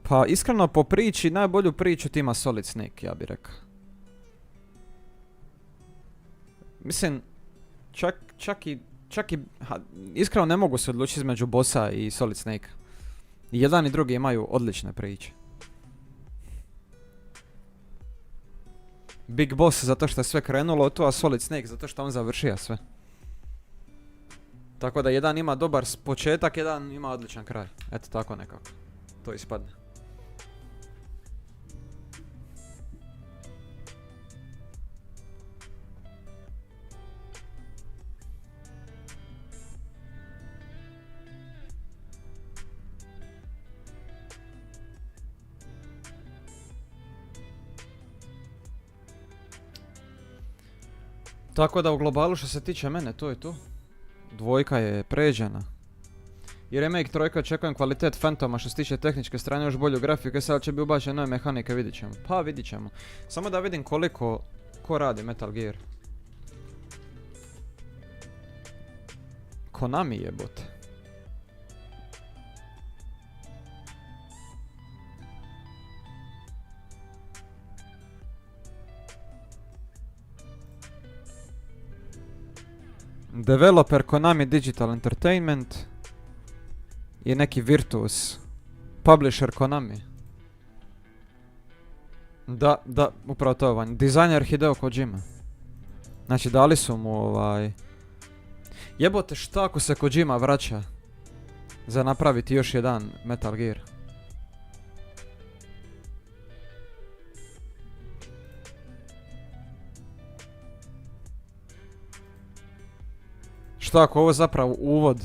S1: Pa iskreno po priči, najbolju priču ti ima Solid Snake, ja bih rekao. Mislim, čak i iskreno ne mogu se odlučiti između bossa i Solid Snake. I jedan i drugi imaju odlične priče. Big Boss zato što je sve krenulo tu, a Solid Snake zato što on završio sve. Tako da jedan ima dobar početak, jedan ima odličan kraj. Eto tako nekako. To ispadne. Tako da u globalu što se tiče mene, to je to. Dvojka je pređena. I remake trojka očekujem kvalitet Phantoma što se tiče tehničke strane, još bolju grafiku, sad će bi ubačene nove mehanike, vidit ćemo. Pa vidit ćemo. Samo da vidim koliko ko radi Metal Gear. Konami jebote. Developer Konami Digital Entertainment i neki Virtuos. Publisher Konami. Da, upravo to van. Dizajner Hideo Kojima. Znači dali su mu Jebote, šta ako se Kojima vraća za napraviti još jedan Metal Gear? Šta ako ovo zapravo uvod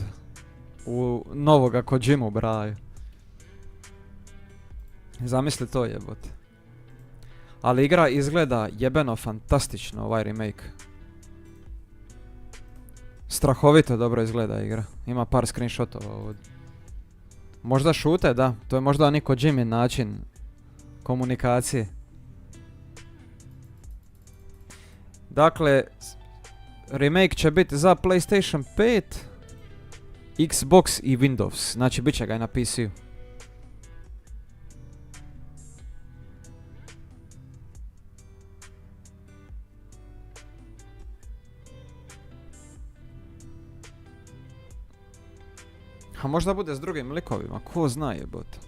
S1: u novoga Kojimu, braju? Zamisli to jebote. Ali igra izgleda jebeno fantastično, ovaj remake. Strahovito dobro izgleda igra. Ima par screenshotova ovdje. Možda šute, da. To je možda ni Kojimin način komunikacije. Dakle, remake će biti za PlayStation 5, Xbox i Windows. Znači bit će ga i na PC-u. A možda bude s drugim likovima, ko zna jebote.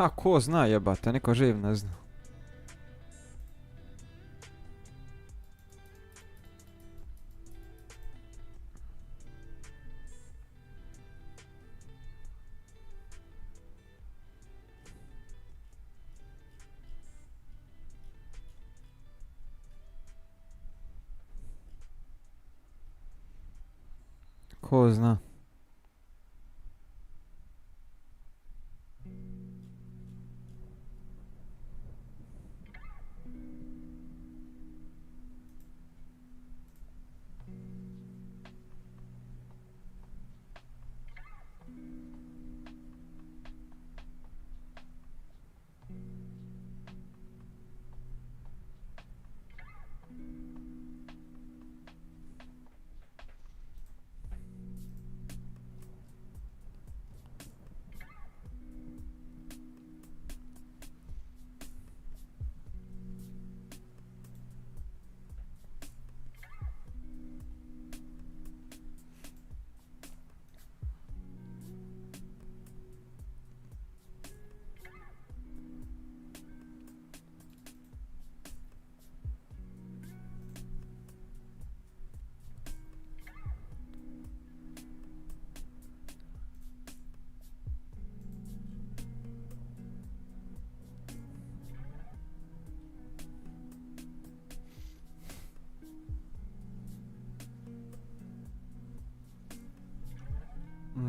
S1: Ha, ko zna jebate, niko živ ne zna. Ko zna.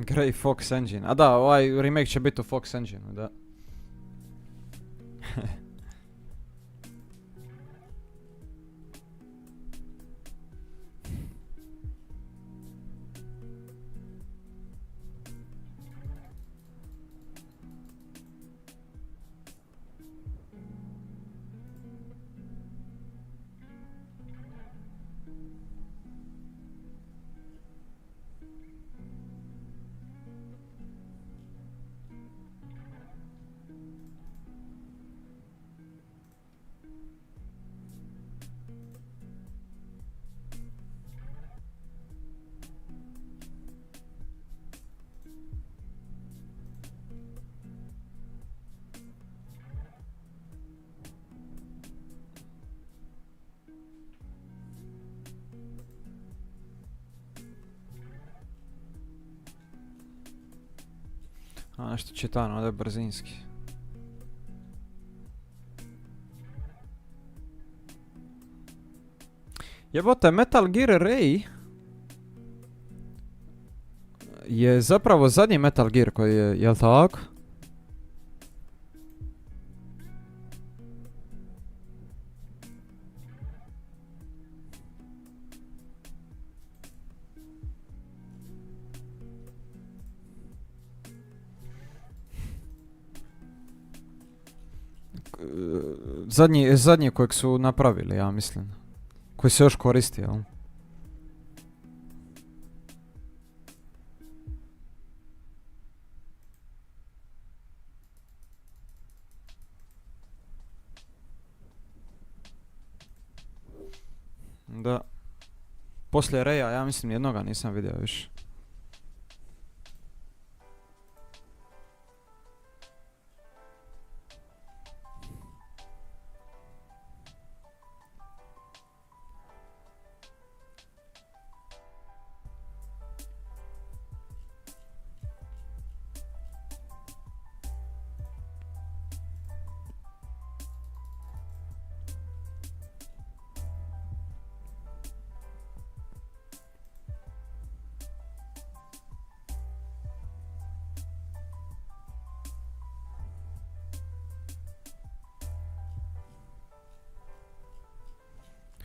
S1: Grey Fox Engine. A da, ovaj remake će biti u Fox Engine, da. A nešto čitam, ovdje brzinski. Jebote, Metal Gear Ray je zapravo zadnji Metal Gear koji je, jel tako? Zadnji kojeg su napravili, ja mislim. Koji se još koristi, jel? Da. Poslije Raya, ja mislim, jednoga nisam vidio više.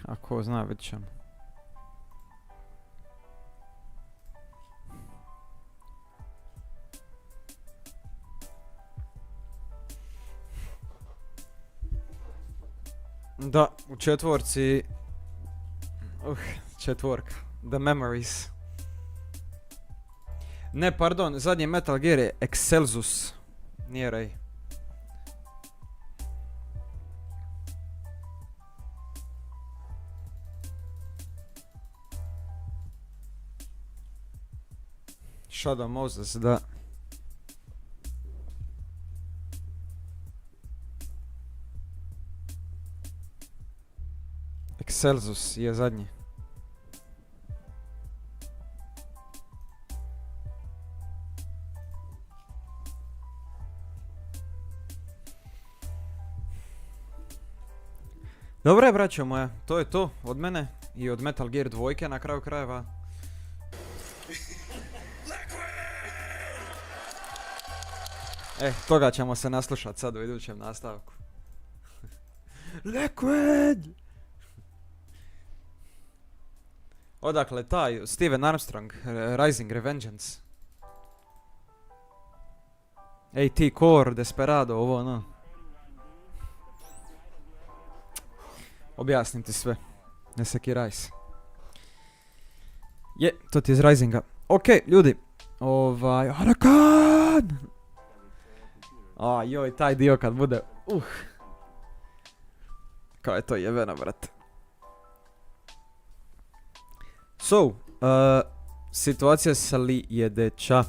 S1: Ako zna, vidit ćemo. Da, u četvorci... četvorka. The Memories. Ne, pardon, zadnji Metal Gear je Excelsus. Nije Ray. Shadow Moses, da. Celsius je zadnji. Dobro je, braćo moja, to je to od mene i od Metal Gear 2 na kraju krajeva. Toga ćemo se naslušati sad u idućem nastavku. Liquid! Odakle taj Steven Armstrong, Rising Revengeance. AT Core, Desperado, ovo ono. Objasnim ti sve. Ne sekiraj se. To ti je iz Risinga. Ok, ljudi. Harakan! Joj, taj dio kad bude... Kao je to jebeno, brate. So, situacija sljedeća.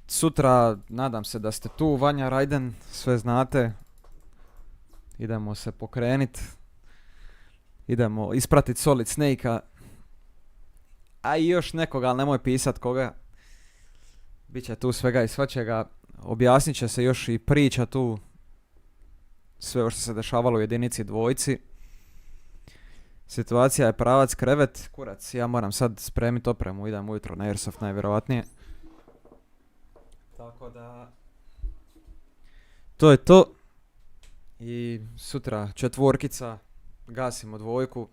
S1: Sutra, nadam se da ste tu, Vanja, Raiden, sve znate. Idemo se pokrenit. Idemo ispratit Solid Snake-a. A i još nekoga, ali nemoj pisat koga. Biće tu svega i svačega. Objasnit će se još i priča tu. Sve ovo što se dešavalo u jedinici dvojci. Situacija je pravac krevet. Kurac, ja moram sad spremiti opremu. Idem ujutro na Airsoft najvjerovatnije. Tako da... To je to. I sutra 4, gasimo 2.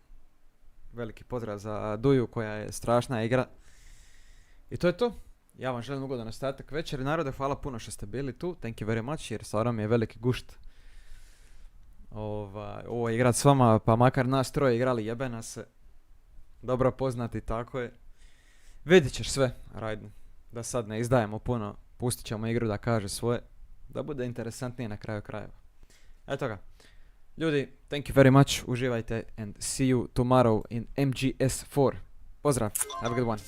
S1: Veliki pozdrav za Duju koja je strašna igra. I to je to. Ja vam želim ugodan ostatak večeri. Narode, hvala puno što ste bili tu. Thank you very much, jer stvarno mi je veliki gušt ovo je igrat s vama, pa makar nas troje igrali, jebena se. Dobro poznati, tako je. Vidit ćeš sve, Raiden. Da sad ne izdajemo puno, pustit ćemo igru da kaže svoje. Da bude interesantnije na kraju krajeva. Eto ga. Ljudi, thank you very much, uživajte and see you tomorrow in MGS4. Pozdrav, have a good one.